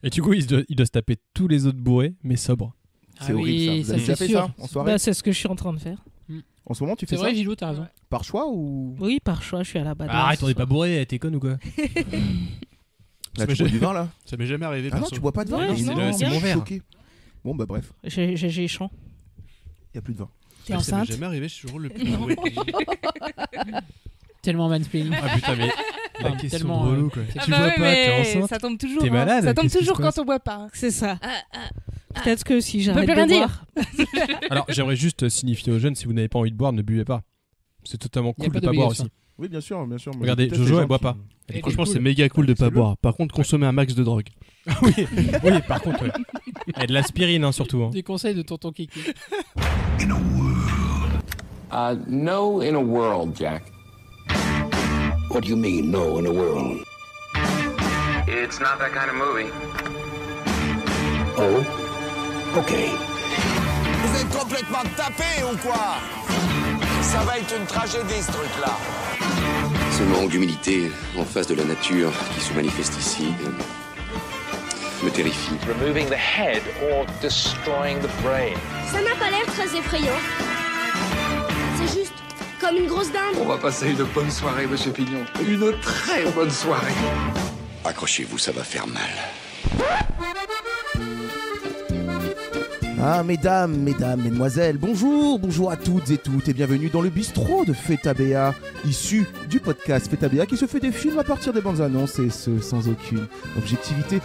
Et du coup, il doit se taper tous les autres bourrés, mais sobre. C'est horrible ça. Vous avez déjà fait ça en soirée? C'est ce que je suis en train de faire. En ce moment, tu fais ça? C'est vrai, Gilou, t'as raison. Par choix ou? Oui, par choix, je suis à la base. Arrête, on n'est pas bourré, t'es con ou quoi? Là, tu bois du vin là? Ça m'est jamais arrivé. Ah non, tu bois pas de vin? Ouais, c'est mon verre. Choqué. Bon bah bref, J'ai chaud. il y a plus de vin. T'es Ça m'est enceinte? jamais arrivé, je suis toujours le plus bourré. Tellement mansplaining. Ah putain, mais la Enfin, question tellement, relou quoi. Ah Tu bois pas, t'es enceinte. ça tombe toujours. T'es malade, Ça tombe qu'est-ce qui toujours se quand passe on boit pas. C'est ça. Peut-être que si j'arrête plus de rien boire... Alors, j'aimerais juste signifier aux jeunes, si vous n'avez pas envie de boire, ne buvez pas. C'est totalement Y a cool pas de pas boire d'obligation. aussi. Oui, bien sûr, bien sûr. Mais Regardez, peut-être Jojo, les elle gens boit qui- pas. Et Franchement, cool. c'est méga cool de pas C'est le- boire. Par contre, consommer un max de drogue. Oui, par contre, ouais. Et de l'aspirine, hein, surtout. Hein. Des conseils de tonton Kiki. No in a world, Jack. What do you mean, no in a world? It's not that kind of movie. Oh? Okay. Vous êtes complètement tapés ou quoi? Ça va être une tragédie ce truc-là. Ce manque d'humilité en face de la nature qui se manifeste ici me terrifie. Removing the head or destroying the brain. Ça n'a pas l'air très effrayant. C'est juste comme une grosse dinde. On va passer une bonne soirée, Monsieur Pignon. Une très bonne soirée. Accrochez-vous, ça va faire mal. Ah, mesdames, mesdemoiselles, bonjour à toutes et toutes et bienvenue dans le bistrot de Feta Béa, issu du podcast Feta Béa qui se fait des films à partir des bandes annonces et ce sans aucune objectivité.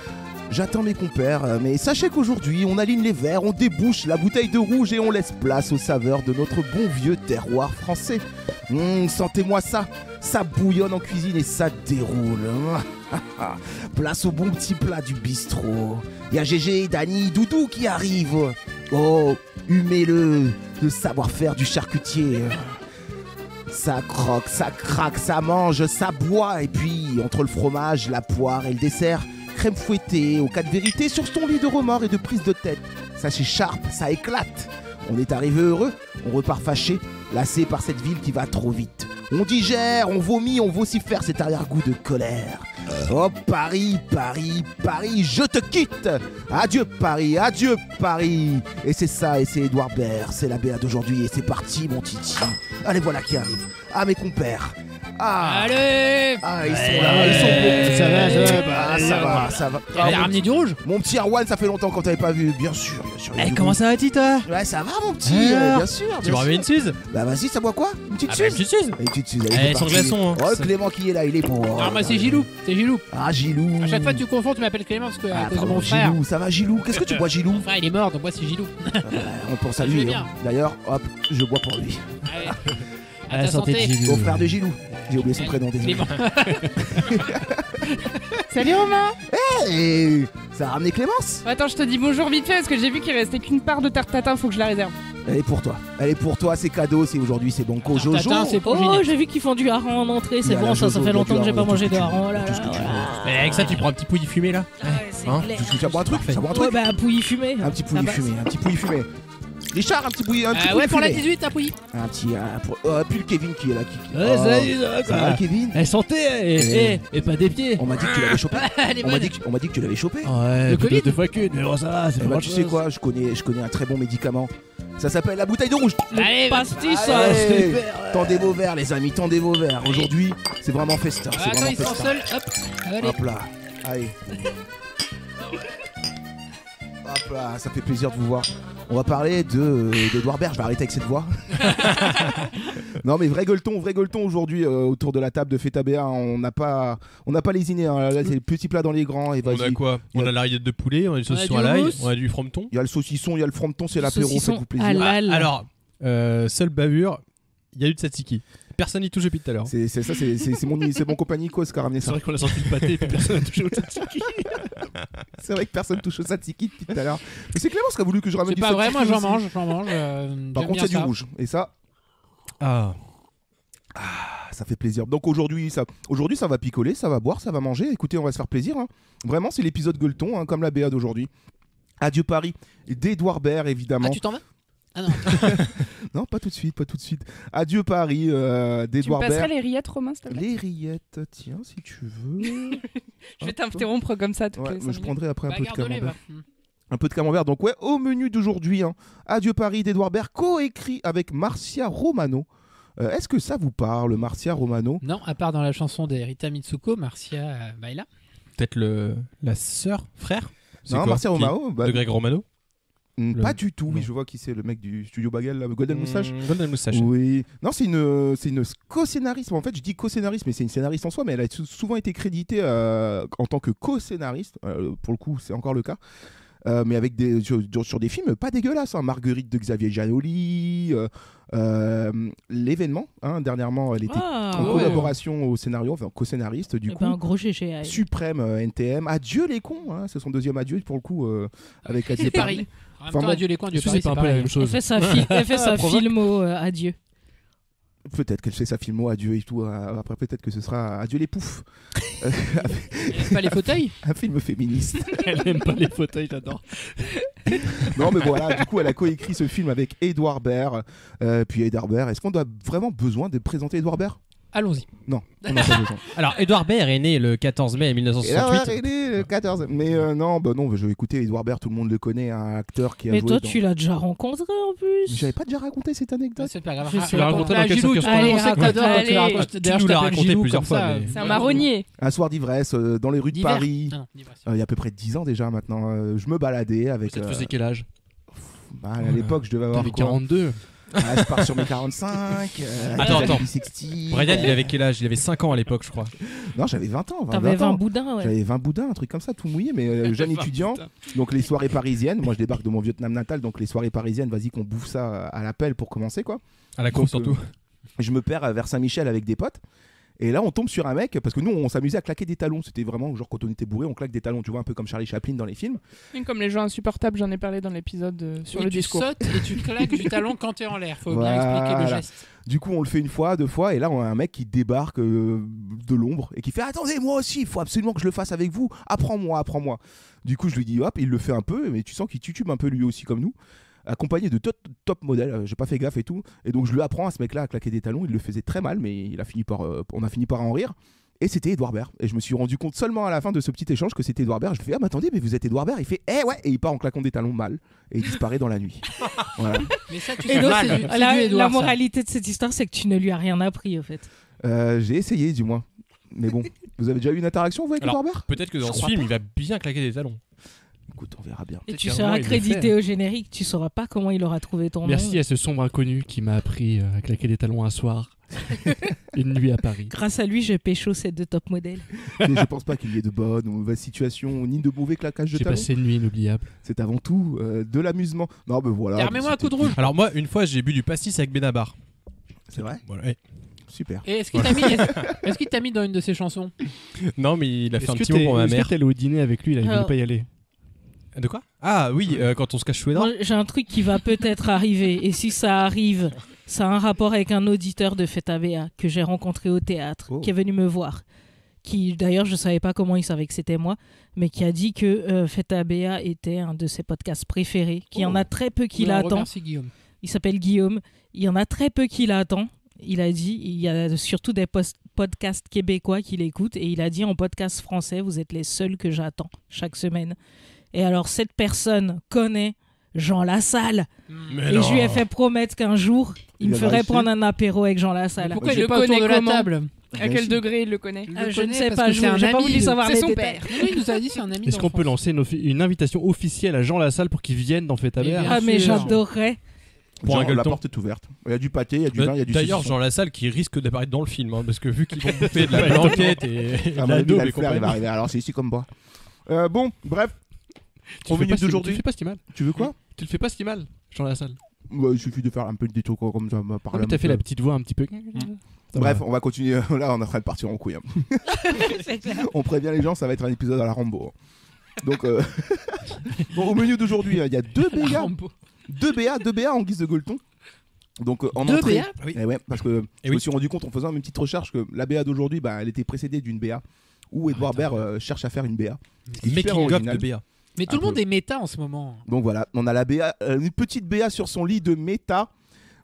J'attends mes compères, mais sachez qu'aujourd'hui on aligne les verres, on débouche la bouteille de rouge et on laisse place aux saveurs de notre bon vieux terroir français. Sentez-moi ça, ça bouillonne en cuisine et ça déroule. Place au bon petit plat du bistrot. Il y a Gégé, Dany, Doudou qui arrivent. Oh, humez-le, le savoir-faire du charcutier. Ça croque, ça craque, ça mange, ça boit. Et puis, entre le fromage, la poire et le dessert, crème fouettée, au cas de vérité, sur son lit de remords et de prise de tête. Ça s'écharpe, ça éclate. On est arrivé heureux, on repart fâché, lassé par cette ville qui va trop vite. On digère, on vomit, on vocifère cet arrière-goût de colère. Oh Paris, Paris, Paris, je te quitte. Adieu Paris. Et c'est ça, et c'est Edouard Baird, c'est la BA d'aujourd'hui, et c'est parti mon titi. Allez, voilà qui arrive. Ah, mes compères. Ah, Allez! ah ils sont là, ils sont bons. Ça va. Ça va. Elle a ramené du rouge? Mon petit Erwan, ça fait longtemps qu'on t'avait pas vu, bien sûr. Comment ça va, Tita? Ouais, ça va mon petit, Alors, bien sûr. Tu me ramènes une Suze? Bah vas-y, ça boit quoi? Une petite Ah bah, une Suze? petite Suze. Une petite Suze, allez, Elle c'est est sans parti. glaçon, hein. Oh, Clément qui est là, il est pour. Non, moi c'est Gilou. C'est Gilou. Ah, Gilou. À chaque fois que tu confonds, tu m'appelles Clément parce que à Ah, cause de pardon, mon frère. Gilou, ça va Gilou? Qu'est-ce que tu bois Gilou? Mon frère il est mort, donc moi c'est Gilou. On pense à Je vais lui. bien. Hein. D'ailleurs, hop, je bois pour lui. Allez. À À la ta santé de santé. Gilou. Au frère de Gilou. J'ai oublié son prénom, désolé. Clément. Salut Romain. Hey, ça a ramené Clémence? Attends, je te dis bonjour vite fait parce que j'ai vu qu'il restait qu'une part de tarte tatin, faut que je la réserve. Elle est pour toi. Elle est pour toi, c'est cadeau. C'est aujourd'hui, c'est banco. Tarte Jojo. tatin, c'est pour Oh, Ginette. j'ai vu qu'ils font du hareng en entrée, Il y c'est a bon, la ça Jojo, fait longtemps que j'ai pas tout mangé ce que de tu veux, hareng. Oh là tout ce que là, tu veux. voilà. Mais avec ça, tu prends un petit pouilly fumé là? Hein? clair. Tu bois un truc? Ça boit un Ouais, truc? bah, pouilly fumé. Un petit pouilly Ça fumé. Un petit pouilly fumé. Richard, un petit pouilly. Un petit pouilly Ouais, pour la fumé. 18, un pouilly. Un petit. Puis le Kevin qui est là. Ouais, salut, ça va, Ça quoi. va, Kevin? Elle santé et pas des pieds. On m'a dit que tu l'avais chopé. Elle est On m'a bonne. dit que tu l'avais chopé. Ouais, Le Covid? deux fois qu'une, mais bon, ça va, c'est Eh pas bah, grand tu sais quoi, je connais un très bon médicament. Ça s'appelle la bouteille de rouge. Allez, Pastis, Allez. ça, c'est super. Tendez vos verres, les amis, tendez vos verres. Aujourd'hui, c'est vraiment festin. C'est Attends, vraiment il se sent festin. seul. Hop. Allez. Hop là. Allez. Hop là, ça fait plaisir de vous voir. On va parler d'Edouard Baird. Je vais arrêter avec cette voix. Non mais vrai gueuleton aujourd'hui autour de la table de Feta Béa. On n'a pas lésiné. Hein. Là, c'est les petits plats dans les grands. Et On a vas-y. quoi? On a la rillette de poulet, on a du saucisson du à l'ail, hummus. on a du frometon. Il y a le saucisson, il y a le frometon, c'est l'apéro. Saucisson Faites-vous plaisir. halal. Alors, seule bavure, il y a eu de tzatziki. Personne n'y touche depuis tout à l'heure. C'est ça, c'est mon copain Nikos qui a ramené C'est ça. vrai qu'on a sorti le pâté et puis personne n'a touché au tzatziki. C'est vrai que personne touche au tzatziki depuis tout à l'heure. Mais c'est Clémence qui a voulu que je ramène C'est du pas vrai, tzatziki moi aussi. j'en mange. Par contre, il y a du rouge. Et ça, Ah. ça fait plaisir. Donc aujourd'hui, ça va picoler, ça va boire, ça va manger. Écoutez, on va se faire plaisir. Hein. Vraiment, c'est l'épisode gueuleton, hein, comme la BA d'aujourd'hui. Adieu Paris, d'Edouard Baird, Ah, évidemment. tu t'en vas? Ah non. Non, pas tout de suite, pas tout de suite. Adieu Paris, Tu me d'Edouard passerais Baird. les rillettes, Romain, s'il te plaît? Les rillettes, tiens, si tu veux. Je vais t'interrompre comme ça toutes Ouais, les 5 mais je minutes. prendrai après un Bah, peu de garde-les, camembert. va. Un peu de camembert. Donc ouais, au menu d'aujourd'hui, hein, Adieu Paris d'Edouard Baird, coécrit avec Marcia Romano. Est-ce que ça vous parle, Marcia Romano? Non, à part dans la chanson de Rita Mitsuko, Marcia Baila. Peut-être la sœur, frère. C'est Non, quoi Marcia Qui- Romano. De Greg Romano. Pas du tout, oui, Non. je vois qui c'est, le mec du studio Bagel, là, Golden Moustache. Golden Moustache. Oui. Non, c'est une co-scénariste. En fait, je dis co-scénariste, mais c'est une scénariste en soi, mais elle a souvent été créditée en tant que co-scénariste. Pour le coup, c'est encore le cas. Mais avec sur des films pas dégueulasses. Hein. Marguerite de Xavier Giannoli, L'événement. Hein, dernièrement, elle était en ouais. collaboration au scénario, enfin co-scénariste du Eh coup. ben, un gros GG. à elle. Suprême NTM. Adieu les cons. Hein, c'est son deuxième adieu pour le coup avec Adieu C'est Paris. En même Enfin, temps, bon. adieu les coins, adieu Est-ce que Paris, c'est pas c'est un peu la pareil. même chose? Elle fait sa provoque. filmo Adieu. Peut-être qu'elle fait sa filmo Adieu et tout. Après, peut-être que ce sera Adieu les poufs. Pas les fauteuils. Un film féministe. Elle aime pas les fauteuils, j'adore. Non, mais voilà, du coup, elle a coécrit ce film avec Edouard Baird. Puis Edouard Baird, est-ce qu'on a vraiment besoin de présenter Edouard Baird? Allons-y. Non, on n'a pas besoin. Alors, Edouard Baird est né le 14 mai Et là, 1968. elle est le 14. Mais non, je vais écouter Edouard Baird, tout le monde le connaît, un acteur qui a Mais joué toi, dans... tu l'as déjà rencontré en plus. J'avais pas déjà raconté cette anecdote. C'est pas grave. Je sais Tu l'as rencontré dans quelle Gilou, tu circonstance? on sait que t'adores quand tu Allez. la racontes. Tu D'ailleurs, nous je l'as t'appelle raconté Gilou plusieurs comme fois, ça. mais- C'est un marronnier. Un soir d'ivresse dans les rues de D'hiver. Paris. Ah non, d'ivresse. Il y a à peu près 10 ans déjà maintenant. Je me baladais avec... Ça te faisait quel âge? à l'époque, je devais avoir T'avais quoi 42. Ah, je pars sur mes 45. Attends. 60. Brian, il avait quel âge? Il avait 5 ans à l'époque, je crois. Non, j'avais 20 ans. T'avais 20 ans. boudins, ouais. J'avais 20 boudins, un truc comme ça, tout mouillé, mais jeune étudiant. Donc les soirées parisiennes, moi je débarque de mon Vietnam natal, donc les soirées parisiennes, vas-y qu'on bouffe ça à l'appel pour commencer quoi. À la course surtout. Je me perds vers Saint-Michel avec des potes. Et là, on tombe sur un mec, parce que nous, on s'amusait à claquer des talons. C'était vraiment genre quand on était bourré, on claque des talons, tu vois, un peu comme Charlie Chaplin dans les films. Comme les gens insupportables, j'en ai parlé dans l'épisode sur Oui, le tu discours. sautes et tu claques du talon quand t'es en l'air. Faut bien Voilà. expliquer le geste. Du coup, on le fait une fois, deux fois, et là, on a un mec qui débarque de l'ombre et qui fait attendez, moi aussi, il faut absolument que je le fasse avec vous. Apprends-moi, apprends-moi. Du coup, je lui dis hop, il le fait un peu, mais tu sens qu'il titube un peu lui aussi comme nous. Accompagné de top modèles, j'ai pas fait gaffe et tout, et donc je lui apprends à ce mec-là à claquer des talons. Il le faisait très mal, mais on a fini par en rire. Et c'était Edouard Baird. Et je me suis rendu compte seulement à la fin de ce petit échange que c'était Edouard Baird. Je fais ah mais attendez, mais vous êtes Edouard Baird? Il fait eh ouais, et il part en claquant des talons mal et il disparaît dans la nuit. Voilà. Mais ça, tu Et sais donc, pas, c'est du la Edouard, ça. moralité de cette histoire, c'est que tu ne lui as rien appris, au fait. J'ai essayé du moins, mais bon. Vous avez déjà eu une interaction vous avec Alors, Edouard Baird? Peut-être que dans Je ce crois film, pas. il va bien claquer des talons. Écoute, on verra bien. Et Peut-être tu qu'à un seras moment, il le crédité fait. au générique, tu sauras pas comment il aura trouvé ton Merci nom. à ce sombre inconnu qui m'a appris à claquer des talons un soir. Une nuit à Paris. Grâce à lui, j'ai pécho ces 2 top modèles. Mais je pense pas qu'il y ait de bonnes ou mauvaises situations, ni de mauvais claquages de J'ai talons. passé une nuit inoubliable. C'est avant tout de l'amusement. Non, ben voilà. Remets-moi un coup de c'était- roule. Alors moi, une fois, j'ai bu du pastis avec Benabar. C'est vrai? Voilà. Ouais. Super. Et est-ce qu'il t'a mis dans une de ses chansons? Non, mais il a fait un Est-ce petit mot pour ma mère. t'es allé au dîner avec lui là? Il voulait Alors- pas y aller. De quoi? Ah oui, quand on se cache sous les draps. Moi, j'ai un truc qui va peut-être arriver. Et si ça arrive, ça a un rapport avec un auditeur de Feta BA que j'ai rencontré au théâtre, Oh. qui est venu me voir. Qui, d'ailleurs, je savais pas comment il savait que c'était moi, mais qui a dit que Feta BA était un de ses podcasts préférés, qu'il y en a très peu qui Oui, on l'attend. remercie Guillaume. Il s'appelle Guillaume. Il y en a très peu qui l'attend. Il a dit, il y a surtout des podcasts québécois qui l'écoutent. Et il a dit en podcast français, vous êtes les seuls que j'attends chaque semaine. Et alors, cette personne connaît Jean Lassalle. Mais Et non. je lui ai fait promettre qu'un jour, il Il me viendra ferait ici. prendre un apéro avec Jean Lassalle. Pourquoi Je il est le pas autour connais de la comment table? À quel degré il le connaît? Il le Je ne connaît sais parce pas, que je c'est un n'ai pas ami voulu de- savoir C'est les son détails. père. Oui, il nous a dit c'est un ami. Est-ce qu'on peut d'enfance. lancer une invitation officielle à Jean Lassalle pour qu'il vienne dans Feta Eh BA? bien, Ah, mais sûr. j'adorerais. Pour un Genre, la gueuleton. porte est ouverte. Il y a du pâté, il y a du vin, il y a du D'ailleurs, saucisson. Jean Lassalle qui risque d'apparaître dans le film, hein, parce que vu qu'ils vont bouffer de la blanquette et Ah, de mon la avis, il daube va et le faire, il va compagnie. arriver. Alors, c'est ici comme bras. Bon, bref. Tu Au le fais menu pas si- Tu d'aujourd'hui. le fais pas si mal. Tu veux quoi? Tu le fais pas si mal, Jean Lassalle. Ouais, il suffit de faire un peu des trucs comme ça. Ah, parler mais t'as un fait peu. la petite voix un petit peu. Ça Bref, va. on va continuer. Là, on est en train de partir en couille. hein. C'est clair. On prévient les gens, ça va être un épisode à la Rambo. Donc, bon, au menu d'aujourd'hui, il y a 2 BA. Rambo. 2 BA en guise de gueuleton. Donc, en Deux entrée. BA? Oui. Eh ouais, parce que je oui. me suis rendu compte en faisant une petite recherche que la BA d'aujourd'hui, bah, elle était précédée d'une BA où Edouard Baird cherche à faire une BA. Ce qui est super Making of original. de BA. Mais tout Un le monde peu. est méta en ce moment. Donc voilà, on a la BA, une petite BA sur son lit de méta.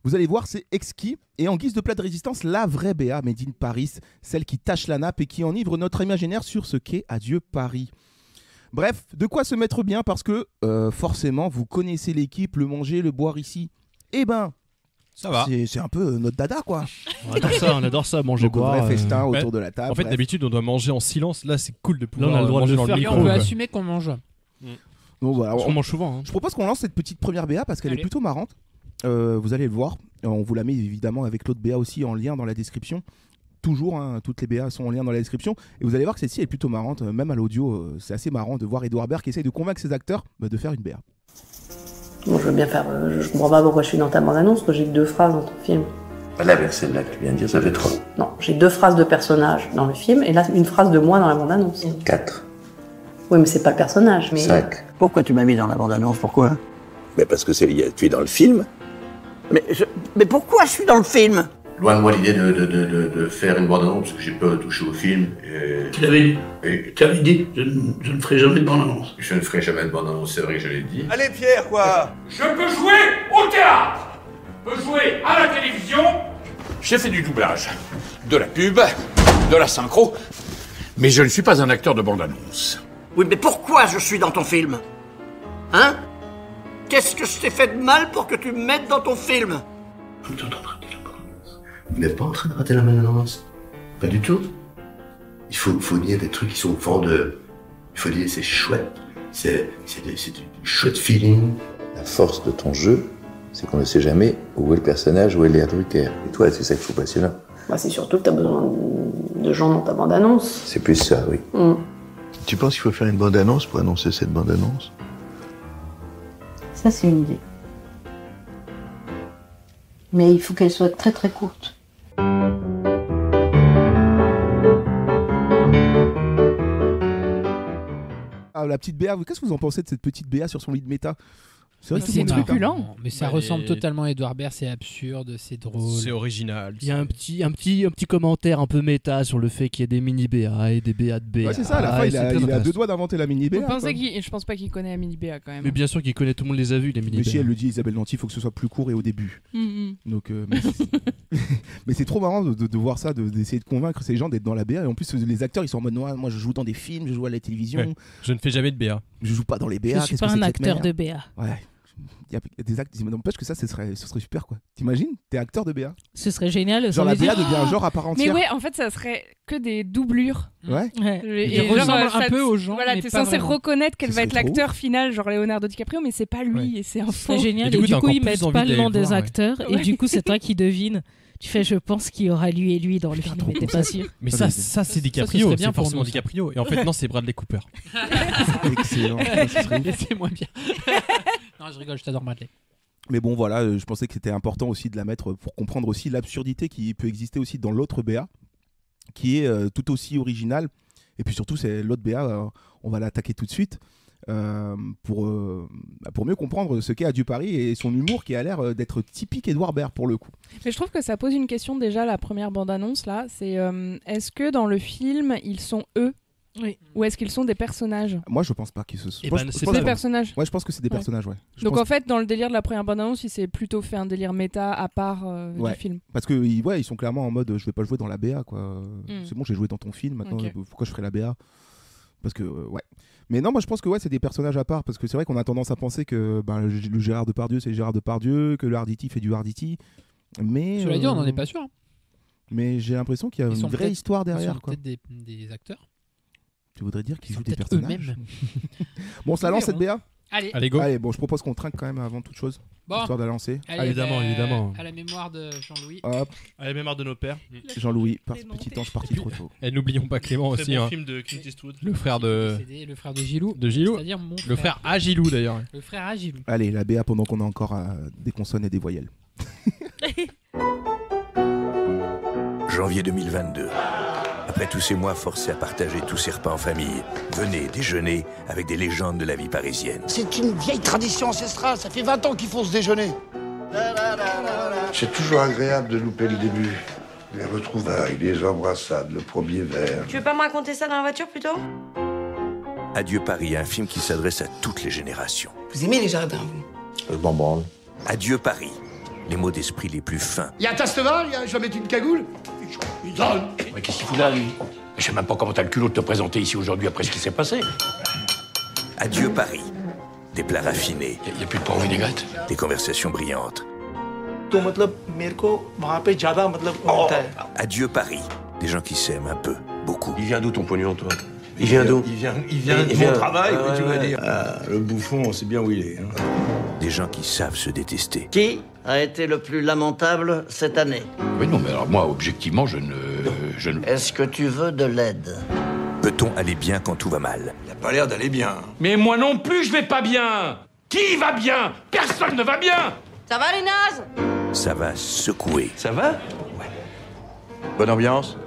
Vous allez voir, c'est exquis. Et en guise de plat de résistance, la vraie BA made in Paris, celle qui tâche la nappe et qui enivre notre imaginaire sur ce qu'est Adieu Paris. Bref, de quoi se mettre bien parce que forcément, vous connaissez l'équipe, le manger, le boire ici. Eh ben, Ça va. c'est un peu notre dada, quoi. On adore ça, manger, Donc, boire. vrai festin ouais. autour de la table. En fait, bref. d'habitude, on doit manger en silence. Là, c'est cool de pouvoir on a le droit de manger le dans faire. le Et micro. on peut quoi. assumer qu'on mange. Donc voilà, On mange souvent. Hein. je propose qu'on lance cette petite première BA parce qu'elle est Allez. plutôt marrante. Vous allez le voir. On vous la met évidemment avec l'autre BA aussi en lien dans la description. Toujours, hein, toutes les BA sont en lien dans la description. Et vous allez voir que celle-ci est plutôt marrante. Même à l'audio, c'est assez marrant de voir Edouard Baird qui essaye de convaincre ses acteurs de faire une BA. Bon, je veux bien faire. Je comprends pas pourquoi je suis dans ta bande-annonce, parce que j'ai que 2 phrases dans ton film. Là, avec celle-là que tu viens de dire, ça fait 3. Non, j'ai 2 phrases de personnage dans le film, et là, une phrase de moi dans la bande-annonce. 4. Oui, mais c'est pas le personnage. Mais... 5. Pourquoi tu m'as mis dans la bande-annonce? Pourquoi? Mais parce que tu es dans le film. Mais pourquoi je suis dans le film? Loin de moi l'idée de faire une bande-annonce, parce que j'ai peur de toucher au film. Tu l'avais dit, je ne ferai jamais de bande-annonce. Je ne ferai jamais de bande-annonce, c'est vrai que je l'ai dit. Allez Pierre, quoi? Je peux jouer au théâtre, je peux jouer à la télévision. J'ai fait du doublage, de la pub, de la synchro, mais je ne suis pas un acteur de bande-annonce. Oui, mais pourquoi je suis dans ton film? Hein? Qu'est-ce que je t'ai fait de mal pour que tu me mettes dans ton film? Vous n'êtes pas en train de rater la bande-annonce. Pas du tout. Il faut dire des trucs qui sont forts de... Il faut dire c'est chouette. C'est du chouette feeling. La force de ton jeu, c'est qu'on ne sait jamais où est le personnage, où est Léa Drucker. Et toi, c'est ça qu'il faut passionnant. Bah, c'est surtout que t'as besoin de gens dans ta bande-annonce. C'est plus ça, oui. Tu penses qu'il faut faire une bande-annonce pour annoncer cette bande-annonce? Ça, c'est une idée. Mais il faut qu'elle soit très très courte. Ah, la petite BA, qu'est-ce que vous en pensez de cette petite BA sur son lit de méta? C'est vrai que tout le C'est monde fait truculent. méta. Mais ça ressemble totalement à Edouard Baird, c'est absurde, c'est drôle. C'est original. Il y a un petit commentaire un peu méta sur le fait qu'il y ait des mini BA et des BA de BA. Ouais, c'est ça, à la fin, il a 2 doigts d'inventer la mini BA. Je pense pas qu'il connaît la mini BA quand même. Mais bien sûr qu'il connaît, tout le monde les a vus, les mini Mais BA. si elle le dit, Isabelle Nanty, il faut que ce soit plus court et au début. Donc, mais c'est trop marrant de voir ça, d'essayer de convaincre ces gens d'être dans la BA. Et en plus, les acteurs, ils sont en mode noir. Moi, je joue dans des films, je joue à la télévision. Ouais. Je ne fais jamais de BA. Je joue pas dans les BA. Je suis pas un acteur de BA. Ouais. Il y a des actes, n'empêche que ça, ce serait super quoi. T'imagines? T'es acteur de BA. Ce serait génial. Genre la BA devient un genre à part entière. Mais ouais, en fait, ça serait que des doublures. Ouais. Il ressemble un peu aux gens. Voilà, mais t'es pas censé vraiment. reconnaître quel Ce va être serait trop l'acteur final, genre Leonardo DiCaprio, mais c'est pas lui et c'est un faux. C'est génial. Et Et du du coup, coup, t'as ils encore mettent plus pas envie le nom d'aller des voir, ouais. acteurs. Et du coup, c'est toi qui devines. Tu fais, je pense qu'il y aura lui et lui dans le film, mais t'es pas sûr. Mais Ça, ça c'est ce DiCaprio, serait bien c'est pour forcément nous, ça. DiCaprio. Et en fait, non, c'est Bradley Cooper. Excellent. Ça serait ouf. Mais c'est moins bien. Non, je rigole, je t'adore, Madeleine. Mais bon, voilà, je pensais que c'était important aussi de la mettre pour comprendre aussi l'absurdité qui peut exister aussi dans l'autre BA, qui est tout aussi originale. Et puis surtout, c'est l'autre BA, on va l'attaquer tout de suite pour mieux comprendre ce qu'est Adieu Paris et son humour qui a l'air d'être typique Edouard Baird pour le coup. Mais je trouve que ça pose une question déjà, la première bande-annonce là, c'est est-ce que dans le film, ils sont eux? Oui. Ou est-ce qu'ils sont des personnages? Moi, je pense pas qu'ils se sont. Eh Moi, ben, je c'est pense Des que- personnages. Ouais, je pense que c'est des personnages, ouais. Je Donc pense en fait, dans le délire de la première bande-annonce, il s'est plutôt fait un délire méta à part Ouais. du film. Parce que ils sont clairement en mode je vais pas jouer dans la BA quoi. C'est bon, j'ai joué dans ton film maintenant, Ok. pourquoi je ferais la BA? Parce que ouais. Mais non, moi je pense que ouais, c'est des personnages à part parce que c'est vrai qu'on a tendance à penser que le Gérard Depardieu c'est Gérard Depardieu, que le Hardity fait du Hardity. Mais Cela dit, on n'en est pas sûr. hein. Mais j'ai l'impression qu'il y a Ils une sont vraie peut-être- histoire Ils derrière sont quoi. peut-être des acteurs. Tu voudrais dire qu'ils Ils jouent sont des peut-être personnages. eux-mêmes. Bon, ça lance cette BA? Allez. Allez, go. Allez, bon, je propose qu'on trinque quand même avant toute chose, Bon. histoire de la lancer. Allez, Évidemment, évidemment. À la mémoire de Jean-Louis. Hop, À la mémoire de nos pères. Jean-Louis, petit ange parti trop tôt. Et n'oublions pas Clément Très aussi, bon hein. film de Clint Eastwood. Le frère de Le frère de Gilou. Gilou. C'est-à-dire mon Le frère à Gilou d'ailleurs. Le frère à Gilou. Allez, la BA pendant qu'on a encore des consonnes et des voyelles. Janvier 2022. Après tous ces mois forcés à partager tous ces repas en famille, venez déjeuner avec des légendes de la vie parisienne. C'est une vieille tradition ancestrale, ça fait 20 ans qu'il faut se déjeuner. C'est toujours agréable de louper le début. Les retrouvailles, les embrassades, le premier verre. Tu veux pas me raconter ça dans la voiture plutôt? Adieu Paris, un film qui s'adresse à toutes les générations. Vous aimez les jardins, vous? Je m'en branle. Adieu Paris, les mots d'esprit les plus fins. Il y a un Tasteval, je vais mettre une cagoule. Il donne. Mais qu'est-ce qu'il fout là, lui? Je sais même pas comment t'as le culot de te présenter ici aujourd'hui après ce qui s'est passé. Adieu Paris, des plats raffinés. Il n'y a plus de porc vinaigrette. Des conversations brillantes. Adieu Paris, des gens qui s'aiment un peu, beaucoup. Il vient d'où ton pognon, toi? Il vient d'où? Il vient de mon travail, tu veux dire. Le bouffon, on sait bien où il est. Hein. Des gens qui savent se détester. Qui a été le plus lamentable cette année? Oui, non, mais alors moi, objectivement, je ne... Est-ce que tu veux de l'aide? Peut-on aller bien quand tout va mal? Il a pas l'air d'aller bien. Mais moi non plus, je vais pas bien. Qui va bien? Personne ne va bien. Ça va les nazes? Ça va secouer. Ça va? Ouais. Bonne ambiance?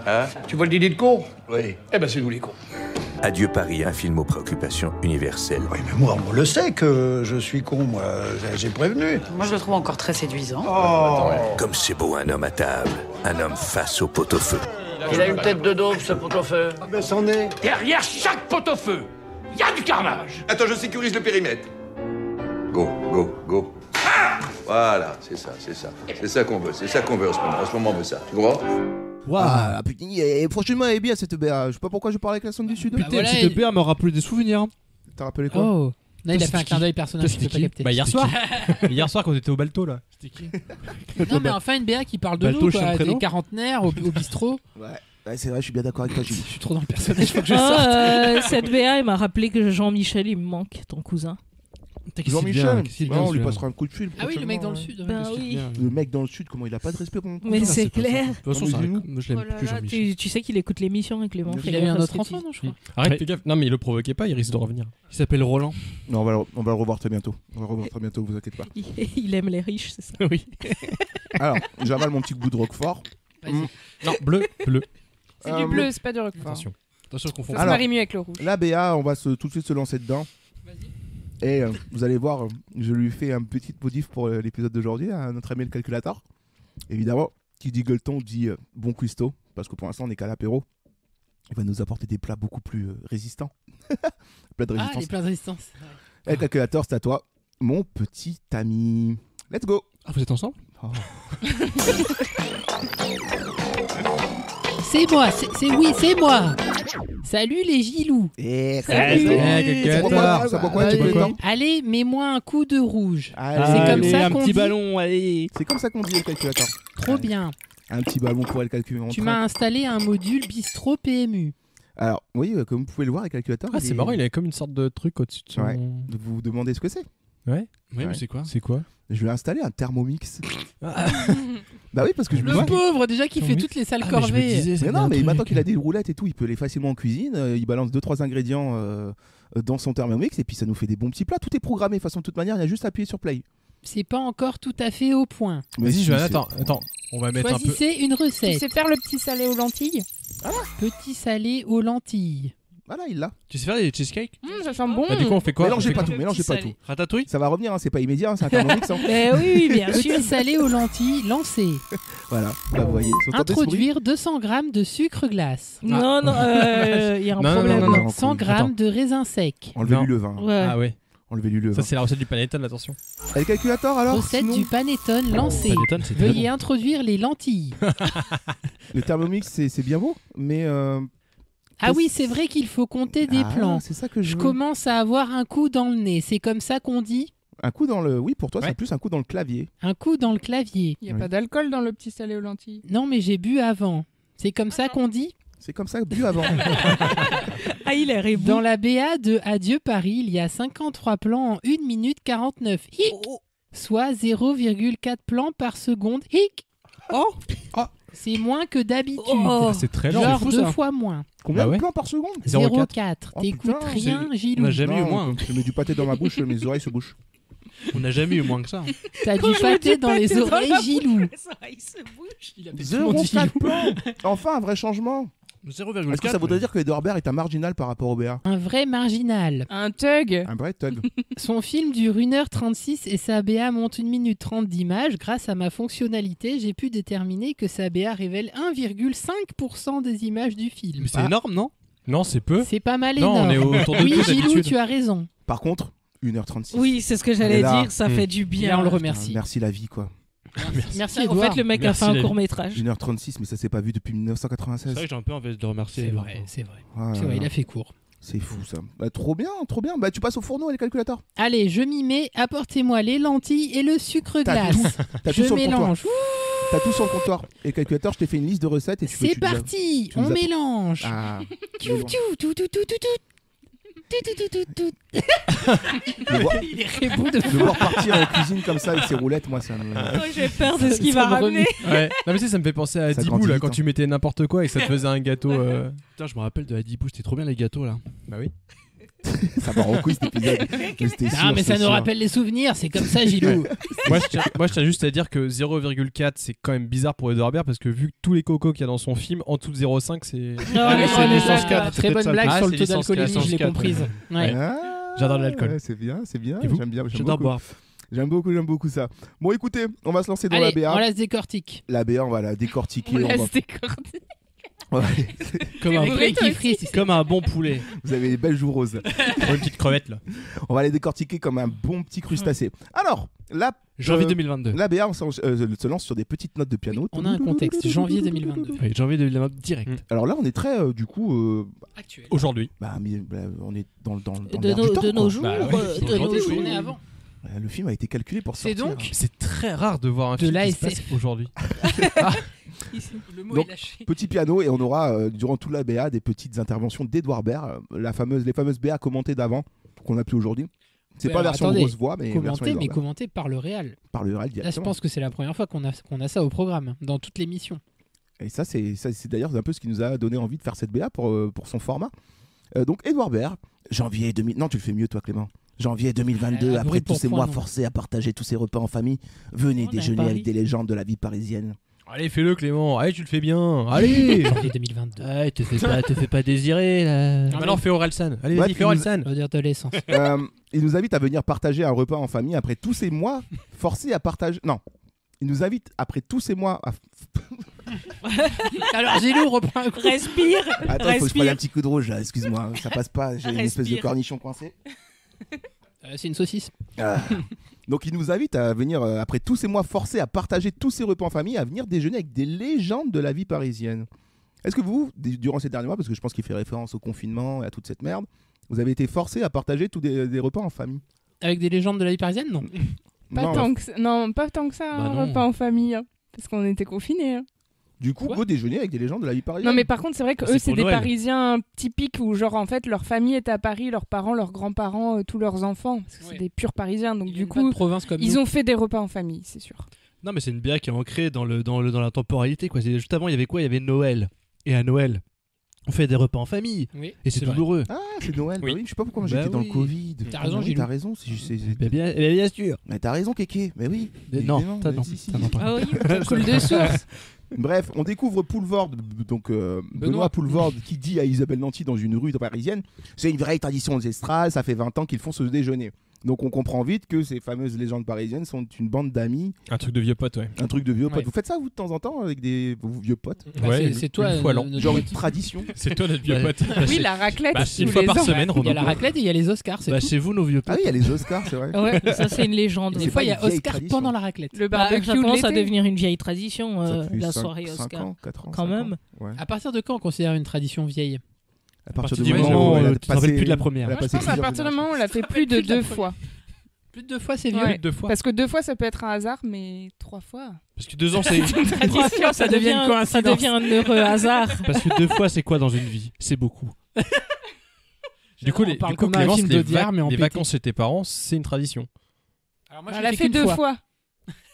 Hein? Tu vois le dîner de cours? Oui. Eh ben, c'est nous les cons. Adieu Paris, un film aux préoccupations universelles. Oui, mais moi, on le sait que je suis con, moi. J'ai prévenu. Moi, je le trouve encore très séduisant. Oh. Comme c'est beau un homme à table, un homme face au pot-au-feu. Il a une tête de daube, ce pot-au-feu. Ah ben, c'en est. Derrière chaque pot-au-feu, il y a du carnage. Attends, je sécurise le périmètre. Go, go, go. Voilà, c'est ça. C'est ça qu'on veut, en ce moment on veut ça. Tu comprends? Ah putain, franchement elle est bien cette BA. Je sais pas pourquoi je parlais avec l'accent du Sud. Putain, voilà, cette BA m'a rappelé des souvenirs. T'as rappelé quoi? Oh. Là, il a fait un clin d'œil personnel, je peux pas capter. Bah hier soir. Hier soir quand on était au Balto là. C'était qui? Non, mais enfin, une BA qui parle de Balto, nous, je sais quoi, le prénom. des quarantenaire au bistrot. Ouais, c'est vrai, je suis bien d'accord avec toi, Gilles. Je suis trop dans le personnage, faut que je sorte. Cette BA, elle m'a rappelé que Jean-Michel, il me manque, ton cousin. Jean-Michel, on lui passera un coup de fil. Ah oui, le mec dans le Sud. Ben oui. Le mec dans le Sud, comment il a pas de respect pour mon Mais c'est clair. De toute façon, moi je l'aime plus Jean-Michel. Tu sais qu'il écoute l'émission avec Clément. Il avait un autre enfant, non, je crois. Arrête, fais gaffe. Non, mais il le provoquait pas, il risque de revenir. Il s'appelle Roland. Non, on va le revoir très bientôt. Vous inquiétez pas. Il aime les riches, c'est ça. Oui. Alors, j'avale mon petit goût de Roquefort. Non, bleu. C'est du bleu, c'est pas du Roquefort. Attention, je confonds. Ça se marie mieux avec le rouge. La BA, on va tout de suite se lancer dedans. Et vous allez voir, je lui fais un petit modif pour l'épisode d'aujourd'hui à notre ami le calculateur. Évidemment, qui dit gueuleton dit bon cuistot, parce que pour l'instant on n'est qu'à l'apéro. Il va nous apporter des plats beaucoup plus résistants. Plats de résistance. Ah, les plats de résistance. Et le calculateur, c'est à toi, mon petit ami. Let's go. Ah, vous êtes ensemble? C'est moi, c'est moi. Salut les gilous. Salut. Allez, mets-moi un coup de rouge. C'est comme ça qu'on dit. Un petit ballon, allez. C'est comme ça qu'on dit le calculateur. Trop bien. Un petit ballon pour le calcul. Tu m'as installé un module bistrot PMU. Alors, oui, comme vous pouvez le voir, le calculateur. Ah, c'est marrant, il avait comme une sorte de truc au-dessus de son... Ouais. Vous vous demandez ce que c'est? Ouais. Oui, mais c'est quoi? C'est quoi? Je lui ai installé un Thermomix. Bah oui, parce que le pauvre déjà qui fait toutes les sales corvées. Mais non, mais maintenant qu'il a des roulettes et tout, il peut les facilement en cuisine. Il balance 2-3 ingrédients dans son Thermomix et puis ça nous fait des bons petits plats. Tout est programmé de façon de toute manière, il y a juste à appuyer sur play. C'est pas encore tout à fait au point. Vas-y, je vais attends, on va mettre Choisissez une recette. Tu sais faire le petit salé aux lentilles? Petit salé aux lentilles. Voilà, il l'a. Tu sais faire des cheesecakes? Ça sent bon. Bah, du coup, on fait quoi? Mélangez pas tout. Ratatouille? Ça va revenir, c'est pas immédiat, c'est un Thermomix. Mais oui, bien sûr. Petit salé aux lentilles, lancé. Voilà, bah, vous voyez. Introduire 200 g de sucre glace. Non, il y a un problème. 100 g de raisin sec. Enlevez-lui le vin. Ah ouais. Enlevez-lui le vin. Ça, c'est la recette du panettone, attention. Et le calculateur alors? Recette du panettone lancé. Veuillez introduire les lentilles. Le Thermomix, c'est bien beau, mais... Ah oui, c'est vrai qu'il faut compter des plans. C'est ça que je veux. Commence à avoir un coup dans le nez. C'est comme ça qu'on dit? Un coup dans le... Oui, pour toi, c'est plus un coup dans le clavier. Un coup dans le clavier. Il n'y a pas d'alcool dans le petit salé aux lentilles. Non, mais j'ai bu avant. C'est comme ça qu'on dit? C'est comme ça, bu avant. Ah, il est rebou. Dans la BA de Adieu Paris, il y a 53 plans en 1 minute 49. Hic. Soit 0,4 plans par seconde. Hic. C'est moins que d'habitude. C'est très lent. Genre C'est fou, 2 ça. fois moins. Combien de plans par seconde? 0,4. T'écoutes rien, Gilou. On n'a jamais eu moins. Je mets du pâté dans ma bouche, mes oreilles se bouchent. On n'a jamais eu moins que ça. T'as du pâté dans les oreilles, Gilou. Les oreilles se bougent. 0,4 plans. Enfin, un vrai changement. 0,4. Est-ce que ça voudrait dire que Edouard Baird est un marginal par rapport au BA? Un vrai marginal. Un thug. Un vrai thug. Son film dure 1h36 et sa BA monte 1 minute 30 d'images. Grâce à ma fonctionnalité, j'ai pu déterminer que sa BA révèle 1,5% des images du film. Mais c'est énorme, non? Non, c'est peu. C'est pas mal Non, énorme. on est autour de oui, deux Gilou, d'habitude. tu as raison. Par contre, 1h36. Oui, c'est ce que j'allais dire, ça fait du bien. Là, on le remercie. Merci la vie, quoi. Merci En Edouard. fait, le mec a fait un court-métrage. 1h36, mais ça s'est pas vu depuis 1996. C'est vrai que j'ai un peu envie de le remercier. C'est vrai, c'est vrai. Ah, C'est vrai, il a fait court. C'est fou ça. Bah, trop bien, trop bien. Bah, tu passes au fourneau et les calculateurs. Allez, je m'y mets. Apportez-moi les lentilles et le sucre glace. T'as tout Je sur le comptoir. mélange. T'as tout sur le comptoir. Et le calculateur, je t'ai fait une liste de recettes et tu peux. C'est parti. On mélange. Ah. Tchou, tchou, tout, tout, tout, tout, tout. Il est rébou de Le voir partir en cuisine comme ça avec ses roulettes, moi ça me. J'ai peur de ce qu'il va ramener. Ouais. Non, mais ça me fait penser à Ça Dibou grandit là, vite, quand hein. tu mettais n'importe quoi et que ça te faisait un gâteau. Putain, je me rappelle de la Dibou, c'était trop bien les gâteaux là. Bah oui. Ça part en couille cet épisode. Ah, mais ça nous rappelle les souvenirs, c'est comme ça, Gilou. Moi, je tiens juste à dire que 0,4 c'est quand même bizarre pour Edouard Baird parce que vu que tous les cocos qu'il y a dans son film, en dessous de 0,5 c'est. C'est licence 4. Très bonne blague sur le taux licence d'alcoolémie, 4, je l'ai 4, comprise. Ouais. J'adore l'alcool. Ouais, c'est bien, c'est bien. Et vous J'aime bien. J'adore boire. J'aime beaucoup ça. Bon, écoutez, on va se lancer dans Allez, la BA. on la décortique. La BA, on va la décortiquer. On va- laisse décortiquer. Ouais. Comme un, rigolé, toi aussi. comme un bon poulet. Vous avez les belles joues roses. Une petite crevette là. On va les décortiquer comme un bon petit crustacé. Alors, là. Janvier 2022. La BA, on se lance sur des petites notes de piano. On a un contexte, janvier 2022. Oui, janvier 2022 direct. Alors là, on est très, du coup. Actuel. Aujourd'hui. On est dans De l'air du temps, nos quoi. jours. Bah ouais, de nos jours. journées avant. Le film a été calculé pour C'est sortir. donc C'est très rare de voir un De film qui se l'ASF. passe aujourd'hui. Le mot Donc, est lâché. petit piano et on aura durant toute la BA des petites interventions d'Edouard Baird, les fameuses BA commentées d'avant qu'on n'a plus aujourd'hui. C'est Ouais, pas alors, version attendez, grosse voix, mais version Commenté, Edouard mais Baird. commenté par le réal. Par le réel Là, je directement. pense que c'est la première fois qu'on a ça au programme, dans toutes les missions. Et ça, c'est d'ailleurs un peu ce qui nous a donné envie de faire cette BA pour son format. Donc, Edouard Baird, janvier 2000. Non, tu le fais mieux, toi, Clément. Janvier 2022, bruit après tous pour ces point, mois non. forcés à partager tous ces repas en famille, venez On est à déjeuner Paris. avec des légendes de la vie parisienne. Allez, fais-le Clément. Allez, tu le fais bien. Allez. Janvier 2022. Ouais, te fais pas désirer là. Maintenant, fais Orelsan. Allez, Ouais, vas-y, fais Orelsan. On va dire de l'essence. Il nous invite à venir partager un repas en famille après tous ces mois forcés à partager. Non. Il nous invite après tous ces mois à. Alors, Gilou, reprend un coup. Respire. Attends, il faut que je prenne un petit coup de rouge là, excuse-moi, ça passe pas, j'ai une espèce de Respire. cornichon coincé. C'est une saucisse. Ah. Donc il nous invite à venir, après tous ces mois forcés à partager tous ces repas en famille, à venir déjeuner avec des légendes de la vie parisienne. Est-ce que vous, durant ces derniers mois, parce que je pense qu'il fait référence au confinement et à toute cette merde, vous avez été forcés à partager tous des repas en famille? Avec des légendes de la vie parisienne, non. Non, Pas tant que ça, Bah un non. repas en famille. Hein, parce qu'on était confinés. Hein. Du coup, go déjeuner avec des légendes de la vie parisienne. Non, mais par contre, c'est vrai que C'est eux, c'est pour des Noël. Parisiens typiques où, genre, en fait, leur famille est à Paris, leurs parents, leurs grands-parents, tous leurs enfants. Parce que Ouais. c'est des purs Parisiens. Donc, Ils du viennent pas coup, de province comme ils nous. ont fait des repas en famille, c'est sûr. Non, mais c'est une BA qui est ancrée dans la temporalité quoi. Juste avant, il y avait quoi? Il y avait Noël. Et à Noël, on fait des repas en famille. Oui, Et c'est vrai. douloureux. Ah, c'est Noël. Oui. Bah oui, je sais pas pourquoi Bah j'étais dans le oui. Covid. T'as raison, Oui, Gilou. T'as raison. Bien sûr. Mais t'as raison, Kéké. Mais oui. Non, évidemment, ça mais non. si, si. Ça non pas. Ah oui. Cool de source. Bref, on découvre Poulvord, donc Benoît Poulvord, qui dit à Isabelle Nanty dans une rue parisienne, c'est une vraie tradition ancestrale, ça fait 20 ans qu'ils font ce déjeuner. Donc on comprend vite que ces fameuses légendes parisiennes sont une bande d'amis, Un truc de vieux pote, ouais. un truc de vieux potes. Ouais. Vous faites ça vous de temps en temps avec vos vieux potes? Bah, Ouais, c'est toi, une fois l'an. notre Genre pote. une tradition? C'est toi notre vieux Ouais. pote. Oui, la raclette. Bah, tous une fois les par ans. semaine, Il y a la Romain. raclette et il y a les Oscars, c'est Bah, tout. chez vous, nos vieux Ah potes. oui, il y a les Oscars, c'est vrai. Ouais, ça c'est une légende. Et Des c'est fois, il y pas a une vieille Oscar tradition. pendant la raclette. Le Bah, barbecue ça commence à l'été. devenir une vieille tradition, Ça fait la cinq- soirée 5 Oscar. ans, 4 ans, Quand 5 ans. même. Ouais. À partir de quand on considère une tradition vieille? À partir du du moment moment où où elle a tu te rappelles passé- plus de la première. elle a Moi, je passé pense à plusieurs partir du moment où on l'a fait Je plus me de rappelle plus de la 2 fois. Plus de 2 fois, c'est vieux. Ouais. Deux fois. Parce que 2 fois, ça peut être un hasard, mais 3 fois. Parce que 2 ans, c'est. Tradition, ça devient une coïncidence. Ça devient un heureux hasard. Parce que 2 fois, c'est quoi dans une vie? C'est beaucoup. Du coup, On parle du coup, comme un Clémence, film les, d'Audiard, mais en les pété. vacances chez tes parents, c'est une tradition. Alors moi, On l'a fait 2 fois.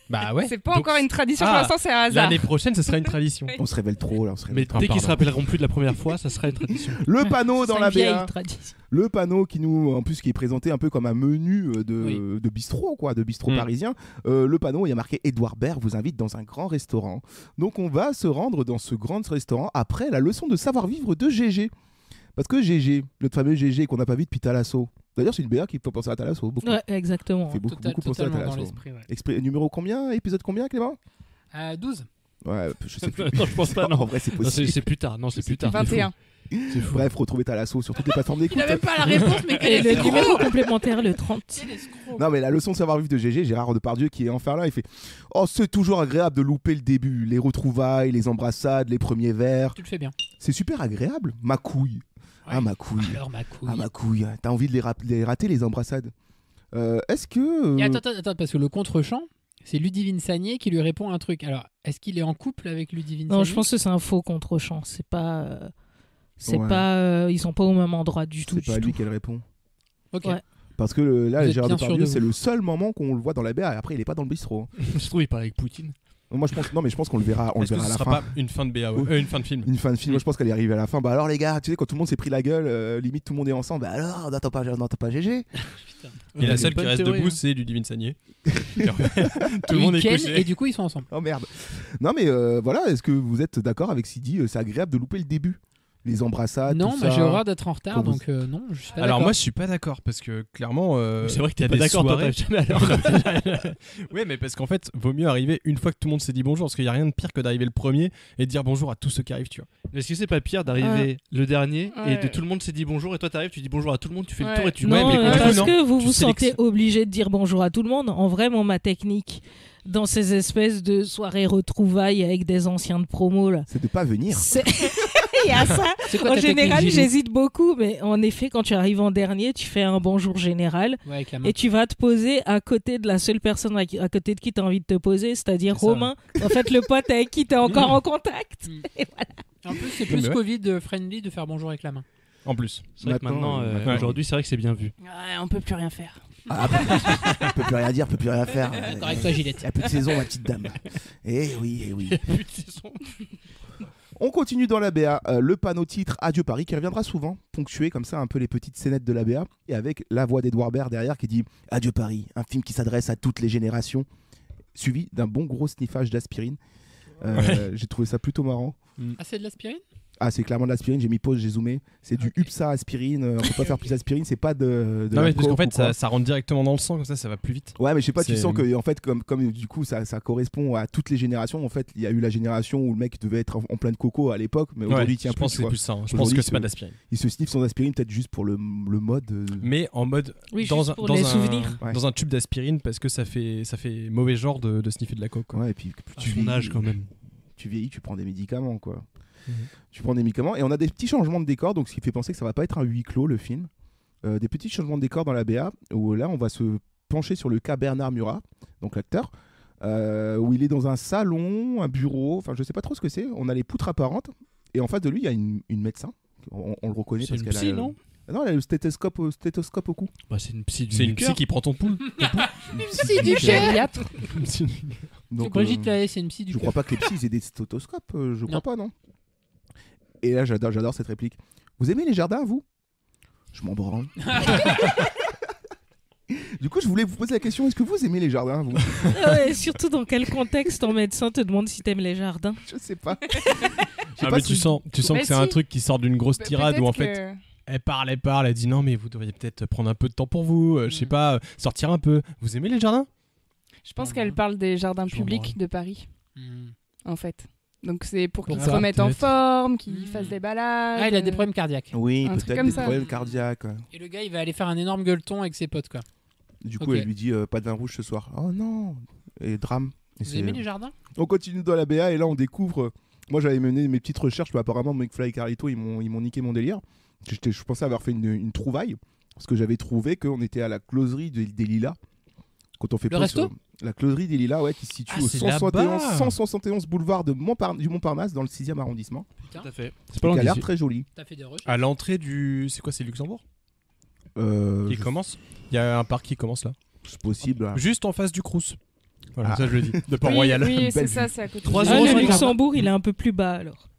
Bah ouais. C'est pas Donc, encore une tradition, pour Ah, l'instant, c'est un hasard. l'année prochaine, ce sera une tradition. On se révèle trop là, on se Mais révèle trop. dès qu'ils se pardon. rappelleront plus de la première fois, ça sera une tradition. Le panneau dans C'est la une vieille BA. tradition. Le panneau qui nous, en plus, qui est présenté un peu comme un menu de bistrot, quoi, de bistrot Mm. parisien. Le panneau, il y a marqué Edouard Baird vous invite dans un grand restaurant. Donc on va se rendre dans ce grand restaurant après la leçon de savoir-vivre de GG. Parce que GG, notre fameux GG qu'on n'a pas vu depuis Thalasso. D'ailleurs, c'est une BA qui fait penser à Thalasso. Beaucoup. Ouais, exactement. Fait beaucoup penser à Totalement dans Thalasso. l'esprit, ouais. Numéro combien? Épisode combien, Clément? 12. Ouais, je sais plus. Non, je pense pas, non. En vrai, c'est Non, possible. c'est plus tard. Non, c'est plus tard. 21. C'est fou. Bref, retrouvez Talasso sur toutes les plateformes d'écoute. Il n'avait pas la réponse, mais Et quel le est numéro complémentaire, le 30. Non, mais la leçon de savoir-vivre de GG, Gérard Depardieu, qui est enfin là, il fait Oh, c'est toujours agréable de louper le début. Les retrouvailles, les embrassades, les premiers verres. Tu le fais bien. C'est super agréable. Ma couille. Ouais. Ah, ma couille. Alors, ma couille. Ah, ma couille. T'as envie de les rater, les embrassades. Est-ce que. Et attends, parce que le contre-champ, c'est Ludivine Sagné qui lui répond un truc. Alors, est-ce qu'il est en couple avec Ludivine Sagné? Non, je pense que c'est un faux contre-champ. C'est pas. Ouais. Ils sont pas au même endroit du tout. C'est pas du lui tout. qu'elle répond. Ok. Ouais. Parce que là, Vous êtes Gérard bien sûr Depardieu, de c'est vous. le seul moment qu'on le voit dans la BA et après, il est pas dans le bistrot. Je trouve il parle avec Poutine. Moi, je pense, non, mais je pense qu'on le verra, Est-ce que à ce la sera fin. pas une fin de BA, une fin de film? Une fin de film, moi je pense qu'elle est arrivée à la fin. Bah alors les gars, tu sais, quand tout le monde s'est pris la gueule, limite tout le monde est ensemble, bah alors, n'entends pas GG. Et la seule qui bonne reste théorie, debout, hein. c'est Ludivine Sagné. Tout le monde est Ken, couché. et du coup, ils sont ensemble. Oh merde. Non mais voilà, est-ce que vous êtes d'accord avec Sidi c'est agréable de louper le début? Les embrassades, Non, tout moi ça. j'ai horreur d'être en retard, Quand vous- donc non, je suis pas Alors d'accord. moi je suis pas d'accord parce que clairement C'est vrai que il y t'es a pas des d'accord, toi, soirées- t'arrives jamais à l'heure. Ouais, mais parce qu'en fait vaut mieux arriver une fois que tout le monde s'est dit bonjour parce qu'il y a rien de pire que d'arriver le premier et de dire bonjour à tous ceux qui arrivent, tu vois. Est-ce que c'est pas pire d'arriver le dernier et Ouais. de tout le monde s'est dit bonjour et toi t'arrives, tu dis bonjour à tout le monde, tu fais le Ouais. tour et tu Non, mais du coup, parce non. que vous Tu vous sélectionnes. sentez obligé de dire bonjour à tout le monde. En vrai, ma technique dans ces espèces de soirées retrouvailles avec des anciens de promo là. C'est de pas venir. Il y a ça. C'est quoi En ta technique, général, Gilou j'hésite beaucoup, mais en effet, quand tu arrives en dernier, tu fais un bonjour général Ouais, avec la main. et tu vas te poser à côté de la seule personne à côté de qui tu as envie de te poser, c'est-à-dire C'est ça. Romain. En fait, le pote avec qui tu es encore en contact. Et voilà. En plus, c'est Mais plus ouais. Covid friendly de faire bonjour avec la main. En plus. C'est vrai que maintenant, ouais. aujourd'hui, c'est vrai que c'est bien vu. Ouais, on peut plus rien faire. Ah, on peut plus rien dire, on peut plus rien faire. D'accord avec toi, Gillette. Il y a plus de saison, ma petite dame. Eh oui, eh oui. On continue dans la BA. Le panneau titre Adieu Paris qui reviendra souvent, ponctué comme ça un peu les petites scénettes de la BA et avec la voix d'Edouard Baird derrière qui dit Adieu Paris, un film qui s'adresse à toutes les générations, suivi d'un bon gros sniffage d'aspirine. J'ai trouvé ça plutôt marrant. Ah, c'est de l'aspirine? Ah, c'est clairement de l'aspirine, j'ai mis pause, j'ai zoomé. C'est du UPSA aspirine, on peut pas faire plus d'aspirine, c'est pas de Non la mais parce qu'en coke ou fait quoi. ça rentre directement dans le sang comme ça va plus vite. Ouais, mais je sais pas, tu C'est- sens que en fait comme du coup ça correspond à toutes les générations. En fait, il y a eu la génération où le mec devait être en pleine coco à l'époque, mais aujourd'hui Ouais, il tient je plus. pense tu que c'est vois. plus ça. Je pense Aujourd'hui, que c'est pas d'aspirine. Il se sniffe son aspirine peut-être juste pour le mode. Mais en mode Oui, dans juste un pour dans les un souvenirs. Ouais. dans un tube d'aspirine parce que ça fait mauvais genre de sniffer de la coke. Quoi. Ouais, et puis plus À tu son vieillis, âge, quand même. Tu vieillis, tu prends des médicaments quoi. Mhm. Tu prends des médicaments et on a des petits changements de décor, donc ce qui fait penser que ça va pas être un huis clos le film. Des petits changements de décor dans la BA où là on va se pencher sur le cas Bernard Murat, donc l'acteur, où il est dans un salon, un bureau, enfin je sais pas trop ce que c'est. On a les poutres apparentes et en face de lui il y a une médecin. On le reconnaît C'est parce une qu'elle psy, a non non, elle a le stéthoscope au cou. Bah, c'est une psy du C'est une cœur. psy qui prend ton pouls. Une psy du cœur. Donc, Brigitte Lahaye, c'est une psy du je cœur. crois pas que les psys aient des stéthoscopes, je crois Non. pas, non. Et là, j'adore cette réplique. Vous aimez les jardins, vous? Je m'en branle. Du coup, je voulais vous poser la question, est-ce que vous aimez les jardins, vous? Ouais, surtout dans quel contexte ton médecin te demande si t'aimes les jardins? Je sais pas. Ah, mais tu sens que Mais c'est un si. truc qui sort d'une grosse tirade où en Peut-être fait elle parle, elle dit non mais vous devriez peut-être prendre un peu de temps pour vous, je sais pas, sortir un peu. Vous aimez les jardins? Je pense qu'elle parle des jardins Je publics m'en de Paris, Hmm. en fait. Donc c'est pour qu'ils se Pourquoi, remettent en peut-être forme, qu'ils fassent des balades. Ah, il a des problèmes cardiaques. Oui, Un truc peut-être comme des ça. problèmes cardiaques. Ouais. Et le gars, il va aller faire un énorme gueuleton avec ses potes, quoi. Du coup, Ok. elle lui dit pas de vin rouge ce soir. Oh non. Et drame. Et Vous c'est- aimez les jardins? On continue dans la BA et là on découvre. Moi j'avais mené mes petites recherches, mais apparemment McFly et Carlito ils m'ont niqué mon délire. Je pensais avoir fait une trouvaille parce que j'avais trouvé qu'on était à la closerie des Lilas. Quand on fait Le pause resto sur la closerie des Lilas, ouais, qui se situe Ah, au c'est 171 boulevard du Montparnasse dans le 6e arrondissement. Putain, Tout à fait. C'est Qui pas loin a l'air d'ici. très joli. t'as fait des recherches. À l'entrée du c'est quoi, c'est Luxembourg qui Je- commence. Il y a un parc qui commence là. C'est possible. hein. Juste en face du Crous. Voilà, Ah. ça je le dis. De Oui, Port-Royal. oui, c'est Belle ça, vue. c'est à côté. 3 Ah, euros le sur les Luxembourg, il est un peu plus bas alors.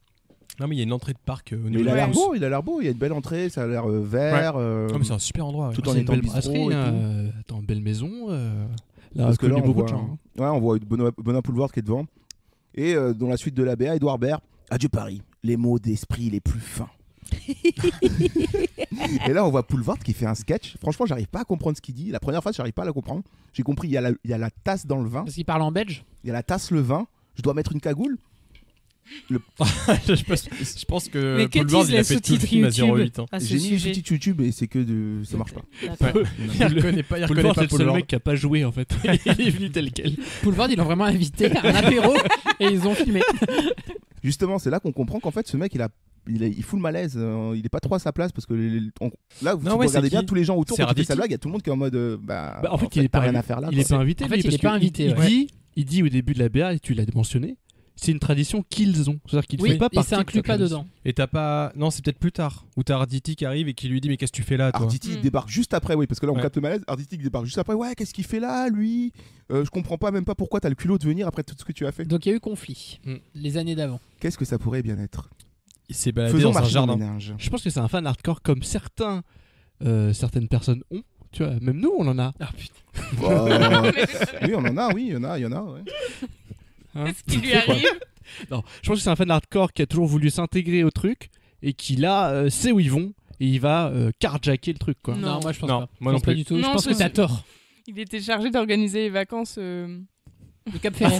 Non mais il y a une entrée de parc au Mais niveau il a de l'air la beau, il a l'air beau. Il y a une belle entrée, ça a l'air vert. Ah, mais c'est un super endroit. ouais. tout en C'est une étant belle bistrot brasserie, et tout. attends, belle maison. Là, Parce que là, on beaucoup voit, de gens. hein. ouais, on voit Benoît Poulvord qui est devant. Et dans la suite de la BA, Edouard Baird, Adieu Paris, les mots d'esprit les plus fins. Et là, on voit Poulvord qui fait un sketch. Franchement, j'arrive pas à comprendre ce qu'il dit. La première fois, j'arrive pas à la comprendre. J'ai compris, il y a la tasse dans le vin. Parce qu'il parle en belge. Il y a la tasse, le vin. Je dois mettre une cagoule. Je pense que Mais que Paul Ward, disent il a les fait tout le sous-titres film à YouTube 0,8. à ce J'ai mis les sujet? sous-titres YouTube et c'est que ça marche pas. D'accord. Il reconnaît pas, il Paul reconnaît Ward, pas c'est le Paul seul Ward. mec qui a pas joué en fait. Il est venu tel quel. Boulevard, ils l'ont vraiment invité à un apéro et ils ont filmé. Justement, c'est là qu'on comprend qu'en fait, ce mec, il fout le malaise. Il est pas trop à sa place parce que là, vous regardez bien tous les gens autour. Quand il fait sa blague, il y a tout le monde qui est en mode. En fait, il est pas rien à faire là. Il est pas invité. En fait, lui, il parce est pas que invité, Il dit au début de la BA, et tu l'as mentionné, c'est une tradition qu'ils ont. C'est-à-dire qu'il Oui, fait pas et partie ça de inclut ta pas tradition. dedans. Et t'as pas. Non, c'est peut-être plus tard. Où t'as Arditi qui arrive et qui lui dit mais qu'est-ce que tu fais là, toi? Arditi débarque juste après, oui, parce que là on Ouais. capte le malaise. Arditi débarque juste après. Ouais, qu'est-ce qu'il fait là, lui? Je comprends pas même pas pourquoi t'as le culot de venir après tout ce que tu as fait. Donc il y a eu conflit les années d'avant. Qu'est-ce que ça pourrait bien être? Il s'est baladé Faisons dans un marcher le jardin. ménage. Je pense que c'est un fan hardcore comme certaines personnes ont. Tu vois, même nous on en a. Ah putain. Oui, on en a, oui, il y en a, ouais. Hein Qu'est-ce qui lui arrive? Non, je pense que c'est un fan hardcore qui a toujours voulu s'intégrer au truc et qui là sait où ils vont et il va carjacker le truc quoi. Non, moi je pense Non, pas. moi Je non pense pas plus. du tout. Je Non, pense que c'est- t'as tort. Il était chargé d'organiser les vacances. Le Cap Ferret.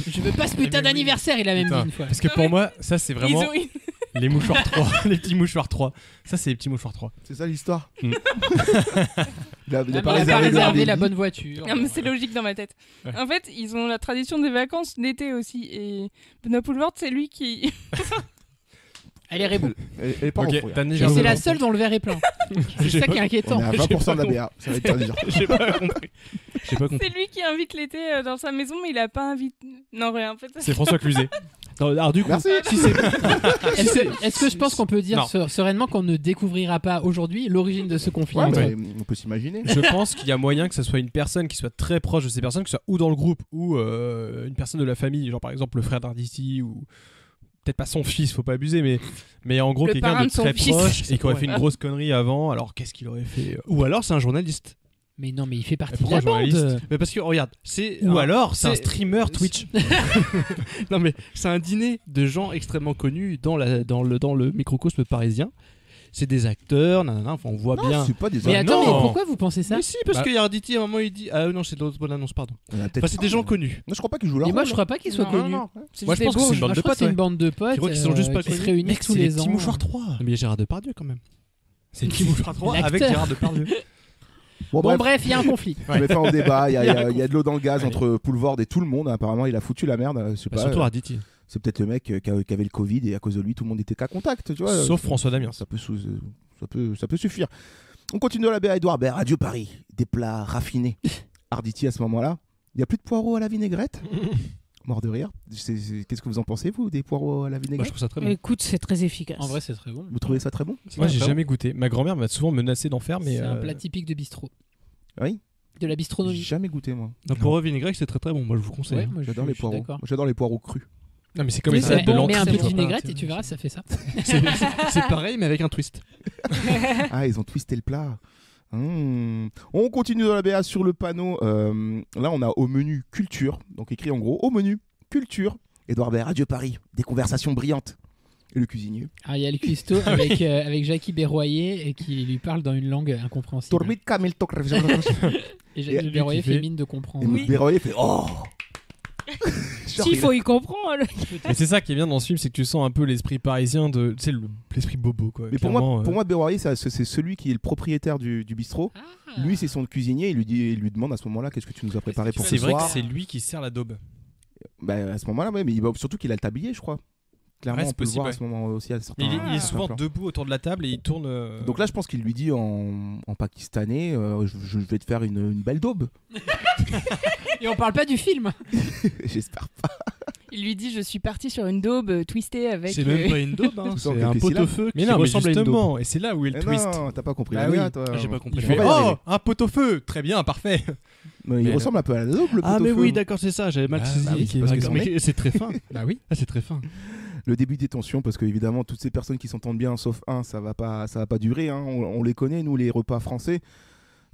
Je veux pas ce putain d'anniversaire, il a même dit Putain, une fois. Parce que pour moi, ça c'est vraiment Ils ont- les mouchoirs 3, les petits mouchoirs 3. Ça c'est les petits mouchoirs 3. C'est ça l'histoire. Mm. Il a Ah, mais pas on a réservé réservé la Airbnb. bonne voiture. Non, mais c'est logique dans ma tête. Ouais. En fait, ils ont la tradition des vacances d'été aussi. Et Benoît Poulvord, c'est lui qui. Elle est rébou. Elle est pas Ok, en fouille. t'as Et déjà c'est raison. la seule dont le verre est plein. C'est J'ai ça pas- qui est inquiétant. On est à 20% d'ABA. Ça va être pas dur. J'ai pas compris. J'ai pas compris. C'est lui qui invite l'été dans sa maison, mais il a pas invité. Non, rien. En fait, C'est François Cluzet. Non, alors du coup, Merci. si c'est Est-ce que je pense qu'on peut dire Non. sereinement qu'on ne découvrira pas aujourd'hui l'origine de ce conflit Ouais, entre mais on peut s'imaginer. Je pense qu'il y a moyen que ça soit une personne qui soit très proche de ces personnes, que ce soit ou dans le groupe ou une personne de la famille, genre par exemple le frère d'Arditi ou peut-être pas son fils, faut pas abuser, mais en gros Le quelqu'un parrain de de son très fils. proche et qui aurait Ouais. fait une grosse connerie avant. Alors qu'est-ce qu'il aurait fait ou alors c'est un journaliste. Mais non, mais il fait partie de pourquoi la bande. journaliste Mais parce que regarde, c'est Ou un- alors c'est un streamer Twitch. Non mais c'est un dîner de gens extrêmement connus dans le microcosme parisien. C'est des acteurs, nanana, enfin, on voit Non, bien. c'est pas des Mais attends, Non. mais pourquoi vous pensez ça? Mais si, parce Bah- que Yarditi à un moment il dit ah non c'est d'autres bonnes annonces pardon. Il y en a peut-être Enfin c'est des pas, gens mais- connus. Moi je crois pas qu'ils jouent leur Et moi rôle. je crois pas qu'ils soient Non, connus. C'est Moi, je juste pense des que c'est bourges. une bande Moi, de je crois potes, que c'est ouais. une bande de potes Tu crois qu'ils sont juste pas qui se connus réunissent Mec, tous c'est les les petits ans. mouchoirs 3. Mais il y a Gérard Depardieu quand même. C'est les petits mouchoirs 3 avec L'acteur. Gérard Depardieu. Bon, Bon bref, bref, il y a un conflit. on met fin au débat. Il y a de l'eau dans le gaz Allez. entre Poulvord et tout le monde. Apparemment, il a foutu la merde. Je sais Bah, pas, surtout Arditi. c'est peut-être le mec qui avait le Covid et à cause de lui, tout le monde était qu'à contact. Tu vois. Sauf François Damiens. Ça peut suffire. On continue à la BA Edouard Baird. Adieu Paris. Des plats raffinés. Arditi à ce moment-là. Il n'y a plus de poireaux à la vinaigrette. Mort de rire. Qu'est-ce que vous en pensez, vous, des poireaux à la Moi je vinaigrette? trouve ça très bon. Écoute, c'est très efficace. En vrai, c'est très bon. Vous trouvez ça très bon? Moi j'ai très jamais goûté. Ma grand-mère m'a souvent menacé d'en faire, mais C'est un plat typique de bistrot. Oui. De la J'ai bistronomie. jamais goûté, moi. Donc pour eux vinaigrette c'est très très bon. Moi je vous conseille. Ouais, hein. moi, J'adore je les suis poireaux. d'accord. J'adore les poireaux crus. non mais c'est comme Oui, les c'est salades de bon, mets un l'entrée. peu tu de vois pas, vinaigrette tu et tu verras, ça fait ça. C'est pareil mais avec un twist. Ah, ils ont twisté le plat. On continue dans la BA sur le panneau. Là, on a au menu culture. Donc écrit en gros au menu culture. Edouard Baird, adieu Paris. Des conversations brillantes. Et le cuisinier. Ah, il y a le cuistot avec Jackie Berroyer et qui lui parle dans une langue incompréhensible. Tormit Kamel Tokrav. Et Jackie Et Berroyer qui fait- fait mine de comprendre. Et Berroyer fait oh. S'il faut y comprendre. Mais c'est ça qui est bien dans ce film, c'est que tu sens un peu l'esprit parisien de, tu sais, l'esprit bobo quoi. Mais Clairement, pour moi, Berroyer, c'est celui qui est le propriétaire du bistrot. Ah. Lui, c'est son cuisinier. Il lui demande à ce moment-là qu'est-ce que tu nous as préparé pour ce c'est vrai soir. que c'est lui qui sert la daube. Bah, à ce moment-là, ouais, mais surtout qu'il a le tablier, je crois. Clairement, Ouais, c'est on peut le voir à possible, ce moment aussi. À certains- Il est certains souvent plans. debout autour de la table et il tourne. Donc là, je pense qu'il lui dit en pakistanais je vais te faire une belle daube. Et on parle pas du film. J'espère pas. Il lui dit je suis parti sur une daube twistée avec. C'est même pas une daube, hein, Tout ça en c'est un quelques pot-au-feu Mais qui non, mais ressemble à une daube. justement, et c'est là où est le Eh twist. non, t'as pas compris Bah la oui. BA, toi. Ah, j'ai pas compris. Il On fait va y arriver. oh, un pot-au-feu, très bien, parfait. Mais il Mais ressemble un peu à la daube, le Ah mais pot-au-feu. oui d'accord c'est ça, j'avais mal Ah, saisi. bah oui, c'est parce que D'accord, c'en mais c'est très fin. Bah oui. Ah c'est très fin. Le début des tensions, parce que évidemment toutes ces personnes qui s'entendent bien, sauf un, ça va pas durer. Hein. On les connaît, nous, les repas français.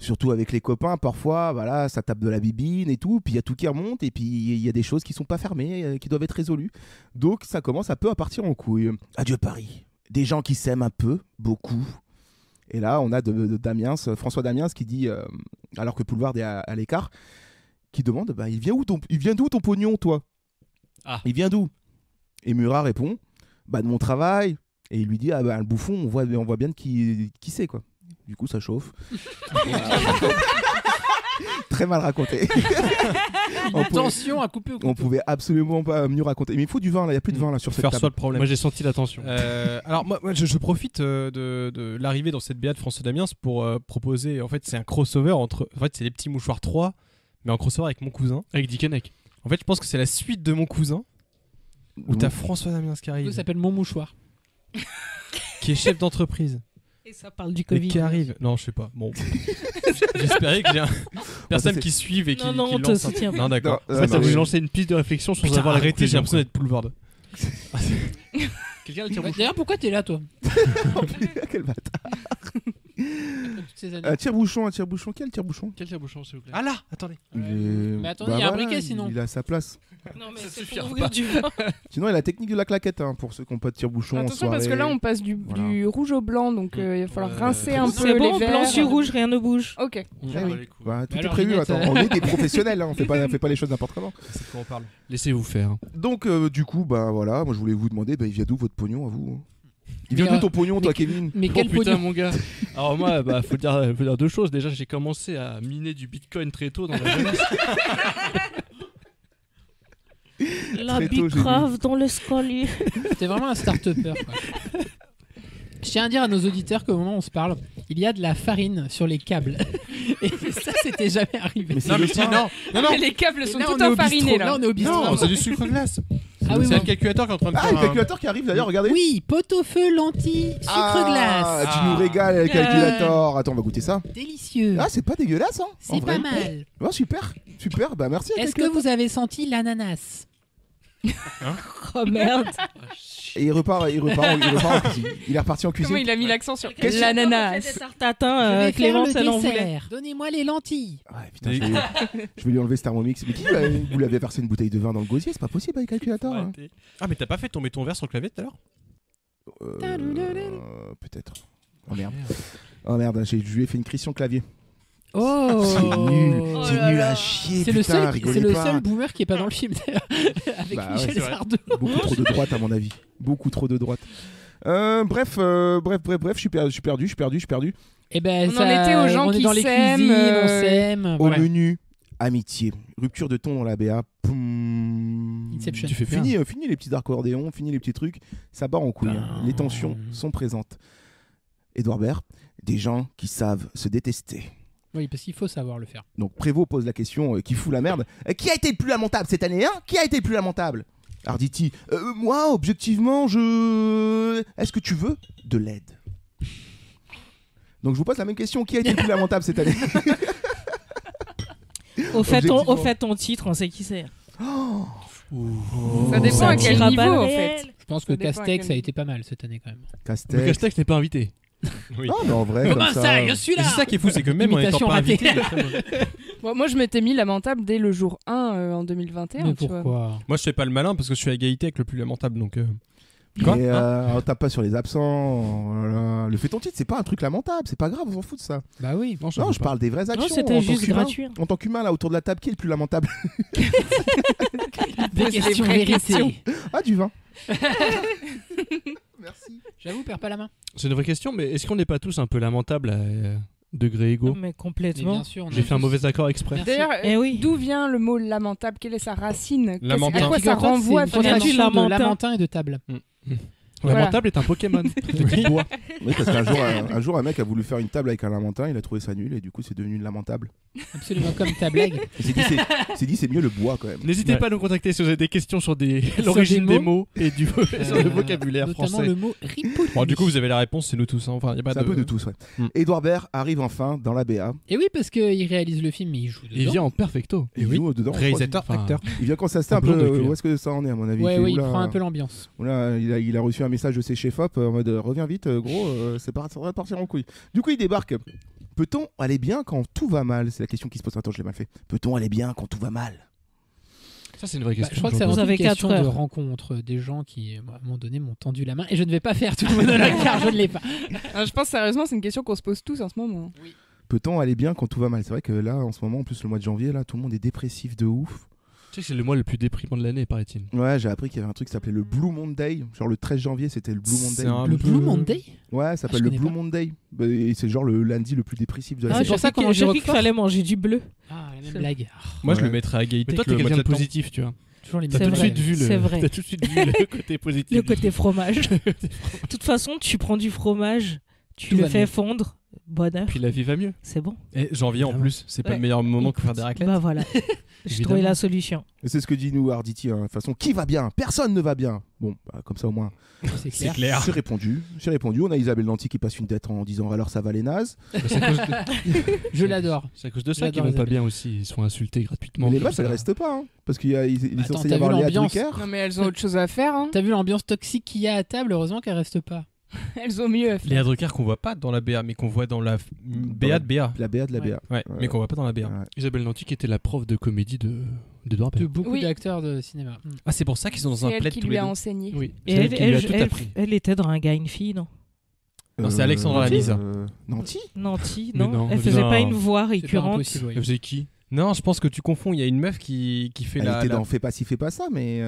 Surtout avec les copains, parfois, voilà, ça tape de la bibine et tout, puis il y a tout qui remonte, et puis il y a des choses qui sont pas fermées, qui doivent être résolues. Donc ça commence un peu à partir en couille. Adieu Paris. Des gens qui s'aiment un peu, beaucoup. Et là, on a de Damiens, François Damiens qui dit, alors que Poulvord est à l'écart, qui demande, bah, il vient d'où ton pognon, toi? Ah. Il vient d'où? Et Murat répond de mon travail. Et il lui dit le bouffon, on voit bien de qui c'est quoi. Du coup, ça chauffe. Très mal raconté. Attention à couper au couteau. On pouvait absolument pas mieux raconter. Mais il faut du vin là, il y a plus de vin là sur cette Faire table. soit le problème. Moi j'ai senti la tension. Alors moi je profite de l'arrivée dans cette BA de François Damiens pour proposer. En fait, c'est un crossover entre. En fait, c'est les petits mouchoirs 3, mais en crossover avec Mon Cousin. Avec Dick Henneck. En fait, je pense que c'est la suite de Mon Cousin. Où t'as François Damiens qui arrive. Ça s'appelle Mon Mouchoir. Qui est chef d'entreprise. Et ça parle du Covid. Et qui arrive. Non, je sais pas. Bon. J'espérais que j'ai personne qui suive et qui non, qui lance. Non, d'accord. Ça vous lancer une piste de réflexion sans avoir la arrêté. J'ai l'impression d'être Boulevard. Quelqu'un le tire D'ailleurs, pourquoi t'es là, toi? Quel bâtard. Tire-bouchon. Quel tire-bouchon? Quel tire-bouchon, s'il vous plaît? Ah là, attendez. Mais attendez, il y a un briquet sinon. Il a sa place. Non, mais ça c'est suffira pour pas. ouvrir du vin. Sinon, il y a la technique de la claquette pour ceux qui n'ont pas de tire-bouchon en Attention, soirée. parce que là, on passe du rouge au blanc, donc il va falloir rincer un peu C'est bon, les verres. blanc sur rouge, rien ne bouge. Ok. Tout est alors, prévu. Ginette, Attends, on est des professionnels, on fait pas les choses n'importe comment. C'est de quoi on parle. Laissez-vous faire. Donc, du coup, voilà, moi je voulais vous demander, il vient d'où votre pognon à vous? Il vient d'où ton pognon, toi, Kevin? Mais quel putain, pognon, mon gars. Alors moi, faut dire deux choses. Déjà, j'ai commencé à miner du Bitcoin très tôt dans la jeunesse. La bicrave dans l'escalier. T'es vraiment un start-upper. Je tiens à dire à nos auditeurs qu'au moment où on se parle, il y a de la farine sur les câbles. Et ça, c'était jamais arrivé. Mais non. Les câbles sont là, tout on est au enfarinés bistrot. là. Là, on est au bistrot. Non, c'est du sucre glace. Ah oui, C'est oui. le calculateur qui est en train de faire. Le calculateur qui arrive d'ailleurs, regardez. Oui, pot-au-feu, lentilles, sucre glace. Tu nous régales avec le calculateur. Attends, on va goûter ça. Délicieux. Ah, c'est pas dégueulasse, en C'est vrai. pas mal. Oh, super, merci. Est-ce que vous avez senti l'ananas? Oh merde. Et il repart en cuisine. Il est reparti en cuisine. Comment il a mis l'accent sur Fait l'ananas? des tartes tatin, Je vais Clémence, faire elle le en voulait. dessert. Donnez-moi les lentilles. Ouais, putain, je vais lui enlever ce thermomix. Mais qui vous l'avez versé une bouteille de vin dans le gosier? C'est pas possible avec le calculateur. Hein. Ah, mais t'as pas fait tomber ton verre sur le clavier tout à l'heure? Peut-être. Oh merde, je lui ai fait une crisson clavier. Oh, C'est nul à chier. C'est le seul rigolez pas. boomer qui est pas dans le film d'ailleurs. Avec Michel c'est vrai. Sardou. Beaucoup trop de droite à mon avis. Beaucoup trop de droite. Bref, je suis perdu. Et ben, On en était aux gens on est qui dans les s'aiment, cuisines, on s'aime. Au Voilà. menu, amitié. Rupture de ton dans la BA. Poum. Inception. Tu fais bien. Fini les petits accordéons, fini les petits trucs. Ça part en couille. Les tensions sont présentes. Édouard Baird, des gens qui savent se détester. Oui, parce qu'il faut savoir le faire. Donc Prévost pose la question qui fout la merde. Qui a été le plus lamentable cette année, hein? Qui a été le plus lamentable? Arditi, moi, objectivement, est-ce que tu veux de l'aide? Donc je vous pose la même question. Qui a été le plus lamentable cette année? Au fait, ton titre, on sait qui c'est. Ça dépend à quel tire niveau balle en réelle. fait. Je pense que Ça dépend à Castex quel a été pas mal cette année quand même. Mais Castex n'est pas invité. Oui. Non, mais en vrai, Comment comme ça, je suis là. C'est ça qui est fou, c'est que même en étant Imitation pas ratée. invité, il est très mauvais. Bon, moi, je m'étais mis lamentable dès le jour 1 en 2021. Mais tu vois. pourquoi? Moi, je fais pas le malin parce que je suis à égalité avec le plus lamentable, donc. Quoi? Et on tape pas sur les absents. Oh là là. Le fait ton titre, c'est pas un truc lamentable, c'est pas grave, on s'en fout de ça. Bah oui. Non, je parle des vraies actions. c'était en tant juste qu'humain. gratuit. En tant qu'humain, là, autour de la table, qui est le plus lamentable? Des questions vérités. Ah, du vin. Merci. J'avoue, perds pas la main. C'est une vraie question, mais est-ce qu'on n'est pas tous un peu lamentables à degré égaux? Mais Mais complètement. bien sûr. on J'ai a fait un tous- mauvais accord exprès. Merci. D'ailleurs, Eh oui. d'où vient le mot lamentable? Quelle est sa racine? Lamentin. À quoi ça Figure-toi que renvoie c'est une finalement contraction de Lamentin. Lamentin et de table. Voilà. Lamentable est un Pokémon. De bois. Oui, parce qu'un jour, un mec a voulu faire une table avec un lamentin, il a trouvé ça nul et du coup, c'est devenu lamentable. Absolument comme ta blague. Il s'est dit, c'est mieux le bois quand même. N'hésitez Ouais. pas à nous contacter si vous avez des questions sur Sur l'origine des des mots et sur le vocabulaire Notamment français. le mot ripoute. Bon, du coup, vous avez la réponse, c'est nous tous. Hein. Enfin, y a pas C'est un peu de tous, ouais. Édouard Baird arrive enfin dans la BA. Et oui, parce qu'il réalise le film, mais il joue dedans. Il vient en perfecto. Il joue dedans. Réalisateur, Enfin, acteur. Il vient constater un En blond de peu cuir. où est-ce que ça en est à mon avis. Ouais, Il fait, oui, il oula, prend un peu l'ambiance. oula, il a reçu un message de ses chefs-op en mode reviens vite, gros, ça va partir en couille. Du coup, il débarque. Peut-on aller bien quand tout va mal? C'est la question qui se pose. Attends, je l'ai mal fait. Peut-on aller bien quand tout va mal? Ça, c'est une vraie question. Je crois que c'est Vous avant tout avez une question 4 de heures. rencontre des gens qui, à un moment donné, m'ont tendu la main. Et je ne vais pas faire tout le monologue car je ne l'ai pas. Je pense sérieusement, c'est une question qu'on se pose tous en ce moment. Peut-on aller bien quand tout va mal? C'est vrai que là, en ce moment, en plus le mois de janvier, là, tout le monde est dépressif de ouf. Tu sais que c'est le mois le plus déprimant de l'année, paraît-il. Ouais, j'ai appris qu'il y avait un truc qui s'appelait le Blue Monday. Genre le 13 janvier, c'était le Blue Monday. Le Blue Monday? Ouais, ça s'appelle le Blue Monday. Et c'est genre le lundi le plus dépressif de l'année. C'est pour ça que j'ai cru qu'il fallait manger du bleu. Ah, la même blague. Moi, je le mettrais à égalité. Mais toi, t'es quelqu'un de positif, tu vois. T'as tout de suite vu le côté positif. Le côté fromage. De toute façon, tu prends du fromage, tu le fais fondre. Bonheur. Puis la vie va mieux. C'est bon. Et janvier en plus, c'est pas le meilleur moment que faire des raclettes. Bah voilà. J'ai trouvé la solution. Et c'est ce que dit nous Arditi. De toute façon, qui va bien? Personne ne va bien. Bon, bah, comme ça au moins. C'est clair. J'ai répondu. On a Isabelle Nanty qui passe une tête en disant alors ça va les nazes. Je l'adore. C'est à cause de ça qu'ils vont pas bien aussi. Ils sont insultés gratuitement. Mais les meufs, elles restent pas. Hein, parce qu'il est censé y t'as avoir vu Léa l'ambiance Drucker. Non, mais elles ont autre chose à faire. Hein. T'as vu l'ambiance toxique qu'il y a à table? Heureusement qu'elles restent pas. Elles ont mieux à faire. Léa Drucker qu'on voit pas dans la BA, mais qu'on voit dans la BA de BA. La BA de la BA. Ouais, mais qu'on voit pas dans la BA. Ouais. Isabelle Nanty qui était la prof de comédie de De beaucoup d'acteurs de cinéma. Ah, c'est pour ça qu'ils sont dans un plaid tous les deux. C'est elle qui lui a enseigné. Oui. Et elle était dans Un gars, une fille, non? Non, c'est Alexandra Laniz. Nanty, non. Elle faisait pas une voix récurrente. Elle faisait qui? Non, je pense que tu confonds. Il y a une meuf qui fait Elle était dans Fais pas ci, fais pas ça, mais.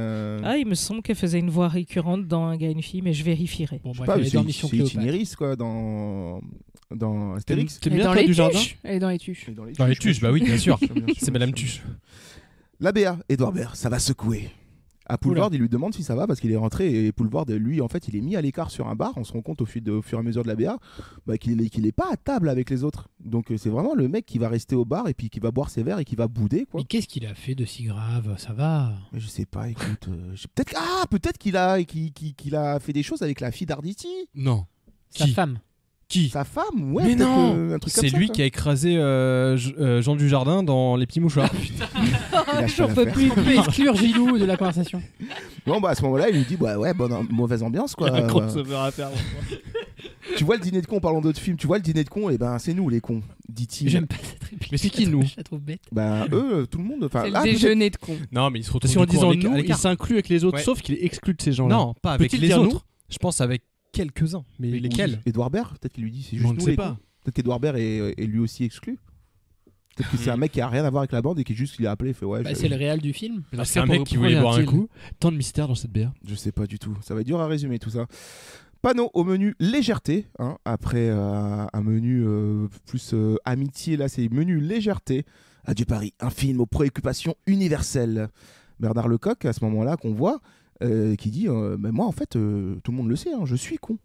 Ah, il me semble qu'elle faisait une voix récurrente dans Un gars, une fille, mais je vérifierai. Bon, Je sais bref, pas, elle est dans Mission c'est Cléopâtre. Itinéris quoi dans Astérix. T'aimes bien toi du jardin? Elle est dans les tuches. Dans les tuches, bah oui, bien sûr. C'est Madame Tuche. La BA, Edouard Baird, ça va secouer. À Poulvord, il lui demande si ça va parce qu'il est rentré et Poulvord, lui, en fait, il est mis à l'écart sur un bar. On se rend compte au fur et à mesure de la BA qu'il est pas à table avec les autres. Donc c'est vraiment le mec qui va rester au bar et puis qui va boire ses verres et qui va bouder. Quoi. Mais qu'est-ce qu'il a fait de si grave? Ça va. Mais je sais pas, écoute. Peut-être qu'il a fait des choses avec la fille d'Arditi. Non. Sa femme. Qui? Sa femme, ouais. Mais non, un truc comme c'est ça, lui quoi. qui a écrasé Jean Dujardin dans Les Petits Mouchoirs. J'en peux plus. On peut exclure Gilou de la conversation. Bon, bah à ce moment-là, il lui dit mauvaise ambiance quoi. Un crossover à faire. Tu vois le dîner de cons, parlant d'autres films, tu vois le dîner de cons, et ben c'est nous les cons, dit-il. J'aime pas cette réplique. Mais c'est qui nous? Je la trouve bête. Bah eux, tout le monde. C'est le déjeuner de cons. Non, mais il se retrouve Si en du coup disant à nous, il l'écart. s'inclut avec les autres, Ouais. sauf qu'il est exclu de ces gens-là. Non, pas avec Peut-il les dire autres. nous? Je pense avec quelques-uns. Mais lesquels? Edouard Baird, peut-être qu'il lui dit c'est On juste ne nous sait les pas. cons. Peut-être qu'Edouard Baird est lui aussi exclu. Peut-être que c'est un mec qui a rien à voir avec la bande et qui juste il a appelé et fait ouais. Bah, c'est le réel du film. Ah, c'est un mec qui voulait boire un coup. Tant de mystère dans cette BA. Je sais pas du tout. Ça va être dur à résumer tout ça. Panneau au menu légèreté, hein, après un menu plus amitié, là c'est menu légèreté. Adieu Paris, un film aux préoccupations universelles. Bernard Lecoq, à ce moment-là, qu'on voit, qui dit mais moi en fait, tout le monde le sait, hein, je suis con.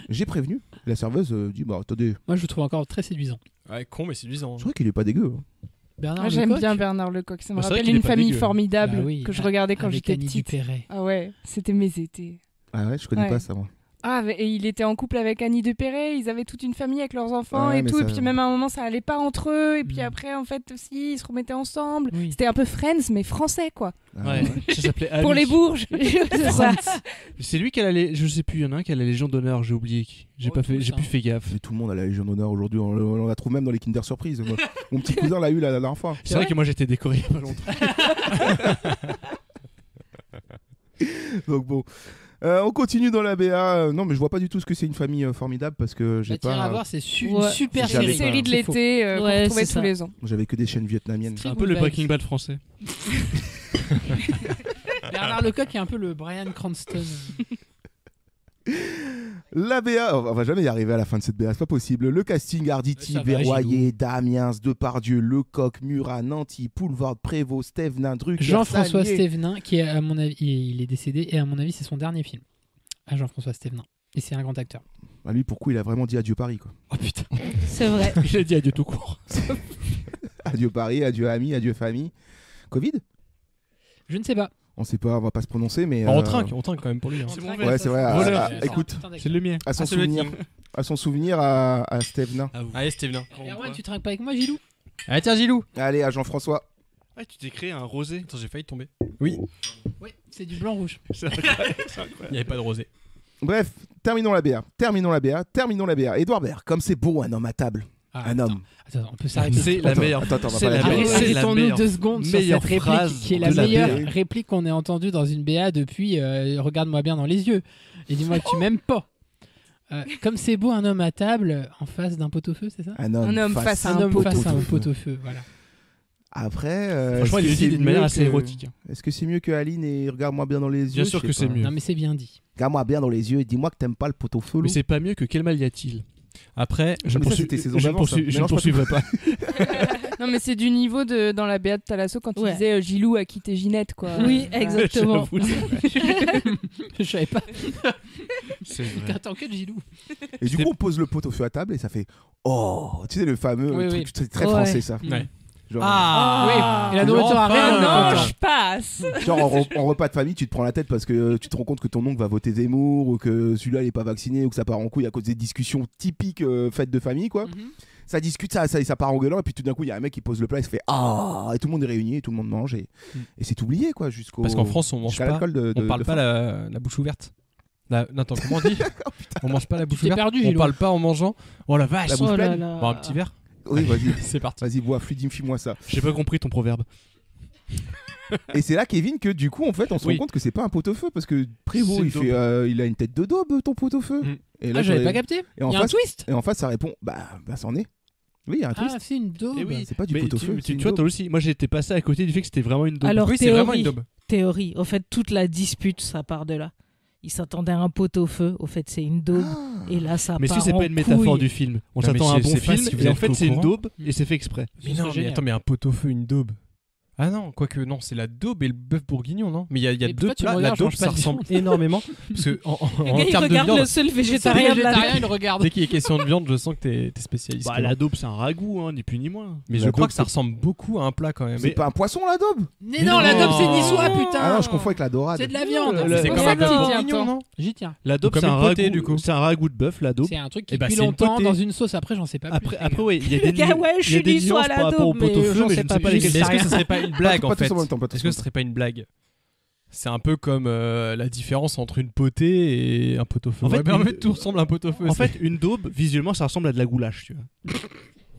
J'ai prévenu. La serveuse dit bah attendez. Moi je le trouve encore très séduisant. Ouais, con mais séduisant. Je crois qu'il est pas dégueu. Hein. Bernard J'aime Lecoq. bien Bernard Lecoq. Ça me C'est vrai rappelle qu'il est une pas famille dégueu. formidable Bah oui, que je regardais quand avec j'étais Annie petite. Dupéret. Ah ouais, c'était mes étés. Ah ouais, je connais Ouais. pas ça moi. Ah, et il était en couple avec Annie Dupéret, ils avaient toute une famille avec leurs enfants Ouais, et mais tout, ça- et puis même à un moment ça allait pas entre eux, et puis après en fait aussi ils se remettaient ensemble. Oui. C'était un peu Friends mais français quoi. Ouais, ça s'appelait Ali. Pour les bourges, c'est ça. C'est lui qui a la je sais plus, il y en a un qui a la Légion d'honneur, j'ai oublié. J'ai Oh, plus fait gaffe. Mais tout le monde a la Légion d'honneur aujourd'hui. On la trouve même dans les Kinder Surprise. Moi. Mon petit cousin l'a eu la dernière fois. C'est vrai que moi j'étais décoré il y a pas longtemps. Donc bon. On continue dans la BA. Non, mais je vois pas du tout ce que c'est une famille formidable parce que j'ai Bah, tiens, à pas. voir, c'est une Ouais. super J'avais C'est série. une série de C'est faux. l'été qu'on Ouais, retrouvait c'est tous ça. les ans. J'avais que des chaînes vietnamiennes. C'est un peu le Breaking Bad français. Bernard Lecoq est un peu le Bryan Cranston. La BA, on va jamais y arriver à la fin de cette BA, c'est pas possible. Le casting Arditi, Ça va, Verroyer, Damiens, Depardieu, Lecoq, Murat, Nanty, Poulvord, Prévost, Stevenin, Drucker, Jean-François Salier. Stevenin, qui est à mon avis, il est décédé et à mon avis c'est son dernier film. À Jean-François Stevenin. Et c'est un grand acteur. Bah, lui, pour coup, il a vraiment dit adieu Paris, quoi. Oh putain. C'est vrai. Il a dit adieu tout court. Adieu Paris, adieu amis, adieu famille. Covid? Je ne sais pas. On sait pas, on va pas se prononcer, mais. On trinque quand même pour lui. Hein. C'est mon Ouais, c'est vrai. Voleur. Écoute, C'est le mien. à son c'est le souvenir, tien. à son souvenir à Stevenin. Allez, Steven. Erwan, tu trinques pas avec moi, Gilou? Allez, tiens, Gilou. Allez, à Jean-François. Ah, tu t'es créé un rosé. Attends, j'ai failli tomber. Oui, Oui, c'est du blanc-rouge. C'est incroyable. il n'y avait pas de rosé. Bref, terminons la BA. Édouard Baird, comme c'est beau un homme à table. Ah, Un homme. Attends, on peut s'arrêter. C'est la meilleure. Attends, on va C'est pas la la meilleure. dire. C'est la Arrêtons-nous meilleure. 2 secondes sur meilleure cette réplique phrase qui est la de la meilleure BA. réplique qu'on ait entendue dans une BA depuis Regarde-moi bien dans les yeux et dis-moi que tu m'aimes pas. Comme c'est beau un homme à table en face d'un pot-au-feu, c'est ça? Un Un homme face à Un un homme pot face à un pot-au-feu. pot-au-feu, voilà. Après, Franchement, il est dit d'une manière assez érotique. Est-ce que c'est mieux que Aline et regarde-moi bien dans les yeux? Bien sûr que c'est mieux. Non, mais c'est bien dit. Regarde-moi bien dans les yeux et dis-moi que t'aimes pas le pot-au-feu. Mais c'est pas mieux que quel mal y a-t-il? Après, je ne poursuivrai pas. Non, mais c'est du niveau de dans la BA de Thalasso quand il disait Gilou a quitté Ginette, quoi. Oui, exactement. Je savais pas. C'est vrai. Attends, quel Gilou. Et du coup, on pose le pot-au-feu à table et ça fait oh, tu sais le fameux truc très français ça. Ouais. Genre, oui. Et la nourriture arrive. Non, je passe. Genre en repas de famille, tu te prends la tête parce que tu te rends compte que ton oncle va voter Zemmour ou que celui-là il est pas vacciné ou que ça part en couille à cause des discussions typiques fêtes de famille quoi. Ça discute, ça part en gueulant et puis tout d'un coup il y a un mec qui pose le plat et se fait ah et tout le monde est réuni et tout le monde mange et c'est oublié quoi jusqu'au. Parce qu'en France on mange pas, on parle pas la bouche ouverte. Attends, comment on dit? On mange pas la bouche ouverte. Perdu, on parle pas en mangeant. Oh la vache. La bouche pleine. Bon, un petit verre. Oui, vas-y. C'est parti. Vas-y, bois, fluidifie-moi ça. J'ai pas compris ton proverbe. Et c'est là, Kevin, que du coup, en fait, on se rend compte que c'est pas un pot-au-feu parce que Prévost, il a une tête de daube, ton pot-au-feu. Et là, j'avais pas capté. Il y a un twist. Et en face, ça répond, bah, c'en est. Oui, il y a un twist. Ah, c'est une daube. C'est pas du pot-au-feu. Tu vois, toi aussi. Moi, j'étais passé à côté du fait que c'était vraiment une daube. Alors, oui, c'est vraiment une daube. Théorie. Au fait, toute la dispute, ça part de là. Il s'attendait à un pot-au-feu, au fait c'est une daube, et là ça part en couille. Mais si c'est pas une métaphore du film, on s'attend à un bon film, et en fait c'est une daube, et c'est fait exprès. Mais non, mais attends, mais un pot-au-feu, une daube. Ah non, quoique non, c'est la daube et le bœuf bourguignon, non? Mais il y a deux plats, la daube ça ressemble énormément. Parce que en termes de viande, le seul végétarien de la il regarde. Dès qu'il est question de viande, je sens que t'es spécialiste. Bah la daube c'est un ragoût, ni plus ni moins. Mais je crois que ça ressemble beaucoup à un plat quand même. C'est pas un poisson la daube? Mais non, la daube c'est niçois, putain. Ah non, je confonds avec la dorade. C'est de la viande. C'est comme un bœuf bourguignon, non? J'y tiens. La daube c'est un ragoût, du coup. C'est un ragoût de bœuf, la daube. C'est un truc qui cuit longtemps dans une sauce. Après, j'en sais pas plus. Après, oui, il y a des nuances par rapport au pot-au-feu, mais je ne sais pas lesquelles. Est-ce que ça serait pas une blague en fait? Est-ce que ce serait pas une blague? C'est un peu comme la différence entre une potée et un pot-au-feu. En fait, tout ressemble à un pot-au-feu. En fait, une daube, visuellement, ça ressemble à de la goulache, tu vois.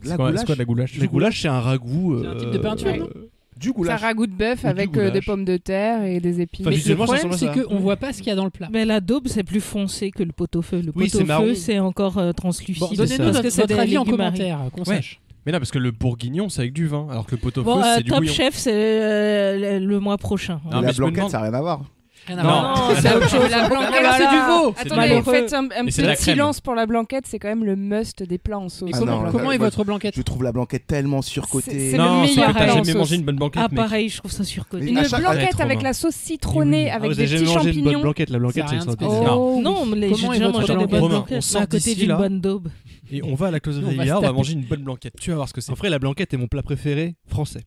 C'est quoi de la goulache? La goulache, c'est un ragoût. C'est un type de peinture, non? Du goulash. C'est un ragoût de bœuf avec des pommes de terre et des épines. Mais le problème, c'est qu'on voit pas ce qu'il y a dans le plat. Mais la daube, c'est plus foncé que le pot-au-feu. Le Oui, pot-au-feu, c'est encore translucide. Bon, donnez-nous votre avis en commentaire, qu'on sache. Mais non, parce que le bourguignon, c'est avec du vin, alors que le pot-au-feu, c'est du Top bouillon. Chef, c'est le mois prochain. Non, la blanquette, ça n'a rien à voir. Non, c'est autre chose. La blanquette, c'est du veau. Attendez, faites un petit silence pour la blanquette, c'est quand même le must des plats en sauce. Comment est votre blanquette? Je trouve la blanquette tellement surcotée. C'est le meilleur plat en sauce. J'ai jamais mangé une bonne blanquette. Ah pareil, je trouve ça surcoté. Une blanquette avec la sauce citronnée, avec des petits champignons. Vous avez jamais mangé une bonne blanquette? La blanquette, c'est extraordinaire. Non, mais j'ai déjà mangé des bonnes blanquettes à côté d'une bonne daube. Et on va à la closerie hier, on va manger une bonne blanquette. Tu vas voir ce que c'est. Après, la blanquette est mon plat préféré français.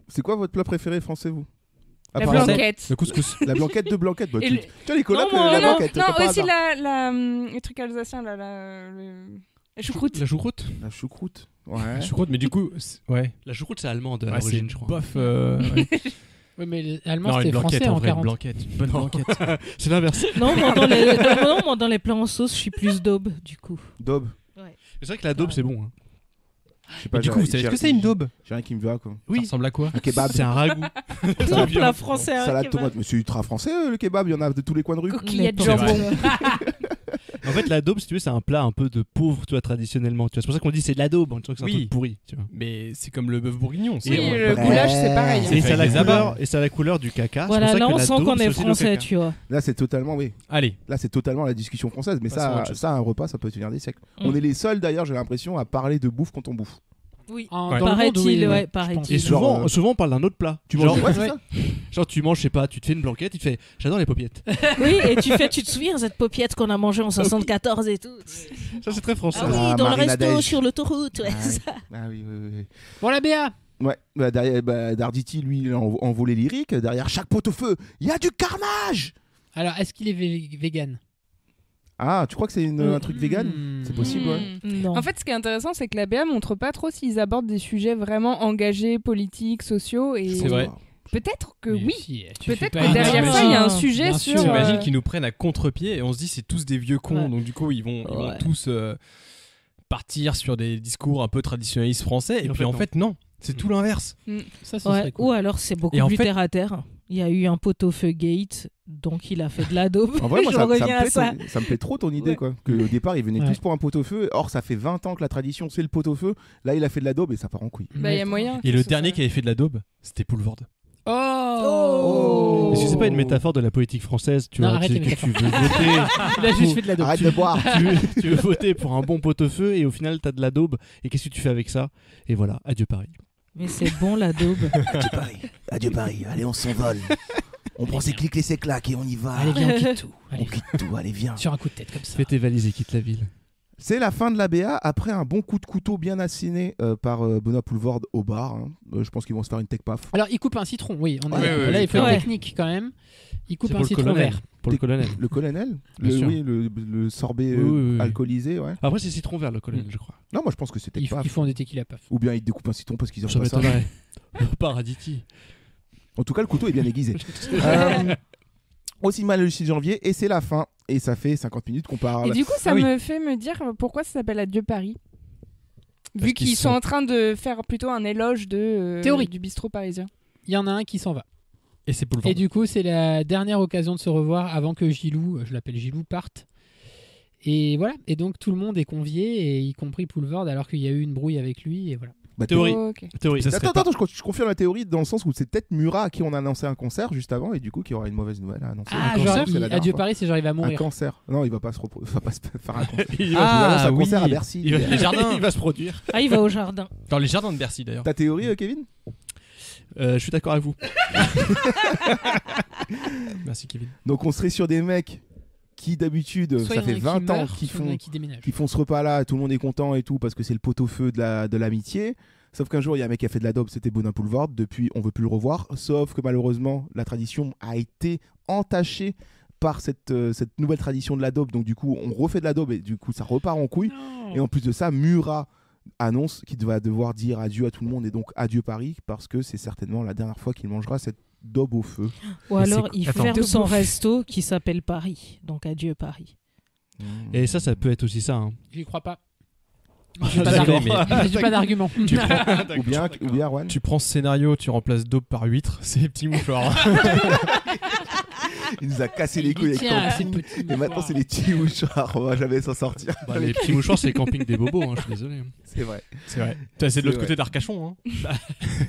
C'est quoi votre plat préfré français, vous? La blanquette. Le couscous. La blanquette de blanquette. Bah, tu as les colocs, la blanquette. Non, aussi les trucs alsaciens, la choucroute. La choucroute. La choucroute. Ouais. La choucroute, mais du coup, ouais. La choucroute, c'est allemande à l'origine, je crois. Bof. Oui, mais l'allemand, c'était français en 40. Une bonne blanquette. C'est l'inverse. Non, moi, dans les plats en sauce, je suis plus daube, du coup. Daube. Ouais. C'est vrai que la daube, c'est bon. Je sais pas, du coup, vous savez ce que c'est une daube? J'ai rien qui me va quoi. Oui. Ça ressemble à quoi? Un kebab. C'est un ragoût. C'est un plat français. Salade tomate, mais c'est ultra français le kebab, il y en a de tous les coins de rue. Coquillette de jambon. En fait, la daube, si tu veux, c'est un plat un peu de pauvre, tu vois, traditionnellement. C'est pour ça qu'on dit c'est de la daube, on dirait que c'est un truc pourri, tu vois. Mais c'est comme le bœuf bourguignon. Oui, le goulash, c'est pareil. Et ça a la couleur du caca. Voilà, là on sent qu'on est français, tu vois. Là, c'est totalement, oui. Allez. Là, c'est totalement la discussion française, mais ça, un repas, ça peut tenir des siècles. On est les seuls, d'ailleurs, j'ai l'impression, à parler de bouffe quand on bouffe. Oui, paraît-il, ouais, paraît-il. Et souvent, on parle d'un autre plat. Tu manges ça. Genre, tu manges, je sais pas, tu te fais une blanquette, tu te fais j'adore les paupiètes. Oui, et tu te souviens cette paupiette qu'on a mangée en 74 et tout. Ça, c'est très français. Ah oui, dans le resto sur l'autoroute, ouais, ça. ça. Ah oui. Bon, la BA. Ouais, derrière Darditi, lui, il est en volet lyrique. Derrière chaque pot-au-feu, il y a du carnage. Alors, est-ce qu'il est vegan? Ah, tu crois que c'est un truc vegan? C'est possible, ouais. Non. En fait, ce qui est intéressant, c'est que la BA montre pas trop s'ils abordent des sujets vraiment engagés, politiques, sociaux. Et c'est vrai. Peut-être que mais oui. Si, peut-être que derrière ça, il y a un sujet sur. T'imagines qu'ils nous prennent à contre-pied et on se dit c'est tous des vieux cons, donc du coup ils vont tous partir sur des discours un peu traditionnalistes français et puis en fait non. C'est tout l'inverse. Ça serait cool. Ou alors c'est beaucoup plus terre à terre. Il y a eu un pot-au-feu gate, donc il a fait de la daube. En vrai, moi, Je reviens à ça. ça me plaît trop ton idée, quoi. Que au départ, ils venaient tous pour un pot-au-feu. Or, ça fait 20 ans que la tradition, c'est le pot-au-feu. Là, il a fait de la daube et ça part en couille. Bah, il y a moyen. Et le dernier qui avait fait de la daube, c'était Poulvord. Est-ce que c'est pas une métaphore de la politique française? Tu Non, vois, arrête tu les veux métaphores. voter. Il a juste fait de la daube. Arrête de boire. tu veux voter pour un bon pot-au-feu et au final t'as de la daube. Et qu'est-ce que tu fais avec ça? Et voilà, adieu Paris. Mais c'est bon la daube. Adieu Paris. Adieu Paris. Allez, on s'envole. On prend ses clics et ses claques et on y va. Allez, viens, on quitte tout. On quitte tout. Allez, viens. Sur un coup de tête comme ça. Fais tes valises et quitte la ville. C'est la fin de la BA après un bon coup de couteau bien asséné par Benoît Poulvord au bar. Je pense qu'ils vont se faire une tech paf. Alors, il coupe un citron, oui. Ouais, là, il faut ouais. une technique quand même. Il coupe C'est un pour le citron colonel. vert. Pour le colonel. Le colonel Bien sûr. Oui, le sorbet Oui. alcoolisé, ouais. Après, c'est citron vert le colonel, je crois. Non, moi je pense que c'est tech paf. Ils font des tequila paf. Ou bien ils découpent un citron parce qu'ils aiment Ça pas ça. m'étonnerait. Par Raditi. En tout cas, le couteau est bien aiguisé. Au cinéma le 6 janvier, et c'est la fin. Et ça fait 50 minutes qu'on parle. Et du coup, ça me fait me dire pourquoi ça s'appelle Adieu Paris. Parce Vu qu'ils sont en train de faire plutôt un éloge de Théorie. du bistrot parisien. Il y en a un qui s'en va. Et c'est Poulvord. Et du coup, c'est la dernière occasion de se revoir avant que Gilou, je l'appelle Gilou, parte. Et voilà. Et donc, tout le monde est convié, et y compris Poulvord, alors qu'il y a eu une brouille avec lui. Et voilà. Bah, Théorie. Ok. Théorie. Attends, je confirme la théorie dans le sens où c'est peut-être Murat à qui on a annoncé un concert juste avant et du coup qui aura une mauvaise nouvelle à annoncer. Ah, Un genre, cancer, c'est la dernière Adieu fois. Paris, c'est genre il va Un mourir. cancer. Non, il va pas se faire un concert. Il Il annonce un concert à oui. Bercy. va, Les jardins. il va se produire. Ah, il va au jardin. Dans les jardins de Bercy d'ailleurs. Ta théorie, Kevin? Je suis d'accord avec vous. Merci Kevin. Donc on serait sur des mecs qui d'habitude, Soit ça il y en a fait qui 20 ans meurent, qu'ils soit il y en a font, qui déménagent. qui font ce repas-là, tout le monde est content et tout parce que c'est le pot-au-feu de l'amitié. Sauf qu'un jour, il y a un mec qui a fait de la daube, c'était Benoît Poulvord. Depuis, on veut plus le revoir. Sauf que malheureusement, la tradition a été entachée par cette nouvelle tradition de la daube. Donc du coup, on refait de la daube et du coup, ça repart en couille. Et en plus de ça, Murat annonce qu'il va devoir dire adieu à tout le monde et donc adieu Paris parce que c'est certainement la dernière fois qu'il mangera cette daube au feu. Ou Mais alors c'est- il Attends. ferme son resto qui s'appelle Paris. Donc adieu Paris. Et ça peut être aussi ça. Hein. J'y crois pas. J'ai J'ai pas d'argument. Ou bien Erwan. Tu prends ce scénario, tu remplaces daube par huître, c'est les petits mouchoirs. Il nous a cassé les couilles avec Tiens, ces camping. petits Et maintenant, mouchoirs. c'est les petits mouchoirs. On va jamais s'en sortir. Bah, les petits mouchoirs, c'est le camping des bobos, hein, je suis désolé. C'est vrai. C'est vrai. C'est de C'est l'autre vrai. côté d'Arcachon, hein.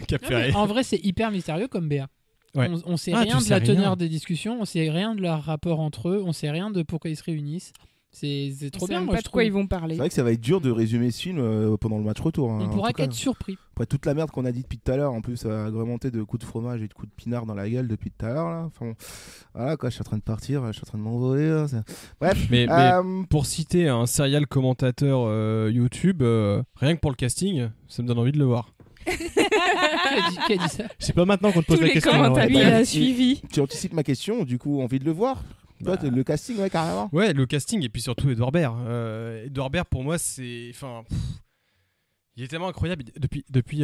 Cap Non, mais Ferré. en vrai, c'est hyper mystérieux comme BA. Ouais. On sait Ah, rien tu de sais la rien. teneur des discussions, on sait rien de leur rapport entre eux, on sait rien de pourquoi ils se réunissent. C'est trop On sait bien, même moi pas je de quoi trouve. ils vont parler. C'est vrai que ça va être dur de résumer ce film pendant le match retour. hein, On en pourra tout cas. qu'être surpris. Après toute la merde qu'on a dit depuis tout à l'heure, en plus, ça va agrémenter de coups de fromage et de coups de pinard dans la gueule depuis tout à l'heure. Là. Enfin, bon, voilà, quoi, je suis en train de partir, je suis en train de m'envoler. là, Bref. Mais pour citer un serial commentateur YouTube, rien que pour le casting, ça me donne envie de le voir. Qui a dit ça? C'est pas maintenant qu'on te pose Tous la les question. commentateurs. Lui, il a suivi. Tu anticipes ma question, du coup, envie de le voir. Toi, le casting, ouais, carrément. Ouais, le casting et puis surtout Edouard Baird. Edouard Baird, pour moi, c'est. Enfin. Il est tellement incroyable. Depuis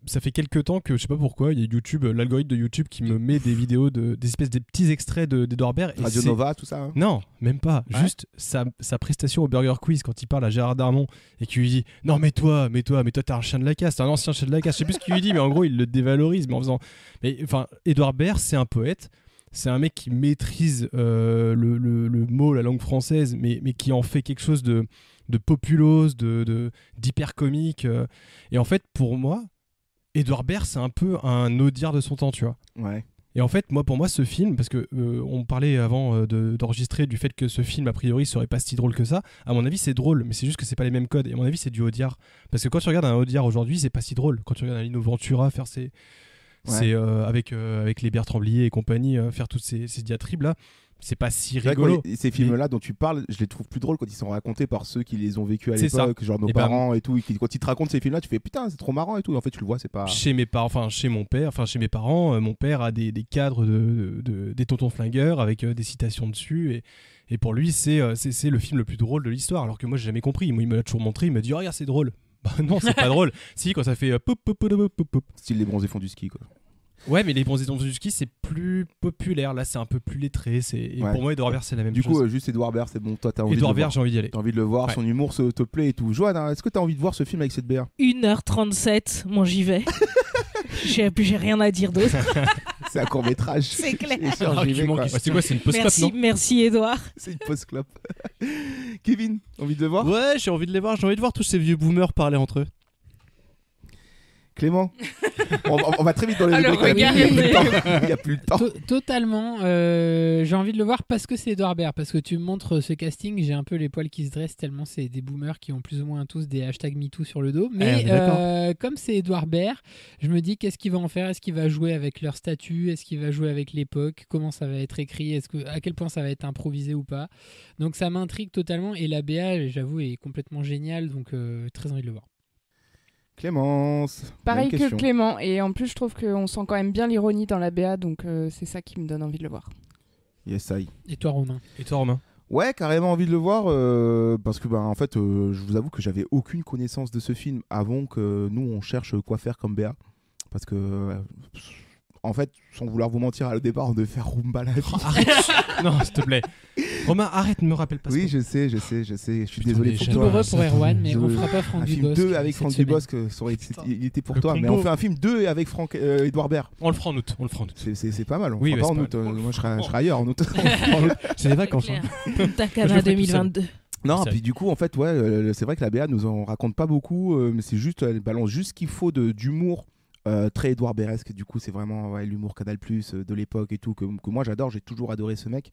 ça fait quelques temps que je sais pas pourquoi, il y a YouTube, l'algorithme de YouTube qui me met des vidéos, des espèces de petits extraits d'Edouard Baird. et Radio c'est- Nova, tout ça. hein. Non, même pas. Ouais. Juste sa prestation au Burger Quiz quand il parle à Gérard Darmon et qu'il lui dit non mais toi t'es un chien de la casse, t'es un ancien chien de la casse. Je sais plus ce qu'il lui dit, mais en gros il le dévalorise, mais en faisant. Mais enfin, Edouard Baird, c'est un poète. C'est un mec qui maîtrise le mot, la langue française, mais qui en fait quelque chose de populos, d'hyper comique. Et en fait, pour moi, Edouard Baird, c'est un peu un Audiard de son temps, tu vois. Ouais. Et en fait, pour moi, ce film, parce que on parlait avant d'enregistrer du fait que ce film, a priori, serait pas si drôle que ça. À mon avis, c'est drôle, mais c'est juste que c'est pas les mêmes codes. Et à mon avis, c'est du Audiard. Parce que quand tu regardes un Audiard aujourd'hui, c'est pas si drôle. Quand tu regardes un Lino Ventura faire avec les Bertrand Blier et compagnie, faire toutes ces diatribes là, c'est pas si C'est vrai que rigolo. ces films-là dont tu parles, je les trouve plus drôles quand ils sont racontés par ceux qui les ont vécus à C'est ça. l'époque, genre nos Et ben, parents et tout. Quand ils te racontent ces films-là, tu fais putain, c'est trop marrant et tout. En fait, tu le vois, c'est pas. Chez mes parents, chez mes parents, mon père a des cadres des tontons flingueurs avec des citations dessus et pour lui c'est le film le plus drôle de l'histoire, alors que moi j'ai jamais compris. Moi, il me l'a toujours montré, il m'a dit oh, regarde c'est drôle. Bah non, c'est pas drôle. Si, quand ça fait pop pop pop pop pop. Style les bronzés font du ski quoi. Ouais, mais les bronzés du ski c'est plus populaire. Là, c'est un peu plus lettré. Et Ouais. pour moi, Edouard Baird c'est la même Du chose. coup, juste Edouard Baird, c'est bon. Toi, t'as envie Edouard de le Baird, voir. j'ai envie d'y aller. T'as envie de le voir, Ouais. son humour te plaît et tout. Joanne, hein, est-ce que t'as envie de voir ce film avec cette BA? 1h37, moi j'y vais. J'ai rien à dire d'autre. c'est un court-métrage. C'est clair. Et sur JV, quoi. C'est quoi, c'est une post-clope, non? Merci Edouard. C'est une post-clope. Kevin, envie de le voir? Ouais, j'ai envie de les voir. J'ai envie de voir tous ces vieux boomers parler entre eux. Clément, on va très vite dans les Alors, rubriques, il n'y a plus le temps. Totalement. J'ai envie de le voir parce que c'est Edouard Baird. Parce que tu me montres ce casting, j'ai un peu les poils qui se dressent tellement c'est des boomers qui ont plus ou moins tous des hashtags MeToo sur le dos. Mais comme c'est Edouard Baird, je me dis qu'est-ce qu'il va en faire? Est-ce qu'il va jouer avec leur statut? Est-ce qu'il va jouer avec l'époque? Comment ça va être écrit? À quel point ça va être improvisé ou pas? Donc ça m'intrigue totalement. Et la BA, j'avoue, est complètement géniale. Donc très envie de le voir. Clémence. Pareil que Clément, et en plus je trouve qu'on sent quand même bien l'ironie dans la BA, donc c'est ça qui me donne envie de le voir. Yes, I. Et toi Romain? Ouais, carrément envie de le voir parce que en fait, je vous avoue que j'avais aucune connaissance de ce film avant que nous on cherche quoi faire comme BA, parce que en fait, sans vouloir vous mentir, au départ on devait faire Roomba la vie. Arrête. Non, s'il te plaît. Romain, arrête, ne me rappelle pas ça. Oui, je sais, je suis désolé pour toi. Douloureux pour Erwan, mais on fera pas Franck un Dubosc. film 2 avec Franck Dubosc, il était pour toi, mais on fait un film 2 avec Edouard Baird. On le fera en août. C'est pas mal, on oui, fera pas en août. Moi je serai ailleurs en août. C'est les vacances. Takana 2022. Non, puis du coup, en fait, ouais, c'est vrai que la BA nous en raconte pas beaucoup, mais c'est juste, elle balance juste ce qu'il faut d'humour. Très Edouard Bairesque, du coup c'est vraiment l'humour Canal+, de l'époque et tout, que moi j'adore, j'ai toujours adoré ce mec.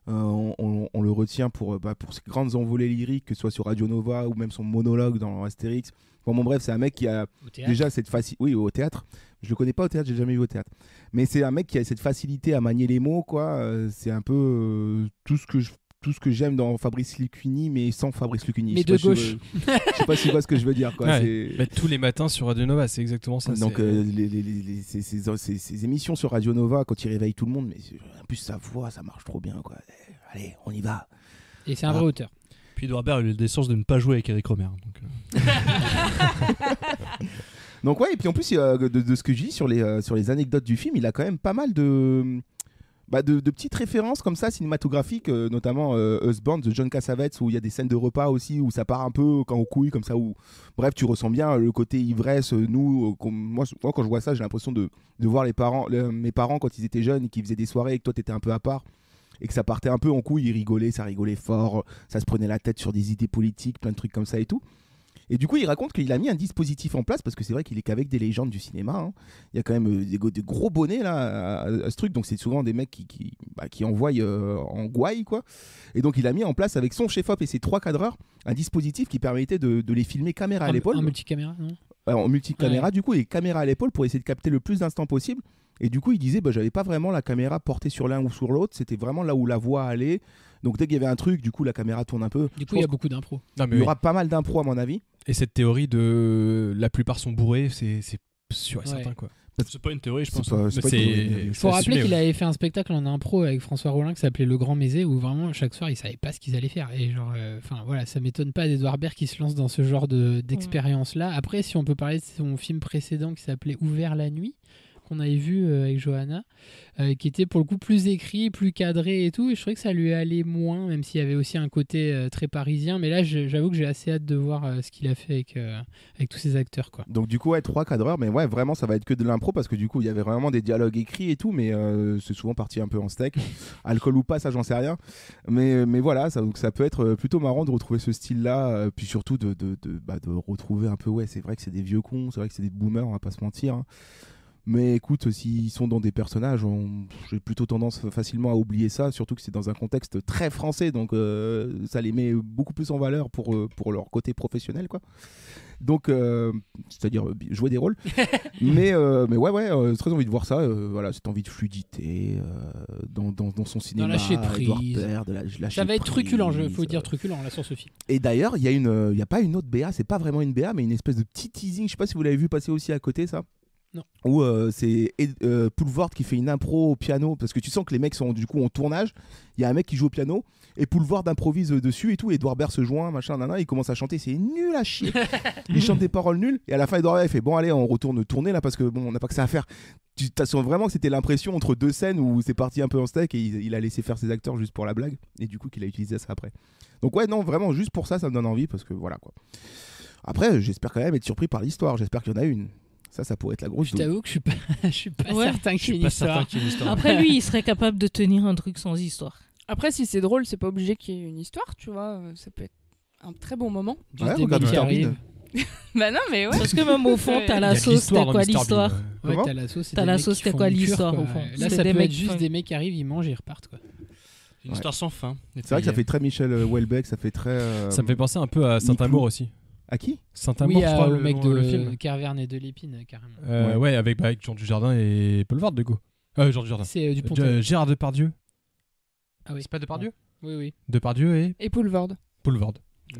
On le retient pour ses grandes envolées lyriques, que ce soit sur Radio Nova ou même son monologue dans Astérix. Bon, bref, c'est un mec qui a déjà cette facilité. Oui, au théâtre. Je le connais pas au théâtre, j'ai jamais vu au théâtre. Mais c'est un mec qui a cette facilité à manier les mots, quoi. C'est un peu tout ce que j'aime dans Fabrice Lucchini, mais sans Fabrice Lucchini. Mais de gauche. Je sais pas si tu vois ce que je veux dire, quoi. Ouais. Tous les matins sur Radio Nova, c'est exactement ça. Donc ces émissions sur Radio Nova, quand il réveille tout le monde, mais en plus sa voix, ça marche trop bien, quoi. Allez, on y va. Et c'est un vrai auteur. Puis Edouard Baird a eu des chances de ne pas jouer avec Eric Romer. Donc ouais, et puis en plus de ce que je dis sur les anecdotes du film, il a quand même pas mal de petites références comme ça cinématographiques, notamment Husband de John Cassavetes, où il y a des scènes de repas aussi où ça part un peu quand aux couilles comme ça, où bref tu ressens bien le côté ivresse. Moi quand je vois ça, j'ai l'impression de voir mes parents quand ils étaient jeunes et qu'ils faisaient des soirées et que toi t'étais un peu à part et que ça partait un peu en couilles, ils rigolaient, ça rigolait fort, ça se prenait la tête sur des idées politiques, plein de trucs comme ça et tout. Et du coup, il raconte qu'il a mis un dispositif en place, parce que c'est vrai qu'il est qu'avec des légendes du cinéma. Hein. Il y a quand même des gros bonnets là, à ce truc, donc c'est souvent des mecs qui envoient en gouaille, quoi. Et donc il a mis en place avec son chef-op et ses 3 cadreurs un dispositif qui permettait de les filmer caméra à l'épaule. En multicaméra, non ? En multicaméra, du coup, et caméra à l'épaule pour essayer de capter le plus d'instants possible. Et du coup, il disait, j'avais pas vraiment la caméra portée sur l'un ou sur l'autre, c'était vraiment là où la voix allait. Donc dès qu'il y avait un truc, du coup, la caméra tourne un peu. Du coup, il y a beaucoup d'impro. Il y aura pas mal d'impro à mon avis. Et cette théorie de la plupart sont bourrés, c'est sûr et certain, quoi. C'est pas une théorie, je pense. Il faut rappeler qu'il avait fait un spectacle en impro avec François Rollin qui s'appelait Le Grand Mézé, où vraiment chaque soir ils savaient pas ce qu'ils allaient faire. Et genre, voilà, ça m'étonne pas d'Edouard Baird qui se lance dans ce genre d'expérience là. Après, si on peut parler de son film précédent qui s'appelait Ouvert la nuit, qu'on avait vu avec Johanna, qui était pour le coup plus écrit, plus cadré et tout, et je trouvais que ça lui allait moins, même s'il y avait aussi un côté très parisien. Mais là, j'avoue que j'ai assez hâte de voir ce qu'il a fait avec tous ces acteurs, quoi. Donc du coup, 3 cadreurs, mais ouais, vraiment, ça va être que de l'impro, parce que du coup, il y avait vraiment des dialogues écrits et tout, mais c'est souvent parti un peu en steak. Alcool ou pas, ça, j'en sais rien. Mais voilà, donc ça peut être plutôt marrant de retrouver ce style-là, puis surtout de retrouver un peu, ouais, c'est vrai que c'est des vieux cons, c'est vrai que c'est des boomers, on va pas se mentir, hein. Mais écoute, s'ils sont dans des personnages, j'ai plutôt tendance facilement à oublier ça, surtout que c'est dans un contexte très français, donc ça les met beaucoup plus en valeur pour leur côté professionnel, quoi. Donc, c'est-à-dire jouer des rôles. mais ouais, très envie de voir ça. Voilà, cette envie de fluidité dans son cinéma. Dans lâcher prise. Ça va être truculent, il faut dire truculent là sur ce film. Et d'ailleurs, il y a pas une autre BA, c'est pas vraiment une BA, mais une espèce de petit teasing. Je sais pas si vous l'avez vu passer aussi à côté, ça. Non. Où c'est Poulvord qui fait une impro au piano, parce que tu sens que les mecs sont du coup en tournage. Il y a un mec qui joue au piano et Poulvord improvise dessus et tout. Edouard Baird se joint, machin, il commence à chanter, c'est nul à chier. Il chante des paroles nulles et à la fin Edouard Baird fait bon allez, on retourne tourner là parce que bon, on n'a pas que ça à faire. Tu sens vraiment que c'était l'impression entre 2 scènes où c'est parti un peu en steak et il a laissé faire ses acteurs juste pour la blague et du coup qu'il a utilisé ça après. Donc ouais, non, vraiment juste pour ça me donne envie, parce que voilà, quoi. Après, j'espère quand même être surpris par l'histoire, j'espère qu'il y en a une. Ça pourrait être la grosse. Je t'avoue que je suis pas certain qu'il y ait une histoire. Après, lui, il serait capable de tenir un truc sans histoire. Après, si c'est drôle, c'est pas obligé qu'il y ait une histoire, tu vois. Ça peut être un très bon moment. Ouais, regarde Mr Bean. Bah non, mais ouais. Parce que même au fond, t'as la sauce, c'était quoi l'histoire? Ouais, t'as la sauce, c'était quoi l'histoire au fond? Là, ça peut être juste des mecs qui arrivent, ils mangent et ils repartent, quoi. Une histoire sans fin. C'est vrai que ça fait très Michel Houellebecq, ça fait très. Ça me fait penser un peu à Saint-Amour aussi. À qui? Saint-Amour, je crois, le mec de film. Kerverne et de l'Épine, carrément. Ouais, avec Jean Dujardin et Paul Vard, du coup. Jean Dujardin. C'est Dupontel. Gérard Depardieu. Ah oui. C'est pas Depardieu? Oui. Depardieu et Paul Vard.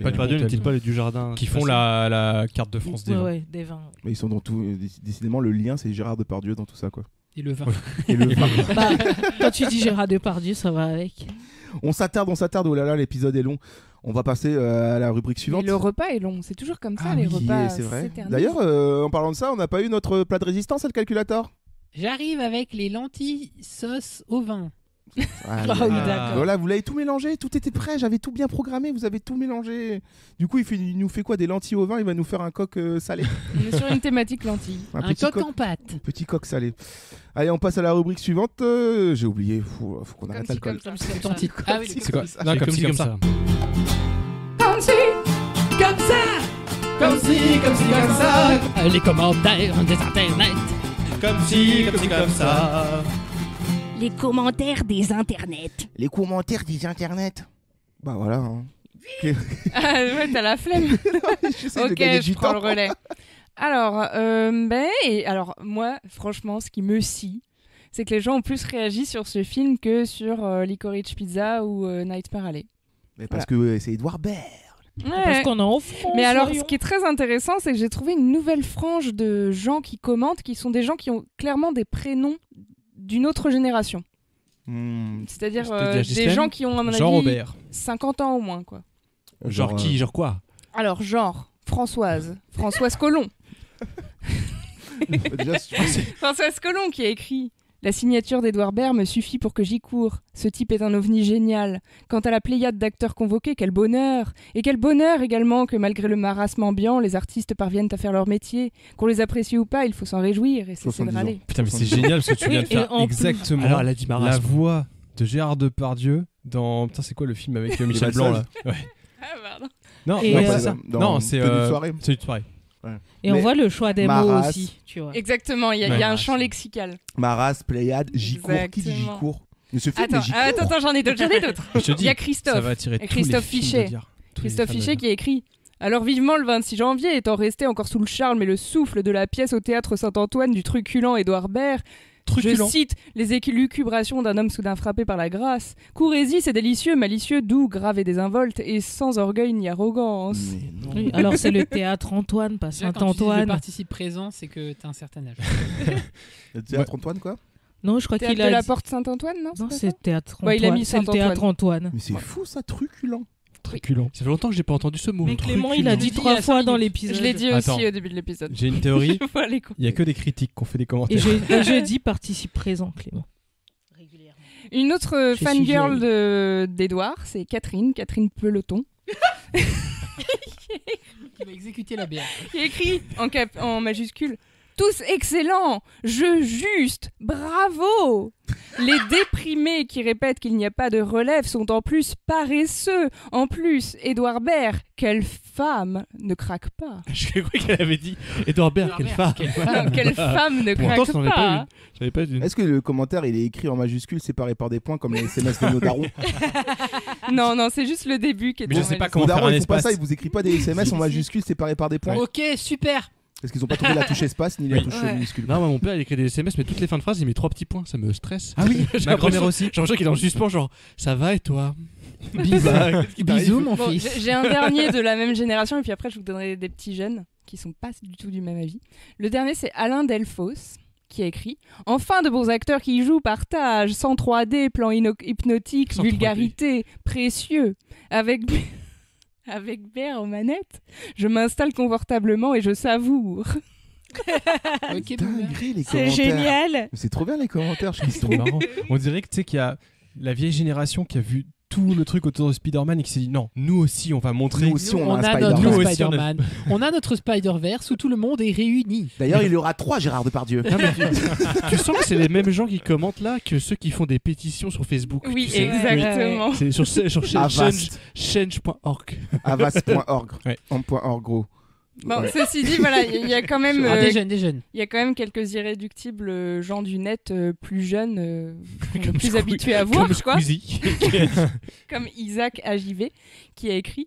Pas Depardieu, n'est-il pas les Dujardin qui font la carte de France des vins. Ouais, des vins. Mais ils sont dans tout. Décidément, le lien, c'est Gérard Depardieu dans tout ça, quoi. Et le vin. Et le vin. Bah, quand tu dis Gérard Depardieu, ça va avec. On s'attarde. Oh là là, l'épisode est long. On va passer à la rubrique suivante. Mais le repas est long, c'est toujours comme ça, les repas. C'est vrai. D'ailleurs, en parlant de ça, on n'a pas eu notre plat de résistance, le calculator. J'arrive avec les lentilles sauce au vin. D'accord. Voilà, vous l'avez tout mélangé, tout était prêt, j'avais tout bien programmé, vous avez tout mélangé. Du coup, il nous fait quoi? Des lentilles au vin, il va nous faire un coq salé. On est sur une thématique lentilles. Un coq en pâte. Un petit coq salé. Allez, on passe à la rubrique suivante. J'ai oublié, faut qu'on arrête l'alcool. C'est ton titre. Ah oui, c'est quoi? Non, comme si, comme ça. Comme si, comme ça. Comme si, comme ça. Les commentaires des internets. Comme si, comme ça. Les commentaires des internets. Les commentaires des internets. Bah voilà. Hein. Ouais, t'as la flemme. Ok, je prends le relais. Alors, moi, franchement, ce qui me scie, c'est que les gens ont plus réagi sur ce film que sur Licorice Pizza ou Nightmare Alley. Mais parce que c'est Edouard Baird. Ouais. Parce qu'on est en France. Mais alors, ce qui est très intéressant, c'est que j'ai trouvé une nouvelle frange de gens qui commentent, qui sont des gens qui ont clairement des prénoms d'une autre génération. C'est-à-dire des gens qui ont, à mon avis, Robert. 50 ans au moins, quoi. Genre qui? Genre quoi? Alors, Françoise Colomb. Françoise Colomb qui a écrit « La signature d'Edouard Baird me suffit pour que j'y cours. Ce type est un ovni génial. Quant à la pléiade d'acteurs convoqués, quel bonheur! Et quel bonheur également que malgré le marasme ambiant, les artistes parviennent à faire leur métier. Qu'on les apprécie ou pas, il faut s'en réjouir et cesser de râler. » Putain, mais c'est génial parce que tu viens de faire exactement alors, elle a dit la voix de Gérard Depardieu dans... Putain, c'est quoi le film avec Michel Blanc, là? Ouais. Ah, pardon. Non, et non, pas ça. Non, c'est Tenue de soirée. Tenue de soirée. Ouais. Et on voit le choix des mots aussi, tu vois. Exactement, il y a un champ lexical. Maras, Pléiade, j'y cours. Qui dit j'y cours? Attends, j'en ai d'autres. Il y a Christophe Fichet. Christophe Fichet qui a écrit « Alors vivement le 26 janvier, étant resté encore sous le charme et le souffle de la pièce au théâtre Saint-Antoine du truculent Édouard Baird, je cite les élucubrations d'un homme soudain frappé par la grâce. Courez-y, c'est délicieux, malicieux, doux, grave et désolé, et sans orgueil ni arrogance. » Oui, alors c'est le théâtre Antoine, pas Saint-Antoine. Quand tu participe présent, c'est que t'as un certain âge. Le théâtre Antoine, quoi? Non, je crois qu'il a de la porte Saint-Antoine, non? Non, c'est théâtre Antoine. Ouais, il a mis c'est le théâtre Antoine. Mais c'est fou, ça, truculent. Truculent. Ça fait longtemps que j'ai pas entendu ce mot. Mais Clément, il a dit 3 fois dans l'épisode. Je l'ai dit aussi au début de l'épisode. J'ai une théorie. Il y a que des critiques qu'on fait des commentaires. Et je dis participe présent, Clément. Régulièrement. Une autre fangirl d'Edouard, c'est Catherine Peloton. Qui va exécuter la bière. Qui écrit en majuscule tous excellents, je juste, bravo. Les déprimés qui répètent qu'il n'y a pas de relève sont en plus paresseux. En plus, Edouard Baird, quelle femme ne craque pas. J'ai cru qu'elle avait dit Edouard Baird, quelle femme. Quelle femme ne craque pas. J'avais pas une. Est-ce que le commentaire il est écrit en majuscule séparé par des points comme les SMS de nos darons? Non, c'est juste le début qui est. Mais je sais pas comment faire un espace. Pas ça, ils vous écrivent pas des SMS en majuscule séparés par des points. Ok, super. Parce qu'ils ont pas trouvé la touche espace ni la touche minuscule. Non, mon père il écrit des SMS, mais toutes les fins de phrase il met 3 petits points, ça me stresse. Ah oui, ma grand-mère aussi. J'ai l'impression qu'il est en suspens, genre ça va et toi? Bisous mon fils. J'ai un dernier de la même génération et puis après je vous donnerai des petits jeunes qui sont pas du tout du même avis. Le dernier c'est Alain Delphos qui a écrit « Enfin de bons acteurs qui y jouent, partage, sans 3D, plan hypnotique, sans vulgarité, 3D. Précieux, avec Baird aux manettes, je m'installe confortablement et je savoure. » Okay, dinguerie, les c'est génial. C'est trop bien les commentaires, je trouve marrant. On dirait que tu sais qu'il y a la vieille génération qui a vu tout le truc autour de Spider-Man et qui s'est dit non, nous aussi on va montrer. Nous aussi on a un notre Spider-Man. On a notre Spider-Verse où tout le monde est réuni. D'ailleurs, il y aura 3 Gérard Depardieu. Tu sens que c'est les mêmes gens qui commentent là que ceux qui font des pétitions sur Facebook. Oui, exactement. C'est sur change.org. Avast.org. En .org gros. Bon, ceci dit, voilà, il y a quand même des jeunes. Il y a quand même quelques irréductibles gens du net plus jeunes, plus habitués à voir, quoi. Comme Isaac AJV qui a écrit.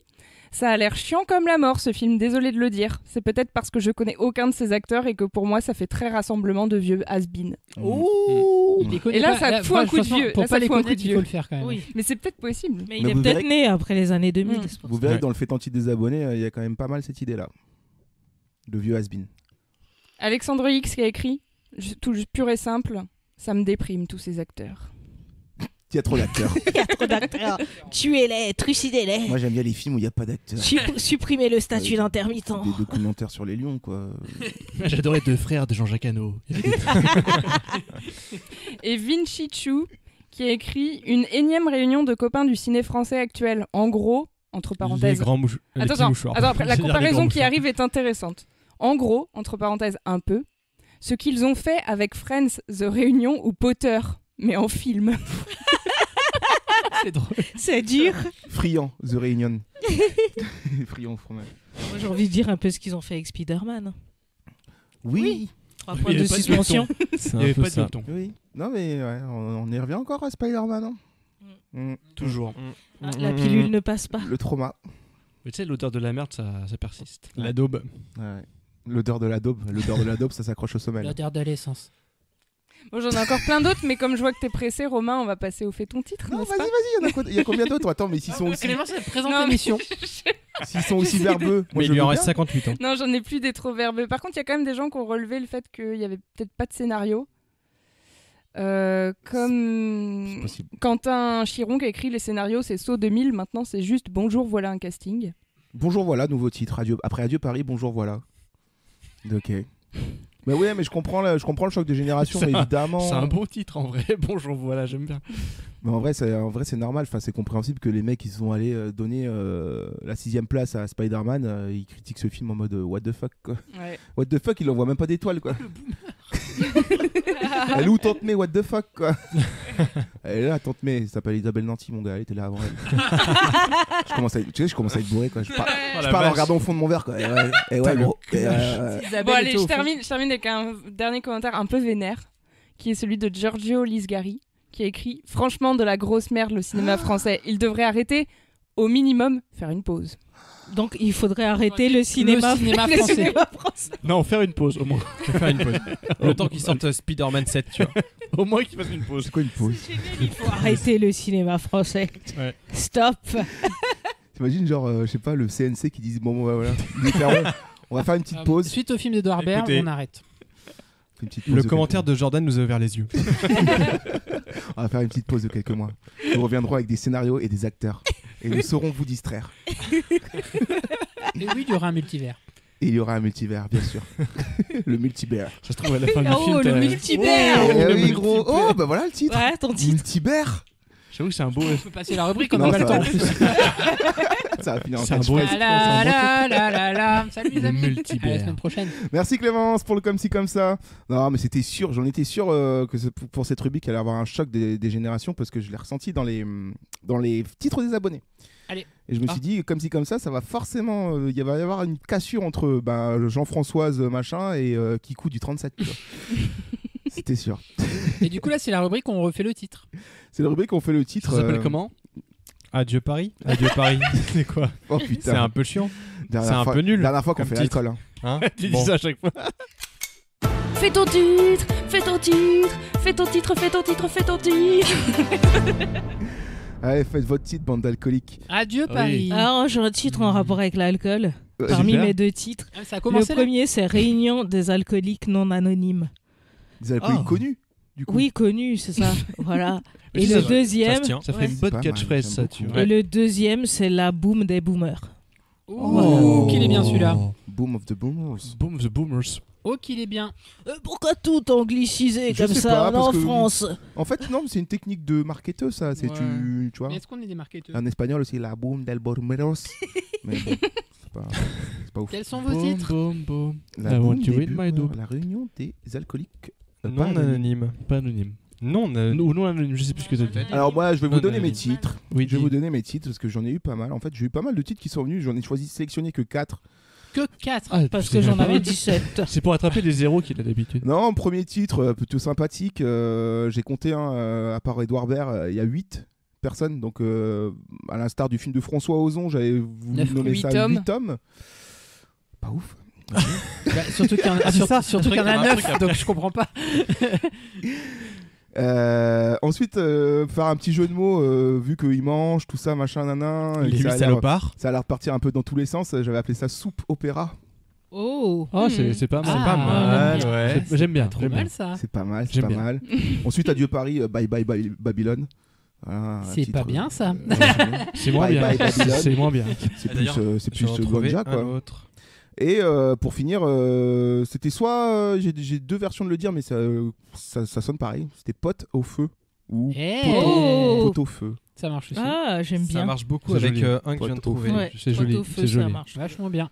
Ça a l'air chiant comme la mort, ce film, désolé de le dire. C'est peut-être parce que je connais aucun de ces acteurs et que pour moi, ça fait très rassemblement de vieux has-been. Et là, ça te fout un coup de vieux. Pour pas les connaître, il faut le faire quand même. Oui. Mais c'est peut-être possible. Mais il est peut-être né après les années 2000. Vous verrez que dans le fait anti des abonnés, il y a quand même pas mal cette idée-là. Le vieux has-been. Alexandre X qui a écrit, tout pur et simple, ça me déprime tous ces acteurs. Il y a trop d'acteurs. Il y a trop d'acteurs. Tuez-les, trucidez-les. Moi j'aime bien les films où il n'y a pas d'acteurs. Supprimez le statut d'intermittent. Des documentaires sur les lions, quoi. J'adorais Deux frères de Jean-Jacques Hano. Et Vinci Chu qui a écrit une énième réunion de copains du ciné français actuel. En gros, entre parenthèses. Attends, après, la comparaison qui arrive est intéressante. En gros, entre parenthèses, un peu, ce qu'ils ont fait avec Friends, The Réunion ou Potter, mais en film. C'est drôle. C'est dur. Friand, The Réunion. Friand au fromage. Moi, j'ai envie de dire un peu ce qu'ils ont fait avec Spider-Man. Oui. 3 points de suspension. C'est un peu ça. Oui. Non, mais ouais, on y revient encore à Spider-Man. Hein. Toujours. La pilule ne passe pas. Le trauma. Mais tu sais, l'odeur de la merde, ça persiste. La daube. Ouais. L'odeur de la daube, ça s'accroche au sommeil. L'odeur de l'essence. Bon, j'en ai encore plein d'autres, mais comme je vois que t'es pressé, Romain, on va passer au fait ton titre. Non, vas-y, il y a combien d'autres? Attends, mais s'ils sont aussi... Clément, ça présente l'émission. S'ils sont aussi verbeux... Mais il lui en reste 58 ans. Non, j'en ai plus des trop verbeux. Par contre, il y a quand même des gens qui ont relevé le fait qu'il y avait peut-être pas de scénario. Comme Quentin Chiron qui a écrit les scénarios, c'est Saut 2000, maintenant c'est juste Bonjour, voilà un casting. Bonjour, voilà, nouveau titre. Après Adieu Paris, bonjour, voilà. Ok. Mais ouais, mais je comprends le choc de génération, mais évidemment. C'est un bon titre en vrai. Bonjour, voilà, j'aime bien. Mais en vrai, c'est normal. Enfin, c'est compréhensible que les mecs, ils sont allés donner la 6ème place à Spider-Man. Ils critiquent ce film en mode what the fuck, quoi. Ouais. What the fuck, il envoie même pas d'étoiles, quoi. Elle est où Tante May, what the fuck, quoi. Elle est là, Tante May, elle s'appelle Isabelle Nanty, mon gars, elle était là avant elle. je commence à être bourré, quoi. Je parle en regardant au fond de mon verre, quoi. Et ouais, gros. Bon, allez, je termine avec un dernier commentaire un peu vénère, qui est celui de Giorgio Lisgari, qui a écrit « Franchement, de la grosse merde, le cinéma français. Il devrait arrêter, au minimum, faire une pause. » Donc, il faudrait arrêter le cinéma français. Non, faire une pause, au moins. Faire une pause. Le temps qu'ils sortent Spider-Man 7, tu vois. Au moins qu'ils fassent une pause. C'est quoi une pause? Il faut arrêter le cinéma français. Ouais. Stop. T'imagines, genre, je sais pas, le CNC qui dit « Bon, voilà, on va faire une petite pause. » Suite au film d'Edouard Baird, on arrête. Le commentaire de Jordan nous a ouvert les yeux. On va faire une petite pause de quelques mois. Nous reviendrons avec des scénarios et des acteurs. Et nous saurons vous distraire. Et oui, il y aura un multivers. Et il y aura un multivers, bien sûr. Le multivers. Ça se trouve à la fin du film. Oh, le multivers. Oui, gros. Oh, bah voilà le titre. Ouais, ton titre. Multivers. J'avoue que c'est un beau. On peut passer la rubrique, on n'a pas le temps en plus. Ça va finir en c'est un beau. Salut les amis. Multivers. À la semaine prochaine. Merci Clémence pour le comme ci comme ça. Non, mais c'était sûr, j'en étais sûr que pour cette rubrique, il allait y avoir un choc des générations parce que je l'ai ressenti dans les titres des abonnés. Allez. Et je me suis dit, comme ci comme ça va forcément, il va y avoir une cassure entre Jean-Françoise machin et Kikou du 37. C'était sûr. Et du coup, là, c'est la rubrique où on refait le titre. C'est la rubrique où on fait le titre. Ça s'appelle comment? Adieu Paris. Adieu Paris. C'est quoi? Oh putain. C'est un peu chiant. C'est un peu nul. Dernière fois qu'on fait l'alcool. Hein tu dis ça à chaque fois. Fais ton titre, fais ton titre, fais ton titre, fais ton titre, fais ton titre. Allez, faites votre titre, bande d'alcooliques. Adieu Paris. Alors, j'ai un titre en rapport avec l'alcool. Parmi mes 2 titres. Ça a commencé le premier, c'est Réunion des alcooliques non anonymes. Des alcooliques connus, du coup. Oui, connus, c'est ça. Voilà. Et le deuxième, ça ferait une bonne catchphrase, ça, tu vois. Et le deuxième, c'est la boom des boomers. Oh, qu'il est bien celui-là. Boom of the boomers. Boom of the boomers. Oh, qu'il est bien. Pourquoi tout anglicisé Je comme sais ça pas, en parce que- France? En fait, non, mais c'est une technique de marketeur, ça. C'est Ouais. tu vois. Mais est-ce qu'on est des marketeurs? En espagnol aussi, la boom del bormeros. Mais bon, c'est pas ouf. Quels sont vos titres? Boom, boom. La I boum want des you in my buveurs, dope. la réunion des alcooliques. Non anonyme. Pas anonyme. Non, Ou non anonyme, je sais plus ce que t'as dit. Alors moi, je vais vous Non, donner non, mes non. titres. Oui, Je vais dis. vous donner mes titres parce que j'en ai eu pas mal. En fait, j'ai eu pas mal de titres qui sont venus. J'en ai sélectionné que 4. Que 4. Ah, Parce c'est que j'en pas avais mal. 17. C'est pour attraper les zéros qu'il a d'habitude. Non, premier titre, plutôt sympathique. J'ai compté, à part Edouard Baird, il y a 8 personnes. Donc, à l'instar du film de François Ozon, j'avais voulu 9, nommer 8 ça tomes. 8 tomes. Pas ouf. Surtout qu'il y en a, surtout qu'il y en a un 9, truc donc je comprends pas. Ensuite, faire un petit jeu de mots, vu qu'il mange, tout ça, machin, nanan. Les et ça a 8 l'air- salopards. Ça a l'air de partir un peu dans tous les sens. J'avais appelé ça soupe opéra. Oh. Oh, c'est pas mal. Ah, Pas mal, ouais. J'aime bien. Trop j'aime bien. mal ça. C'est pas mal, c'est J'aime pas bien. mal. Ensuite, Adieu Paris, Bye Bye Babylone. Voilà, un C'est titre, pas bien ça. C'est moins Bye bien. bye Babylone. C'est moins bien. C'est Ah, d'ailleurs, plus, c'est J'en ai plus retrouvé Ganja, un quoi. autre. Et pour finir, c'était soit j'ai deux versions de le dire, mais ça sonne pareil. C'était Pote au feu ou Oh. Pote au feu. Ça marche aussi. Ah, j'aime Ça bien. marche beaucoup C'est avec joli. un que je viens de Pote au trouver. Ouais, C'est pote joli, au feu, c'est ça joli. marche. Vachement bien.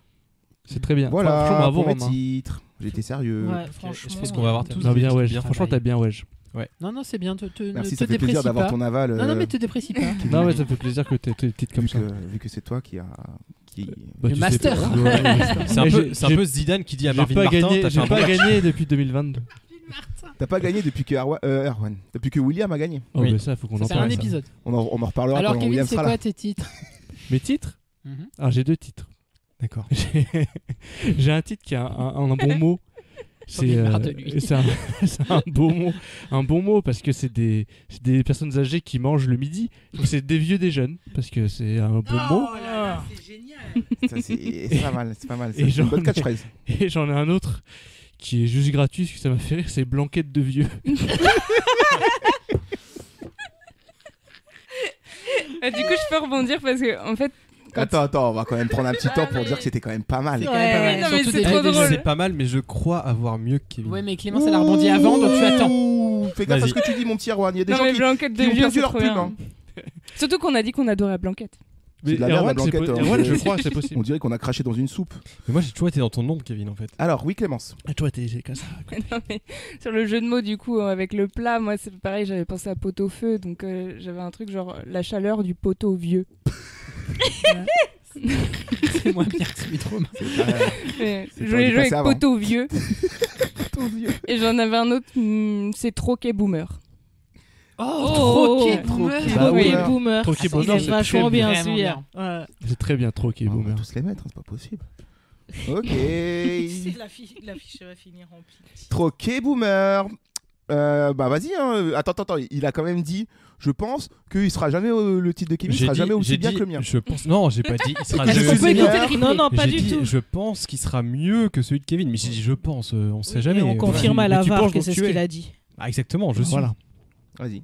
C'est très bien. Voilà, Franchement, bravo, pour mes Romain. titres. J'étais sérieux. Ouais, Je franchement. pense qu'on va avoir tous Non, des bien, titres ouais. bien Franchement, pareils. t'as bien, ouais. Non, non, c'est bien. Merci, te ça fait plaisir déprécie d'avoir pas. ton aval. Non, non, mais te déprécie pas. Non, mais ça fait plaisir que t'aies des titres comme ça. Vu que c'est toi qui a. Bah, Le tu sais master. pas. Ouais. C'est un Mais peu, j'ai- c'est un peu Zidane qui dit à J'ai Marvin pas Martin, gagné, t'as fait j'ai un pas bon match. gagné depuis 2022. T'as pas gagné depuis que Erwan. Depuis que William a gagné. Oh, Oui. mais ça, faut qu'on en C'est parle. un ça. épisode. On en reparlera Alors, quand Kevin, William c'est sera quoi là. tes titres? Mes titres Alors, j'ai 2 titres. D'accord. J'ai un titre qui a un bon mot. J'en ai marre de lui. C'est un bon mot parce que c'est des personnes âgées qui mangent le midi. Donc c'est des vieux, des jeunes parce que c'est un bon mot. C'est génial. Ça, c'est pas mal, c'est pas mal. Et C'est une j'en bonne ai- catchphrase. Et j'en ai un autre qui est juste gratuit parce que ça m'a fait rire, c'est blanquette de vieux. Du coup, je peux rebondir parce que, en fait. Attends, on va quand même prendre un petit temps pour dire que c'était quand même pas mal. C'est quand même pas mal. non, mais Surtout c'est des trop vieux, drôle. C'est pas mal, mais je crois avoir mieux que Kevin. Ouais, mais Clémence, elle a rebondi avant, donc tu attends. Ouh, fais gaffe à Vas-y. ce que tu dis, mon petit Erwan. Il y a des Non, gens mais qui Blanquette de ont vieux, perdu c'est leur trop pub. bien. hein. Surtout qu'on a dit qu'on adorait Blanquette. C'est de la merde, la Erwan, blanquette. Erwan, je crois, c'est On possible. dirait qu'on a craché dans une soupe. Mais moi j'ai toujours été dans ton ombre, Kevin, en fait. Alors, oui, Clémence. Et toi, t'es comme ça. Non, mais sur le jeu de mots, du coup, avec le plat, moi, c'est pareil, j'avais pensé à pot au feu, donc j'avais un truc genre la chaleur du poteau vieux. C'est moins bien que celui de Romain. Je voulais jouer avec poteau vieux. Et j'en avais un autre, c'est troquet boomer. Troquet Boomer. Troquet Il Boomer, est c'est vachement très bien vraiment celui-là. bien. Ouais. C'est très bien, Troquet On va Boomer. tous les mettre, hein, c'est pas possible. Ok. La fiche va finir remplie. Troquet boomer. Bah vas-y, hein. Attends, il a quand même dit. Je pense qu'il sera jamais le titre de Kevin sera jamais aussi bien que le mien. Je pense. Non, j'ai pas dit. Il sera Est-ce qu'on peut jamais. écouter le replay? Non, pas J'ai du dit, tout. je pense qu'il sera mieux que celui de Kevin. Mais j'ai dit je pense, on sait jamais. Et on confirme à la Mais tu VAR penses que donc c'est tu ce es. qu'il a dit. Ah, exactement, je suis. Voilà. Vas-y.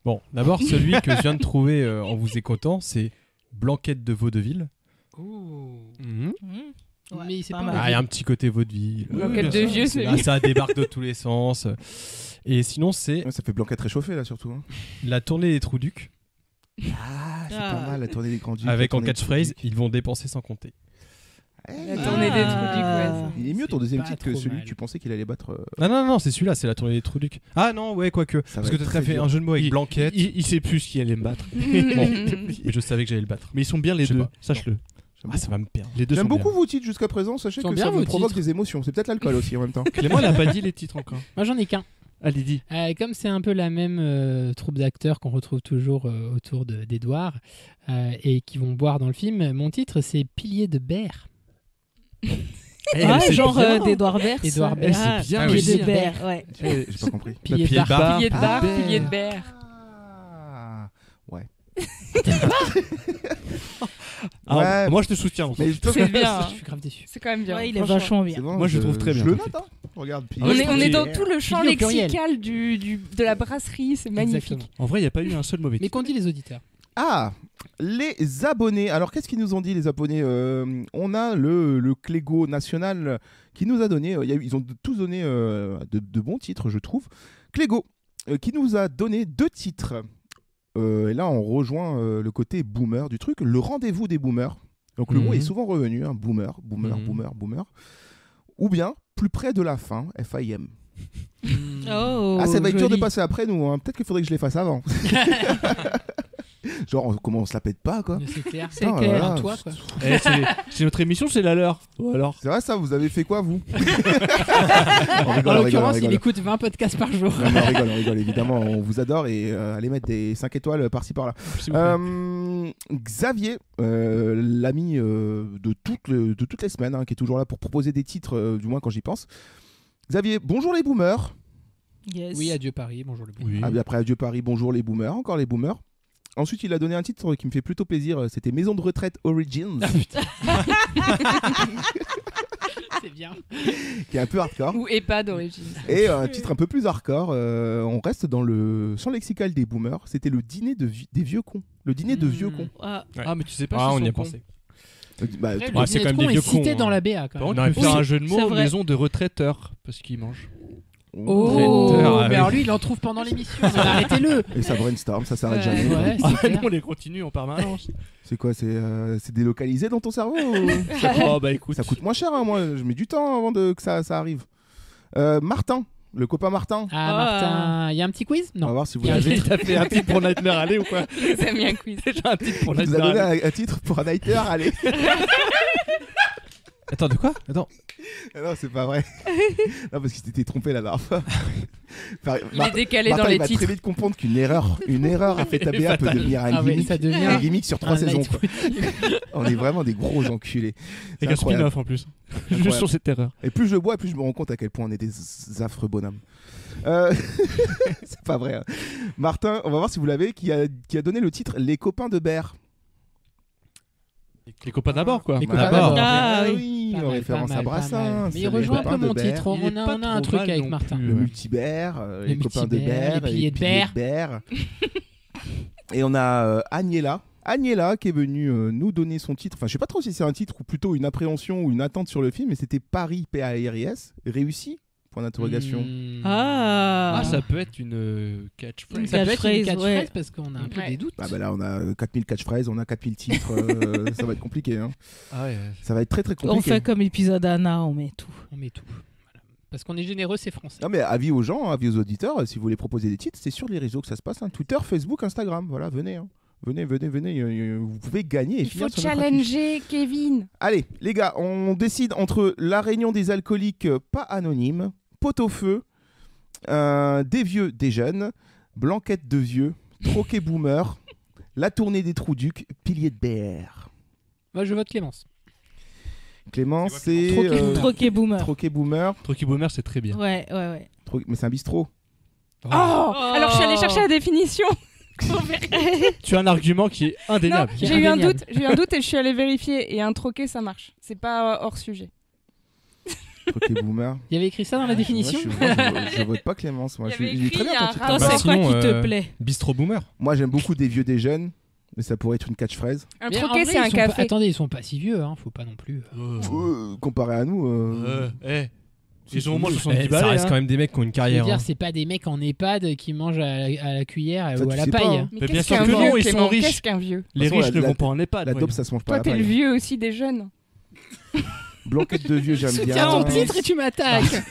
Bon, d'abord celui que je viens de trouver en vous écoutant, c'est Blanquette de Vaudeville. Mhm. Mais c'est pas pas mal. Ah, il y a un petit côté vaudeville. Blanquette de vieux, c'est Là, ça débarque de tous les sens. Et sinon, c'est Ouais, ça fait Blanquette réchauffée là surtout. Hein. la tournée des Trous-Ducs. Ah, c'est pas mal la tournée des grands ducs. Avec la en tournée des catchphrase, Trous-Ducs. ils vont dépenser sans compter. La tournée des trous du ouais. Il est mieux ton C'est deuxième pas titre que trop celui mal. que tu pensais qu'il allait battre. Ah non, c'est celui-là, c'est la tournée des Trous-Ducs. Ah non, ouais, quoique. Ça Parce va que être t'as très fait dur. un jeu de mots avec Blanquette. Il sait plus qui allait me battre. Bon, mais je savais que j'allais le battre. Mais ils sont bien les Je sais deux, pas. sache-le. Ah, ça va me perdre. Les deux J'aime sont beaucoup bien. vos titres jusqu'à présent. Sachez Sont que bien ça me vos provoque titres. des émotions. C'est peut-être l'alcool aussi en même temps. Clément, il a pas dit les titres encore. Moi, j'en ai qu'un. Allez, dis. Comme c'est un peu la même troupe d'acteurs qu'on retrouve toujours autour d'Edouard et qui vont boire dans le film, mon titre c'est Pilier de Berre. Ah, c'est genre bien. d'Edouard Baird. Édouard Baird. c'est bien. Pilier aussi. de Berre, ouais. J'ai pas compris. Pilier de Pilier de Barre. Barre. Pilier de bar, Ah, pilier de berre. Ah, ouais. Ah, Ouais. moi, je te soutiens. Mais toi, C'est bien. Je suis grave déçu. C'est quand même bien. Ouais, il est franchement. vachement c'est bien. bon, Moi, je le trouve très bien, Je le ton note, hein. Regarde. Ah ouais, On je est trouve dans qu'il- tout le champ Pilier au pluriel. lexical de la brasserie, c'est magnifique. Exactement. En vrai, il n'y a pas eu un seul mauvais Mais titre. qu'ont dit les auditeurs? Les abonnés. Alors, qu'est-ce qu'ils nous ont dit, les abonnés? On a le Clégo national qui nous a donné... ils ont tous donné de bons titres, je trouve. Clégo, qui nous a donné 2 titres. Et là, on rejoint le côté boomer du truc. Le rendez-vous des boomers. Donc, le mot est souvent revenu. Hein, boomer. Ou bien, plus près de la fin, FIM. Ça va être dur de passer après nous. Hein. Peut-être qu'il faudrait que je les fasse avant. Genre, comment on se la pète pas, quoi. C'est clair. C'est clair. Voilà. Toi, quoi. C'est notre émission, c'est la leur. Alors. C'est vrai, ça, vous avez fait quoi, vous? En l'occurrence, il écoute 20 podcasts par jour. Non, on rigole, évidemment. On vous adore et allez mettre des 5 étoiles par-ci par-là. Xavier, l'ami de toutes les semaines, hein, qui est toujours là pour proposer des titres, du moins quand j'y pense. Xavier, bonjour les boomers. Yes. Oui, adieu Paris, bonjour les boomers. Oui. Après adieu Paris, bonjour les boomers, encore les boomers. Ensuite, il a donné un titre qui me fait plutôt plaisir, c'était Maison de retraite Origins. C'est bien. Qui est un peu hardcore. Ou EHPAD Origins. Et un titre un peu plus hardcore, on reste dans le champ lexical des boomers, c'était le dîner des vieux cons. Le dîner de vieux cons. Mais tu sais pas si on y a cons. pensé. C'est quand même des vieux cons. Cité dans la BA quand même. On aurait pu faire un jeu de mots, maison de retraiteurs, parce qu'ils mangent. Mais alors lui, il en trouve pendant l'émission. Arrêtez-le. Et ça brainstorm, ça s'arrête jamais. Ouais, nous, on les continue en permanence. C'est quoi? C'est délocalisé dans ton cerveau écoute. Ça coûte moins cher, hein, moi. Je mets du temps avant que ça arrive. Martin. Le copain Martin. Martin, il y a un petit quiz? Non. On va voir si vous l'avez. T'as fait un titre pour Nightmare Alley ou quoi? C'est bien un quiz. Déjà un titre pour Nightmare Alley. Nightmare Alley. Vous a donné un titre pour Nightmare Alley. Attends, de quoi? Attends. Non, c'est pas vrai. Non, parce qu'il s'était trompé la dernière fois. Il est décalé Martin, dans les il va titres. très vite comprendre qu'une erreur à FETABA peut devenir un gimmick sur 3 saisons. On est vraiment des gros enculés. Avec un spin-off en plus. Juste sur cette erreur. Et plus je bois, plus je me rends compte à quel point on est des affreux bonhommes. C'est pas vrai. Hein. Martin, on va voir si vous l'avez, qui a donné le titre Les copains de Berre. Les copains d'abord, quoi. Les copains d'abord. Oui, en référence à Brassens. Mais il rejoint un peu mon titre. On a un truc avec Martin. Le multibert, les copains de Berre, les piliers de Berre. Et on a Agnella qui est venue nous donner son titre. Enfin, je sais pas trop si c'est un titre ou plutôt une appréhension ou une attente sur le film, mais c'était Paris, P-A-R-I-S, réussi. Point d'interrogation. Ça peut être une catchphrase. Ça peut être une catchphrase parce qu'on a un peu des doutes. Là, on a 4000 catchphrases, on a 4000 titres. Ça va être compliqué. Hein. Ça va être très très compliqué. On fait comme épisode Anna, on met tout. Voilà. Parce qu'on est généreux, c'est français. Non, mais avis aux gens, avis aux auditeurs, si vous voulez proposer des titres, c'est sur les réseaux que ça se passe. Hein. Twitter, Facebook, Instagram. Voilà, venez. Hein. Venez. Vous pouvez gagner. Il faut challenger Kevin. Allez, les gars, on décide entre la réunion des alcooliques pas anonymes, pot-au-feu, des vieux, des jeunes, blanquette de vieux, troquet boomer, la tournée des Trous-Ducs, pilier de BR. Moi, je vote Clémence. Clémence, c'est... Troquet boomer. Troquet boomer. Troquet boomer, c'est très bien. Ouais. Mais c'est un bistrot. Alors je suis allée chercher la définition. Tu as un argument qui est indéniable. Non, j'ai eu un doute et je suis allée vérifier. Et un troquet, ça marche. C'est pas hors sujet. Troquet boomer. Il y avait écrit ça dans la définition. Je vote pas Clémence. Moi, il y avait très bien. Toi, c'est quoi qui te plaît? Bistrot boomer. Moi, j'aime beaucoup des vieux, des jeunes. Mais ça pourrait être une catchphrase. Un troquet, c'est un café. Attendez, ils sont pas si vieux, hein. Faut pas non plus. Comparé à nous. Ils ont au moins 70 balles. Ça reste quand même des mecs qui ont une carrière. Je veux dire, c'est pas des mecs en EHPAD qui mangent à la cuillère ou à la paille. Pas, mais bien sûr que non, ils sont riches. Qu'est-ce qu'un vieux? Les riches ne vont pas en EHPAD. La dope, ça se mange pas à la paille. Toi, t'es le vieux aussi des jeunes. Blanquette de vieux, j'aime bien. Tiens ton titre et tu m'attaques.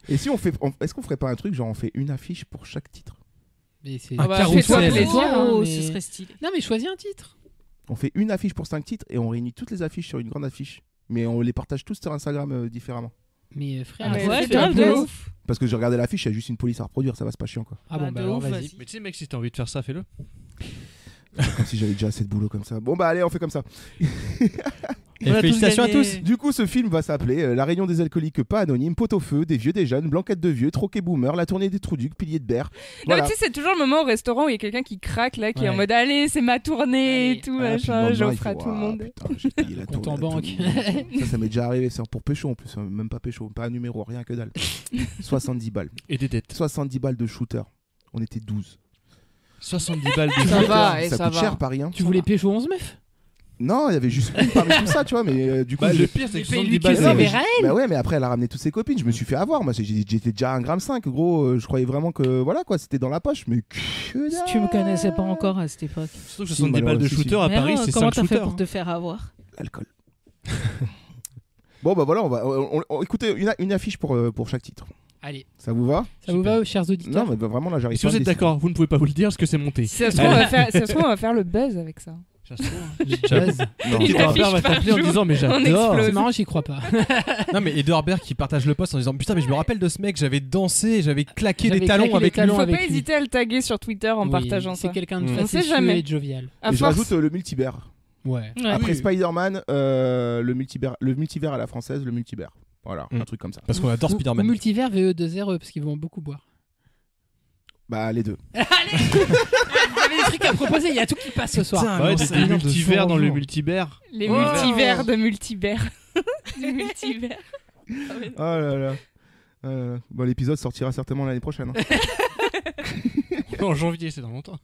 Et si on fait, est-ce qu'on ferait pas un truc genre on fait une affiche pour chaque titre? Mais c'est fais-toi plaisir, ce serait stylé. Non mais choisis un titre. On fait une affiche pour 5 titres et on réunit toutes les affiches sur une grande affiche, mais on les partage tous sur Instagram différemment. Mais frère, parce que j'ai regardé l'affiche, il y a juste une police à reproduire, ça va, c'est pas chiant quoi. Ah bon, bah alors vas-y. Mais tu sais mec, si t'as envie de faire ça, fais-le. Comme si j'avais déjà assez de boulot comme ça. Bon bah allez, on fait comme ça. Et félicitations à tous. Du coup, ce film va s'appeler La réunion des alcooliques pas anonymes, pot-au-feu, des vieux, des jeunes, blanquette de vieux, troquet boomer, la tournée des Trous-Ducs, pilier de Berre. Voilà. Tu sais, c'est toujours le moment au restaurant où il y a quelqu'un qui craque là, qui est en mode allez, c'est ma tournée et tout, machin, j'offre à tout le monde. Putain, j'ai payé la compte en banque. Ça m'est déjà arrivé, c'est pour pécho en plus, même pas pécho, pas un numéro, rien que dalle. 70 balles. Et des dettes. 70 balles de shooter. On était 12. 70 balles de Ça va, ça coûte cher Paris. Hein. Tu voulais pécho 11 meufs? Non, il y avait juste une parmi tout ça, tu vois, mais du coup. Le pire, c'est que 70 balles. Bah ouais, mais après, elle a ramené toutes ses copines. Je me suis fait avoir. Moi, j'étais déjà à 1,5 g, gros. Je croyais vraiment que, voilà, quoi, c'était dans la poche. Mais que dalle. Tu me connaissais pas encore à cette époque. Surtout que 70 balles de shooter à Paris, c'est 5 shooters. Comment t'as fait pour te faire avoir? L'alcool. Bon, bah voilà, écoutez, une affiche pour chaque titre. Allez. Ça vous va? Ça vous va, chers auditeurs? Non, mais vraiment, là, j'arrive pas. Si vous êtes d'accord, vous ne pouvez pas vous le dire parce que c'est monté. Ça se trouve, on va faire le buzz avec ça. Ça se trouve. Edouard Baird va t'appeler en disant mais j'adore. C'est marrant, j'y crois pas. Non, mais Edouard Baird qui partage le post en disant putain, mais je me rappelle de ce mec, j'avais dansé, j'avais claqué des talons avec lui. Faut pas hésiter à le taguer sur Twitter en partageant ça. C'est quelqu'un de facétieux et jovial. Et je rajoute le multivers. Ouais. Après Spider-Man, le multivers à la française, le multivers. Voilà, un truc comme ça. Parce qu'on adore Spider-Man. Ou multivers VE2RE, parce qu'ils vont beaucoup boire. Bah, les deux. Allez. Vous avez des trucs à proposer, il y a tout qui passe ce soir. Ouais, des multivers dans le multivers. Les multivers de multivers. Du multivers. Oh là là. Bon, l'épisode sortira certainement l'année prochaine. En janvier, c'est dans longtemps.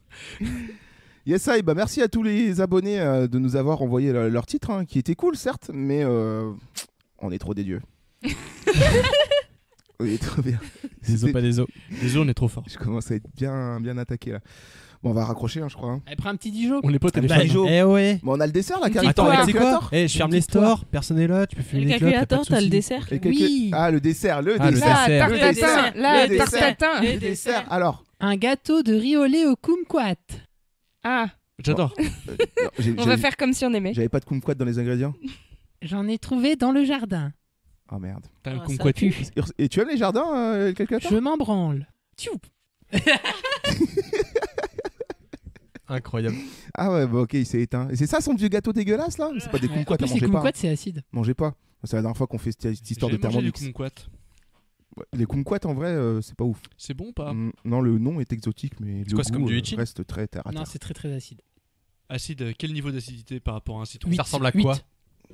Yes, bah merci à tous les abonnés de nous avoir envoyé leur titre, hein, qui était cool, certes, mais on est trop des dieux. Oui, trop bien. Des os, pas des os. Des os, on est trop fort. Je commence à être bien attaqué là. Bon, on va raccrocher, je crois. Allez, prends un petit Dijon. On est pas au téléphone. Eh ouais. Bon, on a le dessert là, Attends, c'est quoi? Je ferme les stores, personne n'est là, tu peux fumer les clopes. Le calculateur, t'as le dessert. Oui. Ah, le dessert, le dessert. Alors, un gâteau de riz au lait au kumquat. Ah. J'adore. On va faire comme si on aimait. J'avais pas de kumquat dans les ingrédients. J'en ai trouvé dans le jardin. Oh merde. T'as un kumquatu. Et tu aimes les jardins, le calculateur? Je m'en branle. Tchou. Incroyable. Ah ouais, bah ok, il s'est éteint. Et c'est ça son vieux gâteau dégueulasse là? C'est pas des kumquats, mangez pas. Les kumquats, c'est acide. Mangez pas. C'est la dernière fois qu'on fait cette histoire de Thermomix. Les kumquats. Les kumquats en vrai, c'est pas ouf. C'est bon ou pas? Non, le nom est exotique, mais le goût comme du reste très terre à terre. Non, c'est très acide. Acide, quel niveau d'acidité par rapport à un citron? Ça ressemble à quoi?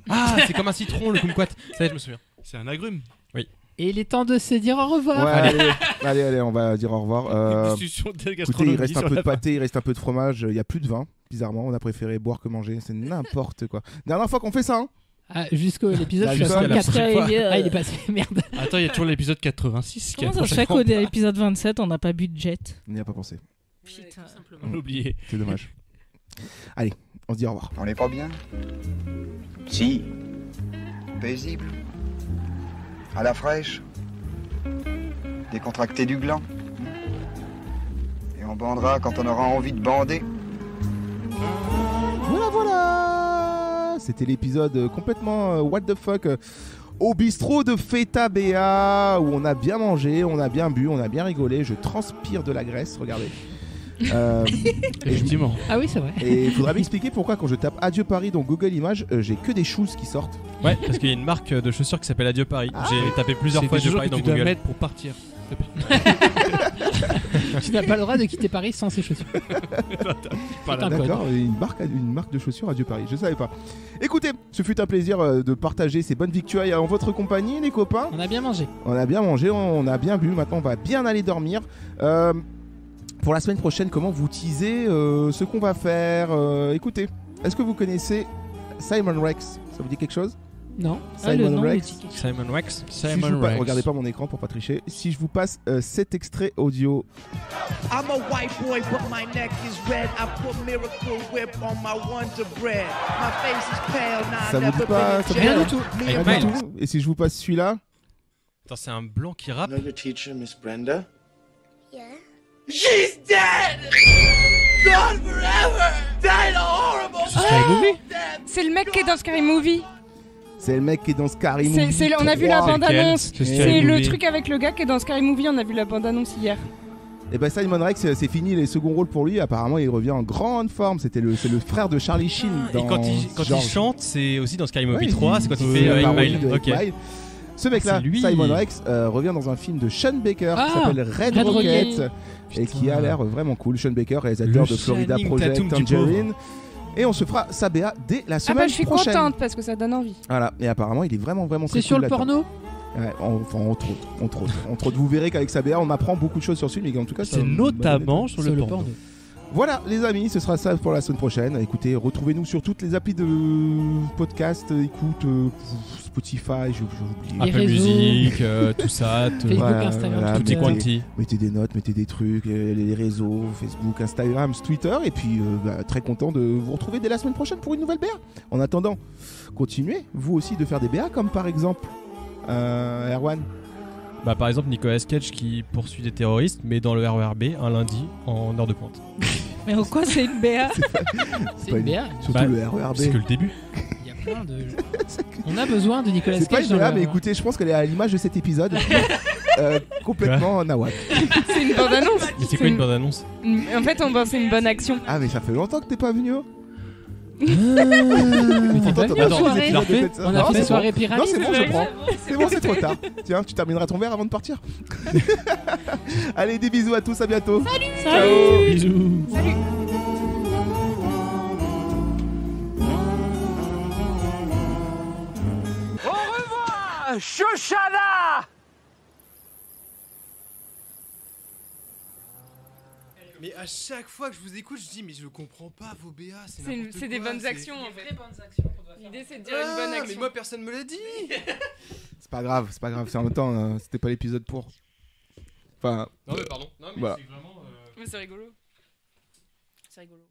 Ah, c'est comme un citron le kumquat. Ça y est, je me souviens. C'est un agrume. Oui. Et il est temps de se dire au revoir. Ouais, allez, on va dire au revoir. Discussion de écoutez, gastronomie. il reste un peu de pâté, il reste un peu de fromage, il y a plus de vin. Bizarrement, on a préféré boire que manger. C'est n'importe quoi. Dernière fois qu'on fait ça, hein. Ah, jusqu'à l'épisode 4. Ah, il est passé, merde. Attends, il y a toujours l'épisode 86. Comment ça se fait qu'au épisode 27, on n'a pas bu de jet? On n'y a pas pensé. Putain, on l'a oublié. C'est dommage. Allez, on se dit au revoir. On n'est pas bien? Si. Paisible. À la fraîche. Décontracté du gland. Et on bandera quand on aura envie de bander. Voilà. C'était l'épisode complètement what the fuck au bistrot de Feta Béa où on a bien mangé, on a bien bu, on a bien rigolé. Je transpire de la graisse, regardez. Effectivement. Ah oui, c'est vrai. Et il faudra m'expliquer pourquoi quand je tape Adieu Paris dans Google Images, j'ai que des shoes qui sortent. Ouais, parce qu'il y a une marque de chaussures qui s'appelle Adieu Paris. J'ai tapé plusieurs fois Adieu Paris dans Google. Tu dois mettre pour partir. Tu n'as pas le droit de quitter Paris sans ces chaussures. D'accord, une marque de chaussures Adieu Paris, je savais pas. Écoutez, ce fut un plaisir de partager ces bonnes victuailles en votre compagnie, les copains. On a bien mangé. On a bien bu, maintenant on va bien aller dormir. Pour la semaine prochaine, comment vous teaser ce qu'on va faire? Écoutez, est-ce que vous connaissez Simon Rex? Ça vous dit quelque chose? Non. Simon Rex. Simon Rex. Regardez pas mon écran pour pas tricher. Si je vous passe cet extrait audio. I'm a white boy, but my neck is red. I put Miracle Whip on my Wonder Bread. My face is pale, now Ça vous dit pas? Ça rien du tout. Rien du tout. Et si je vous passe celui-là? Attends, c'est un blanc qui rappe. You know your teacher, Miss Brenda? Yeah. She's dead! Gone forever! Died a horrible C'est le mec qui est dans Scary Movie. C'est le mec qui est dans Scary Movie. On a vu la bande-annonce. C'est le Movie. truc avec le gars qui est dans Scary Movie. On a vu la bande-annonce hier. Et ben Simon Rex, c'est fini les seconds rôles pour lui. Apparemment, il revient en grande forme. C'est le frère de Charlie Sheen. Et quand il chante, c'est aussi dans Scary Movie 3. C'est quand il fait Mile. Ok. Ce mec-là, Simon Rex, revient dans un film de Sean Baker qui s'appelle Red Rocket et qui a l'air vraiment cool. Sean Baker, réalisateur de Florida Project, Tangerine. Et on se fera sa BA dès la semaine prochaine. Je suis contente parce que ça donne envie. Voilà, et apparemment il est vraiment très cool. C'est sur le porno? Ouais, enfin, entre autres. Vous verrez qu'avec sa BA, on apprend beaucoup de choses sur ce film, mais en tout cas, c'est notamment sur le porno. Voilà les amis, ce sera ça pour la semaine prochaine. Écoutez, retrouvez-nous sur toutes les applis de podcast, écoute, Spotify, j'oublie. Apple Music, tout ça, Facebook, Instagram, tout est quanti. Mettez des notes, mettez des trucs, les réseaux, Facebook, Instagram, Twitter, et puis très content de vous retrouver dès la semaine prochaine pour une nouvelle BA. En attendant, continuez vous aussi de faire des BA, comme par exemple Erwan. Par exemple, Nicolas Cage qui poursuit des terroristes, mais dans le RERB, un lundi, en heure de pointe. Mais en quoi c'est une BA? C'est une BA. Surtout le RERB. C'est que le début. Il y a plein de... On a besoin de Nicolas Cage. C'est pas une BA, mais écoutez, je pense qu'elle est à l'image de cet épisode. Complètement nawak. C'est une bande-annonce. Mais c'est quoi une bande-annonce? En fait, c'est une bonne action. Ah, mais ça fait longtemps que t'es pas venu. On a fait soirée pyramide. Non, c'est bon, je prends. C'est bon, c'est trop tard. Tiens, tu termineras ton verre avant de partir. Allez, des bisous à tous, à bientôt. Salut. Ciao. Bisous. Salut. Au revoir, Shoshana. Mais à chaque fois que je vous écoute, je dis mais je comprends pas vos BA, c'est des bonnes actions en fait. L'idée c'est de dire une bonne action. Mais moi personne me l'a dit. C'est pas grave, c'est en même temps, c'était pas l'épisode pour. Enfin. Non mais pardon. Non mais voilà. c'est vraiment. Mais c'est rigolo. C'est rigolo.